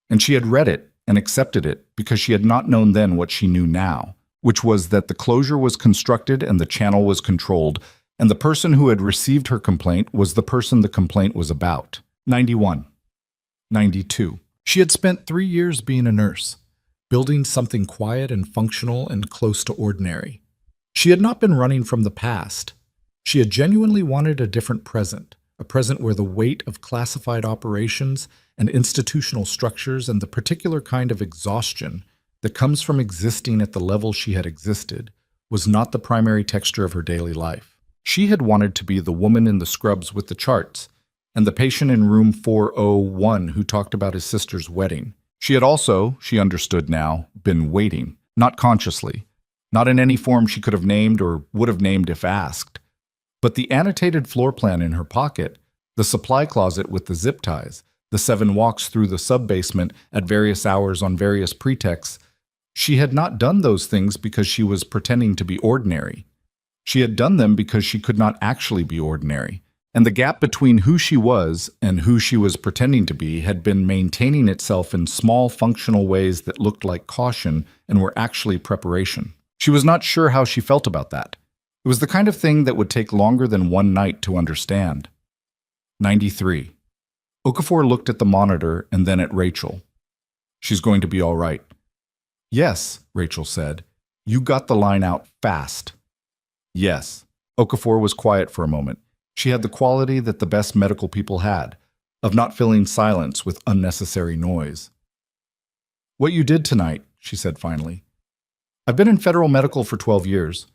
And she had read it and accepted it because she had not known then what she knew now, which was that the closure was constructed and the channel was controlled, and the person who had received her complaint was the person the complaint was about. 91. 92. She had spent 3 years being a nurse, building something quiet and functional and close to ordinary. She had not been running from the past. She had genuinely wanted a different present, a present where the weight of classified operations and institutional structures and the particular kind of exhaustion that comes from existing at the level she had existed was not the primary texture of her daily life. She had wanted to be the woman in the scrubs with the charts, and the patient in room 401 who talked about his sister's wedding. She had also, she understood now, been waiting, not consciously, not in any form she could have named or would have named if asked. But the annotated floor plan in her pocket, the supply closet with the zip ties, the 7 walks through the sub-basement at various hours on various pretexts, she had not done those things because she was pretending to be ordinary. She had done them because she could not actually be ordinary. And the gap between who she was and who she was pretending to be had been maintaining itself in small functional ways that looked like caution and were actually preparation. She was not sure how she felt about that. It was the kind of thing that would take longer than one night to understand. 93. Okafor looked at the monitor and then at Rachel. She's going to be all right. Yes, Rachel said. You got the line out fast. Yes. Okafor was quiet for a moment. She had the quality that the best medical people had, of not filling silence with unnecessary noise. What you did tonight, she said finally. I've been in federal medical for 12 years.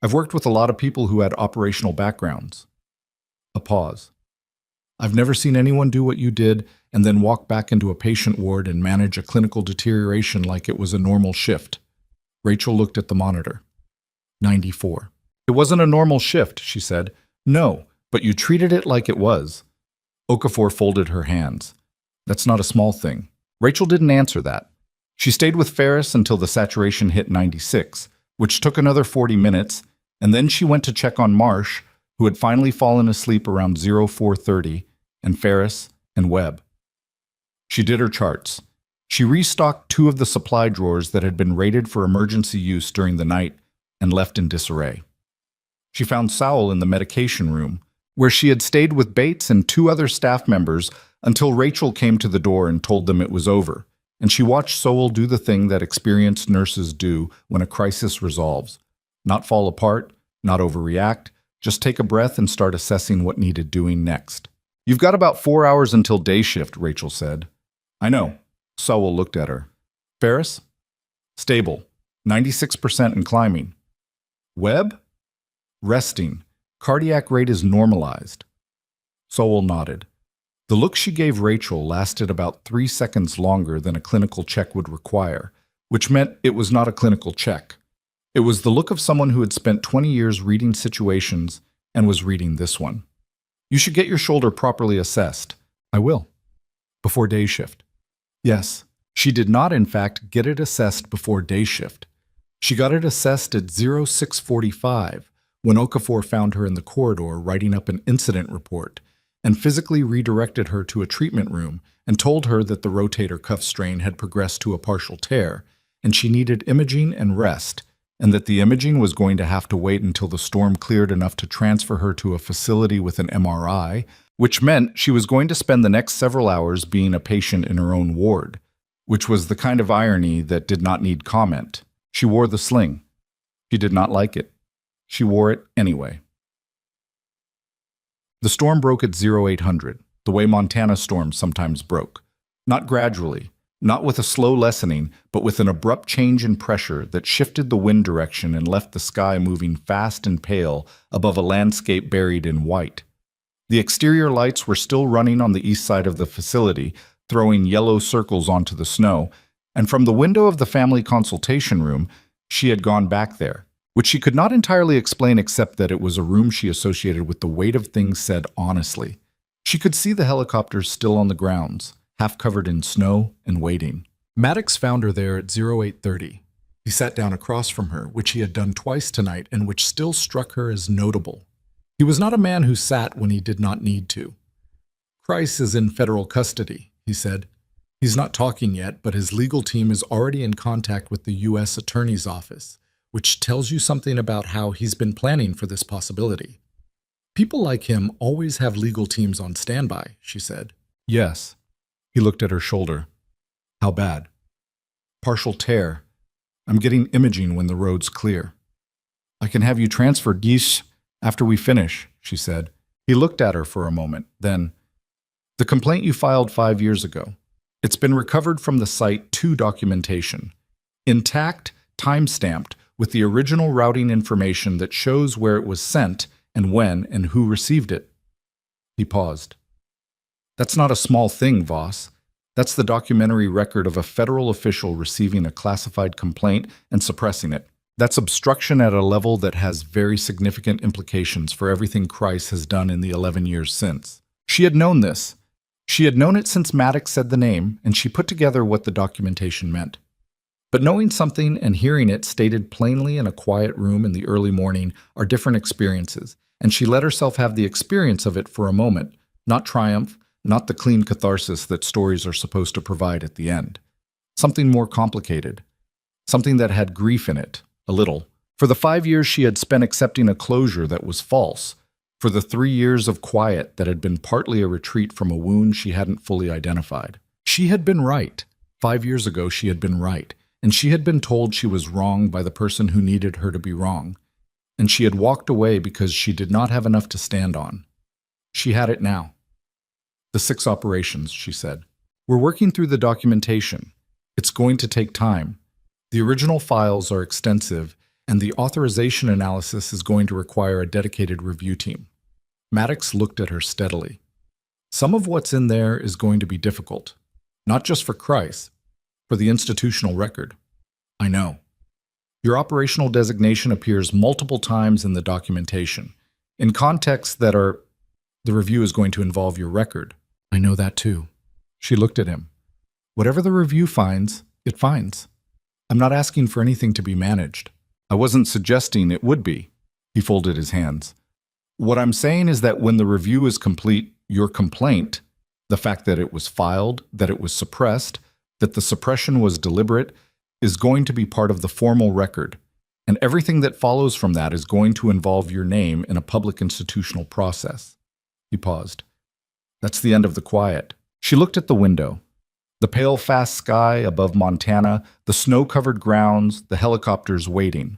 I've worked with a lot of people who had operational backgrounds. A pause. I've never seen anyone do what you did and then walk back into a patient ward and manage a clinical deterioration like it was a normal shift. Rachel looked at the monitor. 94. It wasn't a normal shift, she said. No, but you treated it like it was. Okafor folded her hands. That's not a small thing. Rachel didn't answer that. She stayed with Ferris until the saturation hit 96, which took another 40 minutes, and then she went to check on Marsh, who had finally fallen asleep around 0430, and Ferris and Webb. She did her charts. She restocked 2 of the supply drawers that had been rated for emergency use during the night and left in disarray. She found Sowell in the medication room, where she had stayed with Bates and 2 other staff members until Rachel came to the door and told them it was over, and she watched Sowell do the thing that experienced nurses do when a crisis resolves. Not fall apart, not overreact, Just take a breath and start assessing what needed doing next. You've got about 4 hours until day shift, Rachel said. I know. Sowell looked at her. Ferris? Stable. 96% and climbing. Webb? Resting. Cardiac rate is normalized. Sowell nodded. The look she gave Rachel lasted about 3 seconds longer than a clinical check would require, which meant it was not a clinical check. It was the look of someone who had spent 20 years reading situations and was reading this one. You should get your shoulder properly assessed. I will. Before day shift. Yes, she did not in fact get it assessed before day shift. She got it assessed at 0645 when Okafor found her in the corridor writing up an incident report and physically redirected her to a treatment room and told her that the rotator cuff strain had progressed to a partial tear and she needed imaging and rest, and that the imaging was going to have to wait until the storm cleared enough to transfer her to a facility with an MRI, which meant she was going to spend the next several hours being a patient in her own ward, which was the kind of irony that did not need comment. She wore the sling. She did not like it. She wore it anyway. The storm broke at 0800, the way Montana storms sometimes broke. Not gradually, not with a slow lessening, but with an abrupt change in pressure that shifted the wind direction and left the sky moving fast and pale above a landscape buried in white. The exterior lights were still running on the east side of the facility, throwing yellow circles onto the snow, and from the window of the family consultation room, she had gone back there, which she could not entirely explain except that it was a room she associated with the weight of things said honestly. She could see the helicopters still on the grounds, half covered in snow and waiting. Maddox found her there at 0830. He sat down across from her, which he had done twice tonight and which still struck her as notable. He was not a man who sat when he did not need to. Price is in federal custody, he said. He's not talking yet, but his legal team is already in contact with the U.S. Attorney's Office, which tells you something about how he's been planning for this possibility. People like him always have legal teams on standby, she said. Yes. He looked at her shoulder. How bad? Partial tear. I'm getting imaging when the road's clear. I can have you transferred, Yeesh, after we finish, she said. He looked at her for a moment, then, the complaint you filed 5 years ago. It's been recovered from the site to documentation. Intact, time-stamped, with the original routing information that shows where it was sent and when and who received it. He paused. That's not a small thing, Voss. That's the documentary record of a federal official receiving a classified complaint and suppressing it. That's obstruction at a level that has very significant implications for everything Christ has done in the 11 years since. She had known this. She had known it since Maddox said the name, and she put together what the documentation meant. But knowing something and hearing it stated plainly in a quiet room in the early morning are different experiences, and she let herself have the experience of it for a moment, not triumph, not the clean catharsis that stories are supposed to provide at the end. Something more complicated. Something that had grief in it, a little. For the 5 years she had spent accepting a closure that was false. For the 3 years of quiet that had been partly a retreat from a wound she hadn't fully identified. She had been right. 5 years ago she had been right. And she had been told she was wrong by the person who needed her to be wrong. And she had walked away because she did not have enough to stand on. She had it now. The 6 operations, she said. We're working through the documentation. It's going to take time. The original files are extensive, and the authorization analysis is going to require a dedicated review team. Maddox looked at her steadily. Some of what's in there is going to be difficult, not just for Christ, for the institutional record. I know. Your operational designation appears multiple times in the documentation, in contexts that are, the review is going to involve your record. I know that too. She looked at him. Whatever the review finds, it finds. I'm not asking for anything to be managed. I wasn't suggesting it would be. He folded his hands. What I'm saying is that when the review is complete, your complaint, the fact that it was filed, that it was suppressed, that the suppression was deliberate, is going to be part of the formal record, and everything that follows from that is going to involve your name in a public institutional process. He paused. That's the end of the quiet. She looked at the window. The pale, fast sky above Montana, the snow-covered grounds, the helicopters waiting.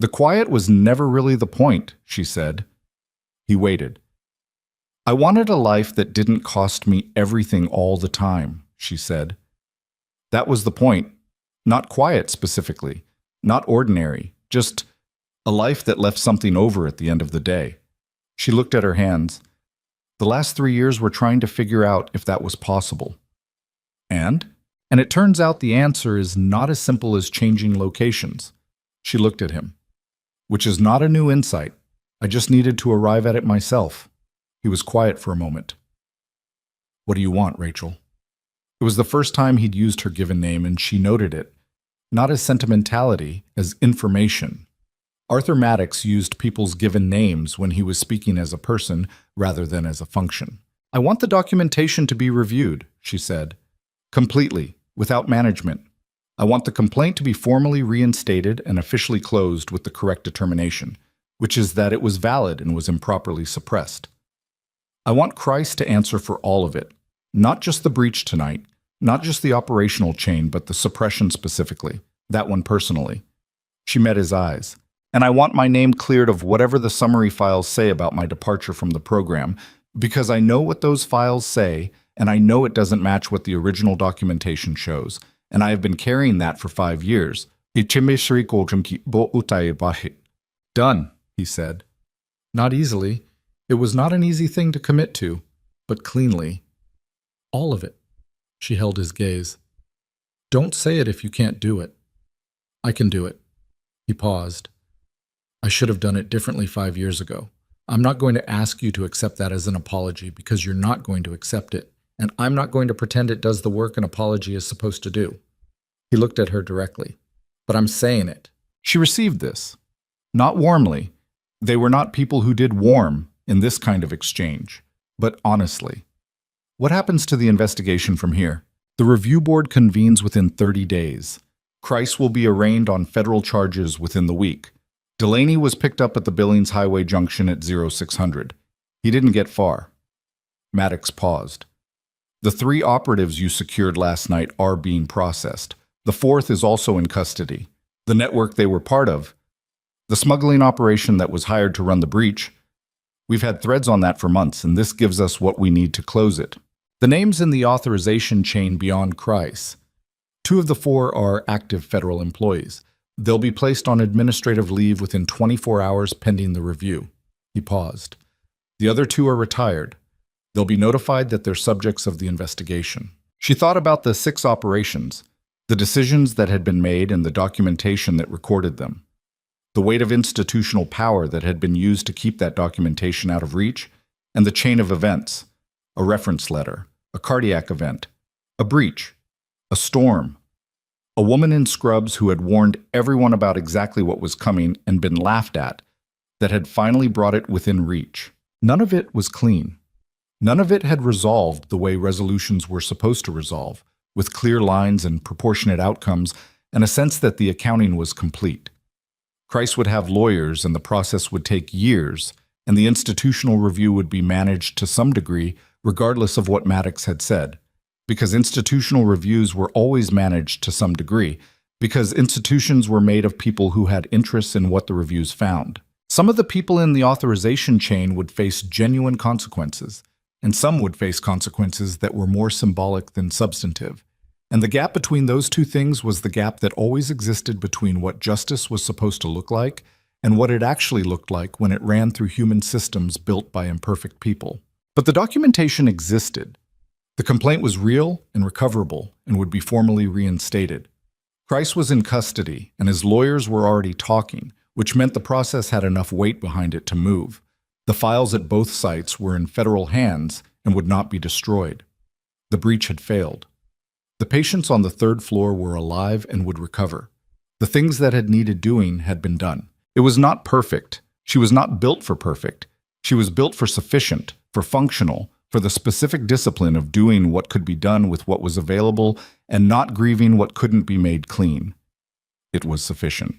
The quiet was never really the point, she said. He waited. I wanted a life that didn't cost me everything all the time, she said. That was the point. Not quiet specifically, not ordinary, just a life that left something over at the end of the day. She looked at her hands. The last 3 years were trying to figure out if that was possible. And it turns out the answer is not as simple as changing locations. She looked at him. Which is not a new insight. I just needed to arrive at it myself. He was quiet for a moment. What do you want, Rachel? It was the first time he'd used her given name, and she noted it, not as sentimentality, as information. Arthur Maddox used people's given names when he was speaking as a person rather than as a function. I want the documentation to be reviewed, she said. Completely, without management. I want the complaint to be formally reinstated and officially closed with the correct determination, which is that it was valid and was improperly suppressed. I want Christ to answer for all of it, not just the breach tonight, not just the operational chain, but the suppression specifically, that one personally. She met his eyes. And I want my name cleared of whatever the summary files say about my departure from the program, because I know what those files say, and I know it doesn't match what the original documentation shows, and I have been carrying that for 5 years. Done, he said. Not easily. It was not an easy thing to commit to, but cleanly. All of it. She held his gaze. Don't say it if you can't do it. I can do it. He paused. I should have done it differently 5 years ago. I'm not going to ask you to accept that as an apology because you're not going to accept it, and I'm not going to pretend it does the work an apology is supposed to do. He looked at her directly. But I'm saying it. She received this. Not warmly. They were not people who did warm in this kind of exchange, but honestly. What happens to the investigation from here? The review board convenes within 30 days. Christ will be arraigned on federal charges within the week. Delaney was picked up at the Billings Highway Junction at 0600. He didn't get far. Maddox paused. The 3 operatives you secured last night are being processed. The 4th is also in custody. The network they were part of, the smuggling operation that was hired to run the breach, we've had threads on that for months, and this gives us what we need to close it. The names in the authorization chain beyond Christ. 2 of the 4 are active federal employees. They'll be placed on administrative leave within 24 hours pending the review. He paused. The other 2 are retired. They'll be notified that they're subjects of the investigation. She thought about the 6 operations, the decisions that had been made and the documentation that recorded them, the weight of institutional power that had been used to keep that documentation out of reach, and the chain of events, a reference letter, a cardiac event, a breach, a storm, a woman in scrubs who had warned everyone about exactly what was coming and been laughed at, that had finally brought it within reach. None of it was clean. None of it had resolved the way resolutions were supposed to resolve, with clear lines and proportionate outcomes, and a sense that the accounting was complete. Christ would have lawyers, and the process would take years, and the institutional review would be managed to some degree, regardless of what Maddox had said. Because institutional reviews were always managed to some degree, because institutions were made of people who had interests in what the reviews found. Some of the people in the authorization chain would face genuine consequences, and some would face consequences that were more symbolic than substantive. And the gap between those 2 things was the gap that always existed between what justice was supposed to look like and what it actually looked like when it ran through human systems built by imperfect people. But the documentation existed. The complaint was real and recoverable and would be formally reinstated. Christ was in custody, and his lawyers were already talking, which meant the process had enough weight behind it to move. The files at both sites were in federal hands and would not be destroyed. The breach had failed. The patients on the 3rd floor were alive and would recover. The things that had needed doing had been done. It was not perfect. She was not built for perfect. She was built for sufficient, for functional, for the specific discipline of doing what could be done with what was available and not grieving what couldn't be made clean. It was sufficient.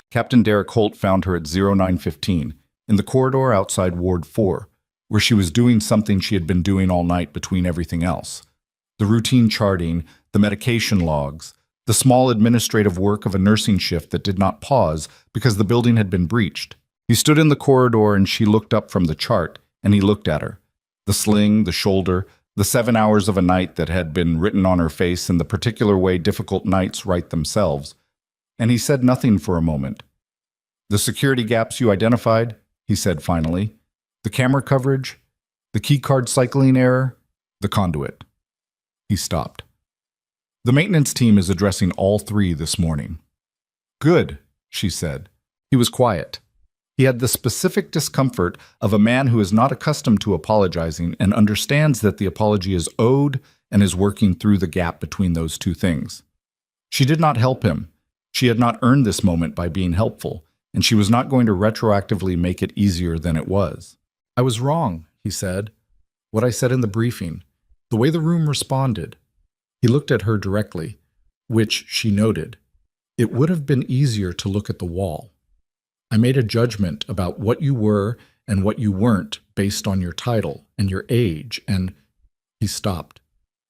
Captain Derek Holt found her at 0915, in the corridor outside Ward 4, where she was doing something she had been doing all night between everything else. The routine charting, the medication logs, the the small administrative work of a nursing shift that did not pause because the building had been breached. He stood in the corridor and she looked up from the chart, and he looked at her. The sling, the shoulder, the 7 hours of a night that had been written on her face in the particular way difficult nights write themselves. And he said nothing for a moment. "The security gaps you identified," he said finally. "The camera coverage, the keycard cycling error, the conduit." He stopped. "The maintenance team is addressing all three this morning." "Good," she said. He was quiet. He had the specific discomfort of a man who is not accustomed to apologizing and understands that the apology is owed and is working through the gap between those two things. She did not help him. She had not earned this moment by being helpful, and she was not going to retroactively make it easier than it was. "I was wrong," he said. "What I said in the briefing, the way the room responded." He looked at her directly, which she noted. "It would have been easier to look at the wall. I made a judgment about what you were and what you weren't based on your title and your age, and—" He stopped.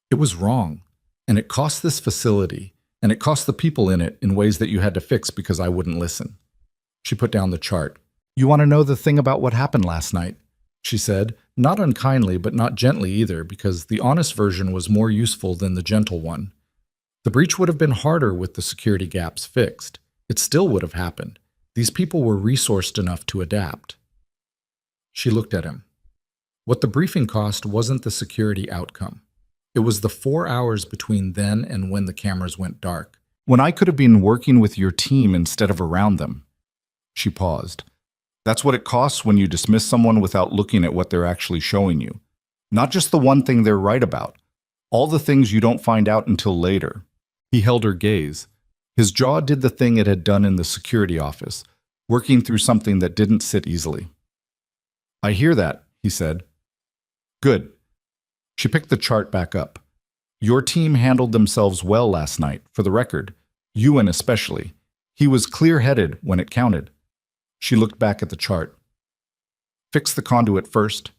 "It was wrong, and it cost this facility, and it cost the people in it in ways that you had to fix because I wouldn't listen." She put down the chart. "You want to know the thing about what happened last night?" she said, not unkindly but not gently either, because the honest version was more useful than the gentle one. The breach would have been harder with the security gaps fixed. It still would have happened. These people were resourced enough to adapt. She looked at him. What the briefing cost wasn't the security outcome. It was the 4 hours between then and when the cameras went dark, when I could have been working with your team instead of around them. She paused. "That's what it costs when you dismiss someone without looking at what they're actually showing you. Not just the one thing they're right about, all the things you don't find out until later." He held her gaze. His jaw did the thing it had done in the security office, working through something that didn't sit easily. "I hear that," he said. "Good." She picked the chart back up. "Your team handled themselves well last night, for the record. Ewan especially. He was clear-headed when it counted." She looked back at the chart. "Fix the conduit first.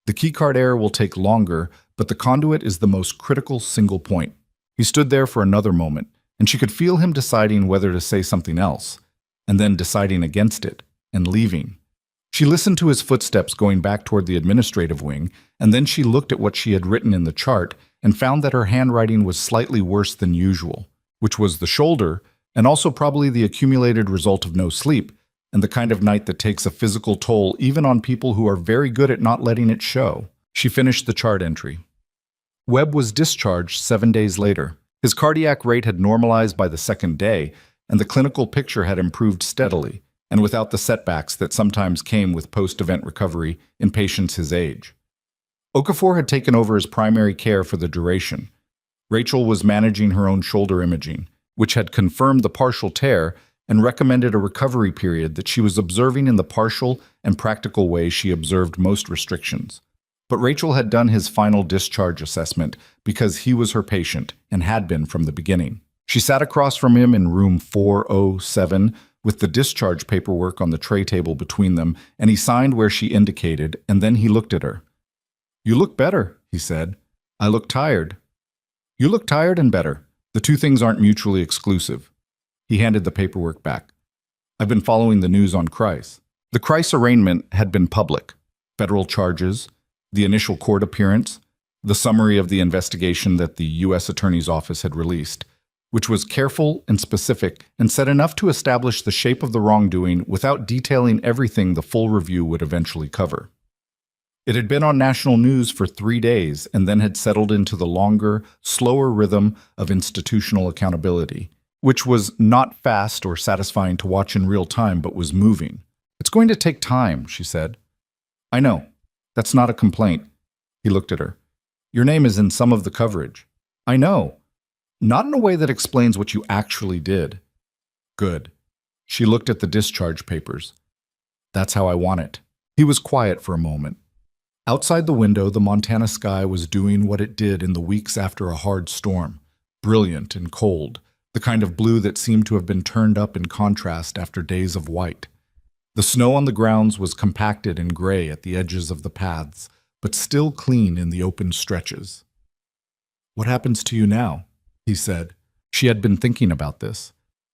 The keycard error will take longer, but the conduit is the most critical single point." He stood there for another moment, and she could feel him deciding whether to say something else, and then deciding against it, and leaving. She listened to his footsteps going back toward the administrative wing, and then she looked at what she had written in the chart and found that her handwriting was slightly worse than usual, which was the shoulder, and also probably the accumulated result of no sleep, and the kind of night that takes a physical toll even on people who are very good at not letting it show. She finished the chart entry. Webb was discharged 7 days later. His cardiac rate had normalized by the second day, and the clinical picture had improved steadily, and without the setbacks that sometimes came with post-event recovery in patients his age. Okafor had taken over as primary care for the duration. Rachel was managing her own shoulder imaging, which had confirmed the partial tear and recommended a recovery period that she was observing in the partial and practical way she observed most restrictions. But Rachel had done his final discharge assessment because he was her patient and had been from the beginning. She sat across from him in room 407 with the discharge paperwork on the tray table between them, and he signed where she indicated, and then he looked at her. "You look better," he said. "I look tired." "You look tired and better. The two things aren't mutually exclusive." He handed the paperwork back. "I've been following the news on Kreis." The Kreis arraignment had been public. Federal charges, the initial court appearance, the summary of the investigation that the U.S. Attorney's Office had released, which was careful and specific and said enough to establish the shape of the wrongdoing without detailing everything the full review would eventually cover. It had been on national news for 3 days and then had settled into the longer, slower rhythm of institutional accountability, which was not fast or satisfying to watch in real time but was moving. "It's going to take time," she said. "I know. That's not a complaint." He looked at her. "Your name is in some of the coverage." "I know. Not in a way that explains what you actually did." "Good." She looked at the discharge papers. "That's how I want it." He was quiet for a moment. Outside the window, the Montana sky was doing what it did in the weeks after a hard storm, brilliant and cold, the kind of blue that seemed to have been turned up in contrast after days of white. The snow on the grounds was compacted and gray at the edges of the paths, but still clean in the open stretches. "What happens to you now?" he said. She had been thinking about this.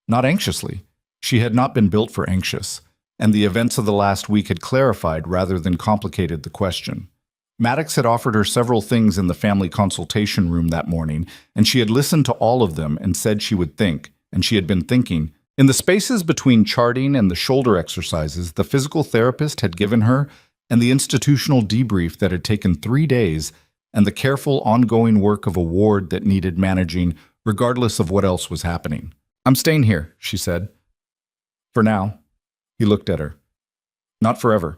Not anxiously. She had not been built for anxious, and the events of the last week had clarified rather than complicated the question. Maddox had offered her several things in the family consultation room that morning, and she had listened to all of them and said she would think, and she had been thinking. In the spaces between charting and the shoulder exercises the physical therapist had given her, and the institutional debrief that had taken 3 days, and the careful ongoing work of a ward that needed managing regardless of what else was happening. "I'm staying here," she said. "For now." He looked at her. "Not forever.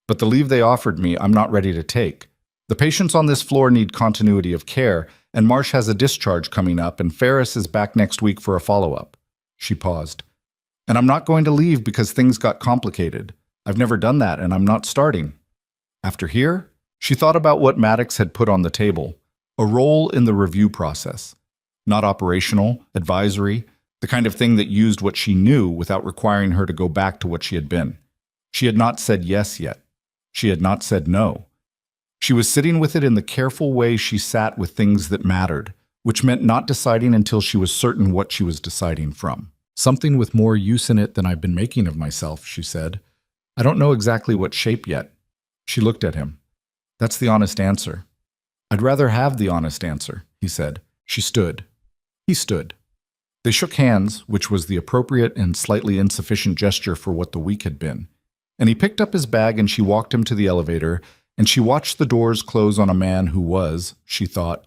But the leave they offered me, I'm not ready to take. The patients on this floor need continuity of care, and Marsh has a discharge coming up, and Ferris is back next week for a follow-up." She paused. "And I'm not going to leave because things got complicated. I've never done that, and I'm not starting." After here, she thought about what Maddox had put on the table, a role in the review process. Not operational, advisory, the kind of thing that used what she knew without requiring her to go back to what she had been. She had not said yes yet. She had not said no. She was sitting with it in the careful way she sat with things that mattered, which meant not deciding until she was certain what she was deciding from. "Something with more use in it than I've been making of myself," she said. "I don't know exactly what shape yet." She looked at him. "That's the honest answer." "I'd rather have the honest answer," he said. She stood. He stood. They shook hands, which was the appropriate and slightly insufficient gesture for what the week had been. And he picked up his bag and she walked him to the elevator, and she watched the doors close on a man who was, she thought,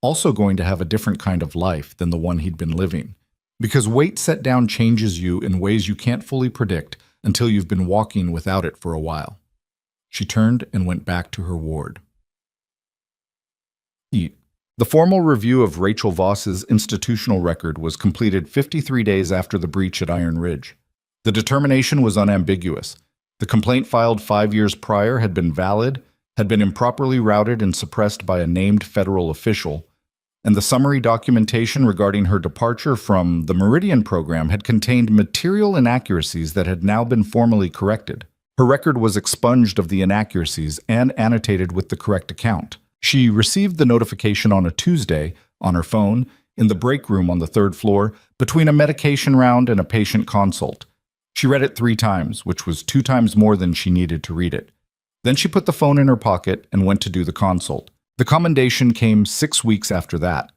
also going to have a different kind of life than the one he'd been living. Because weight set down changes you in ways you can't fully predict until you've been walking without it for a while. She turned and went back to her ward. Eat. The formal review of Rachel Voss's institutional record was completed 53 days after the breach at Iron Ridge. The determination was unambiguous. The complaint filed 5 years prior had been valid, had been improperly routed and suppressed by a named federal official, and the summary documentation regarding her departure from the Meridian program had contained material inaccuracies that had now been formally corrected. Her record was expunged of the inaccuracies and annotated with the correct account. She received the notification on a Tuesday, on her phone, in the break room on the 3rd floor, between a medication round and a patient consult. She read it 3 times, which was 2 times more than she needed to read it. Then she put the phone in her pocket and went to do the consult. The commendation came 6 weeks after that.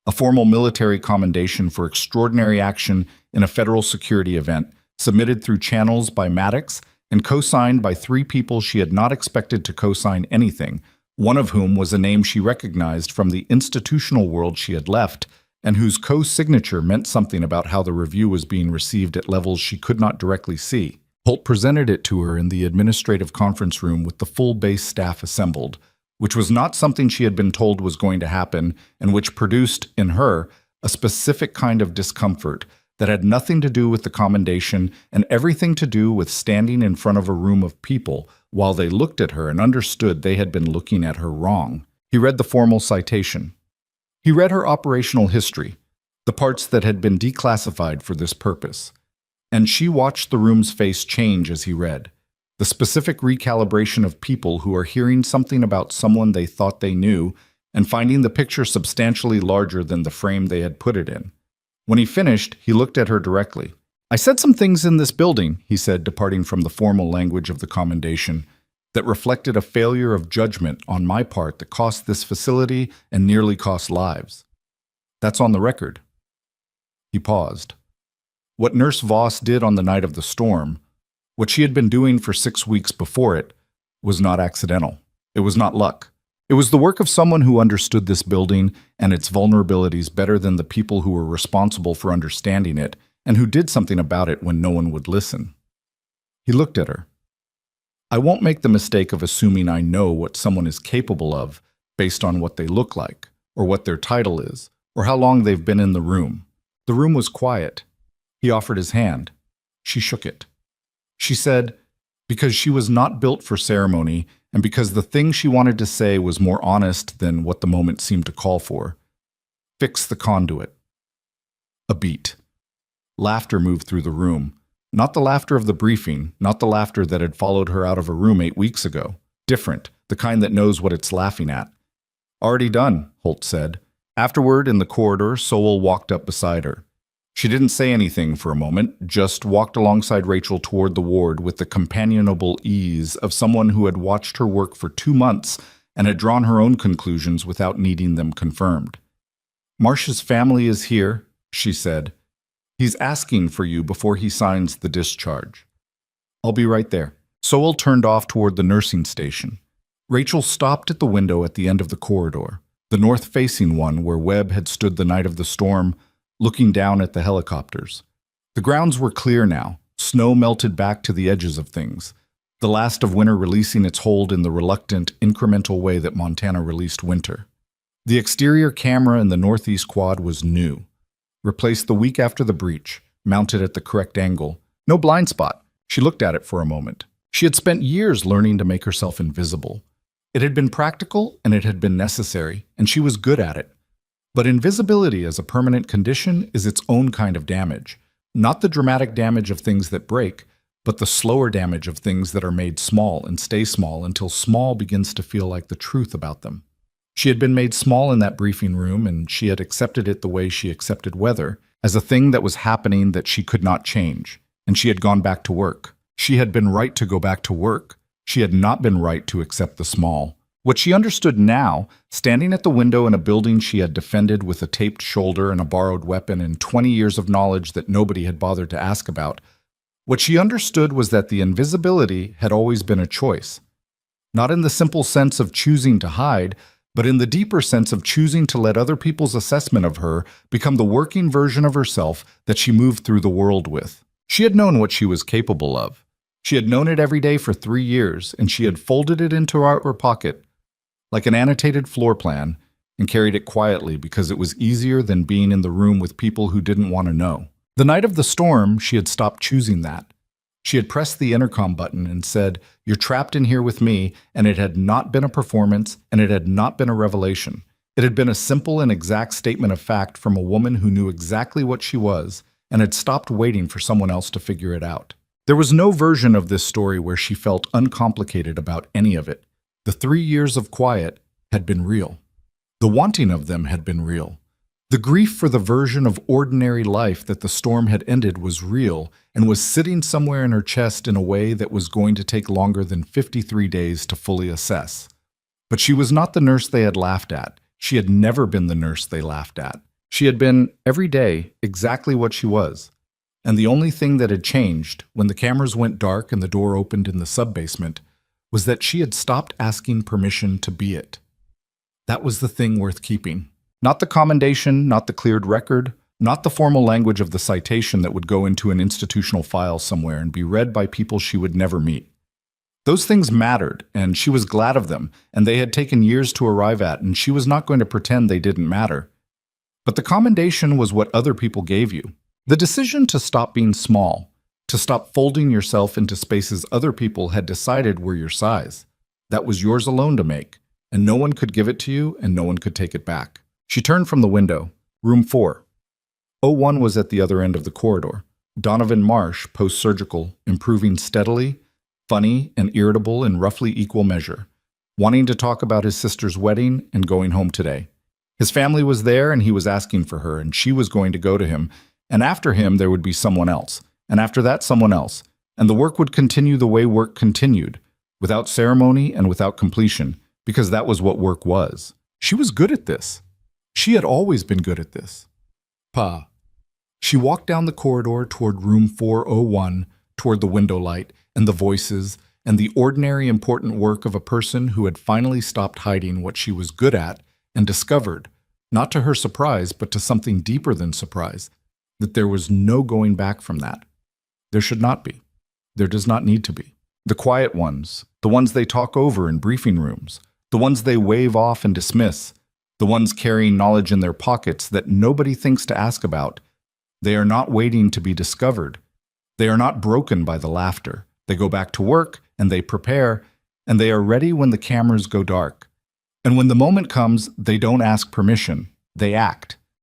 A formal military commendation for extraordinary action in a federal security event, submitted through channels by Maddox and co-signed by 3 people she had not expected to co-sign anything, one of whom was a name she recognized from the institutional world she had left, and whose co-signature meant something about how the review was being received at levels she could not directly see. Holt presented it to her in the administrative conference room with the full base staff assembled, which was not something she had been told was going to happen, and which produced, in her, a specific kind of discomfort that had nothing to do with the commendation and everything to do with standing in front of a room of people while they looked at her and understood they had been looking at her wrong. He read the formal citation. He read her operational history, the parts that had been declassified for this purpose. And she watched the room's face change as he read. The specific recalibration of people who are hearing something about someone they thought they knew and finding the picture substantially larger than the frame they had put it in. When he finished, he looked at her directly. "I said some things in this building," he said, departing from the formal language of the commendation, "that reflected a failure of judgment on my part that cost this facility and nearly cost lives. That's on the record." He paused. What Nurse Voss did on the night of the storm, what she had been doing for 6 weeks before it, was not accidental. It was not luck. It was the work of someone who understood this building and its vulnerabilities better than the people who were responsible for understanding it and who did something about it when no one would listen. He looked at her. "I won't make the mistake of assuming I know what someone is capable of based on what they look like, or what their title is, or how long they've been in the room." The room was quiet. He offered his hand. She shook it. She said, because she was not built for ceremony, and because the thing she wanted to say was more honest than what the moment seemed to call for, "Fix the conduit." A beat. Laughter moved through the room. Not the laughter of the briefing, not the laughter that had followed her out of a room 8 weeks ago. Different, the kind that knows what it's laughing at. "Already done," Holt said. Afterward, in the corridor, Sowell walked up beside her. She didn't say anything for a moment, just walked alongside Rachel toward the ward with the companionable ease of someone who had watched her work for 2 months and had drawn her own conclusions without needing them confirmed. "Marsh's family is here," she said. "He's asking for you before he signs the discharge." "I'll be right there." Sowell turned off toward the nursing station. Rachel stopped at the window at the end of the corridor, the north-facing one where Webb had stood the night of the storm, looking down at the helicopters. The grounds were clear now, snow melted back to the edges of things, the last of winter releasing its hold in the reluctant, incremental way that Montana released winter. The exterior camera in the northeast quad was new, replaced the week after the breach, mounted at the correct angle. No blind spot. She looked at it for a moment. She had spent years learning to make herself invisible. It had been practical and it had been necessary, and she was good at it. But invisibility as a permanent condition is its own kind of damage. Not the dramatic damage of things that break, but the slower damage of things that are made small and stay small until small begins to feel like the truth about them. She had been made small in that briefing room, and she had accepted it the way she accepted weather, as a thing that was happening that she could not change, and she had gone back to work. She had been right to go back to work. She had not been right to accept the small. What she understood now, standing at the window in a building she had defended with a taped shoulder and a borrowed weapon and 20 years of knowledge that nobody had bothered to ask about, what she understood was that the invisibility had always been a choice. Not in the simple sense of choosing to hide, but in the deeper sense of choosing to let other people's assessment of her become the working version of herself that she moved through the world with. She had known what she was capable of. She had known it every day for 3 years, and she had folded it into her pocket, like an annotated floor plan, and carried it quietly because it was easier than being in the room with people who didn't want to know. The night of the storm, she had stopped choosing that. She had pressed the intercom button and said, "You're trapped in here with me," and it had not been a performance, and it had not been a revelation. It had been a simple and exact statement of fact from a woman who knew exactly what she was and had stopped waiting for someone else to figure it out. There was no version of this story where she felt uncomplicated about any of it. The 3 years of quiet had been real. The wanting of them had been real. The grief for the version of ordinary life that the storm had ended was real and was sitting somewhere in her chest in a way that was going to take longer than 53 days to fully assess. But she was not the nurse they had laughed at. She had never been the nurse they laughed at. She had been, every day, exactly what she was. And the only thing that had changed, when the cameras went dark and the door opened in the sub-basement, was that she had stopped asking permission to be it. That was the thing worth keeping. Not the commendation, not the cleared record, not the formal language of the citation that would go into an institutional file somewhere and be read by people she would never meet. Those things mattered, and she was glad of them, and they had taken years to arrive at, and she was not going to pretend they didn't matter. But the commendation was what other people gave you. The decision to stop being small, to stop folding yourself into spaces other people had decided were your size. That was yours alone to make, and no one could give it to you, and no one could take it back. She turned from the window. Room 4. 01 was at the other end of the corridor. Donovan Marsh, post-surgical, improving steadily, funny and irritable in roughly equal measure, wanting to talk about his sister's wedding and going home today. His family was there, and he was asking for her, and she was going to go to him, and after him there would be someone else, and after that someone else, and the work would continue the way work continued, without ceremony and without completion, because that was what work was. She was good at this. She had always been good at this. Pa. She walked down the corridor toward room 401, toward the window light, and the voices, and the ordinary important work of a person who had finally stopped hiding what she was good at and discovered, not to her surprise, but to something deeper than surprise, that there was no going back from that. There should not be. There does not need to be. The quiet ones, the ones they talk over in briefing rooms, the ones they wave off and dismiss, the ones carrying knowledge in their pockets that nobody thinks to ask about, they are not waiting to be discovered. They are not broken by the laughter. They go back to work, and they prepare, and they are ready when the cameras go dark. And when the moment comes, they don't ask permission. They act.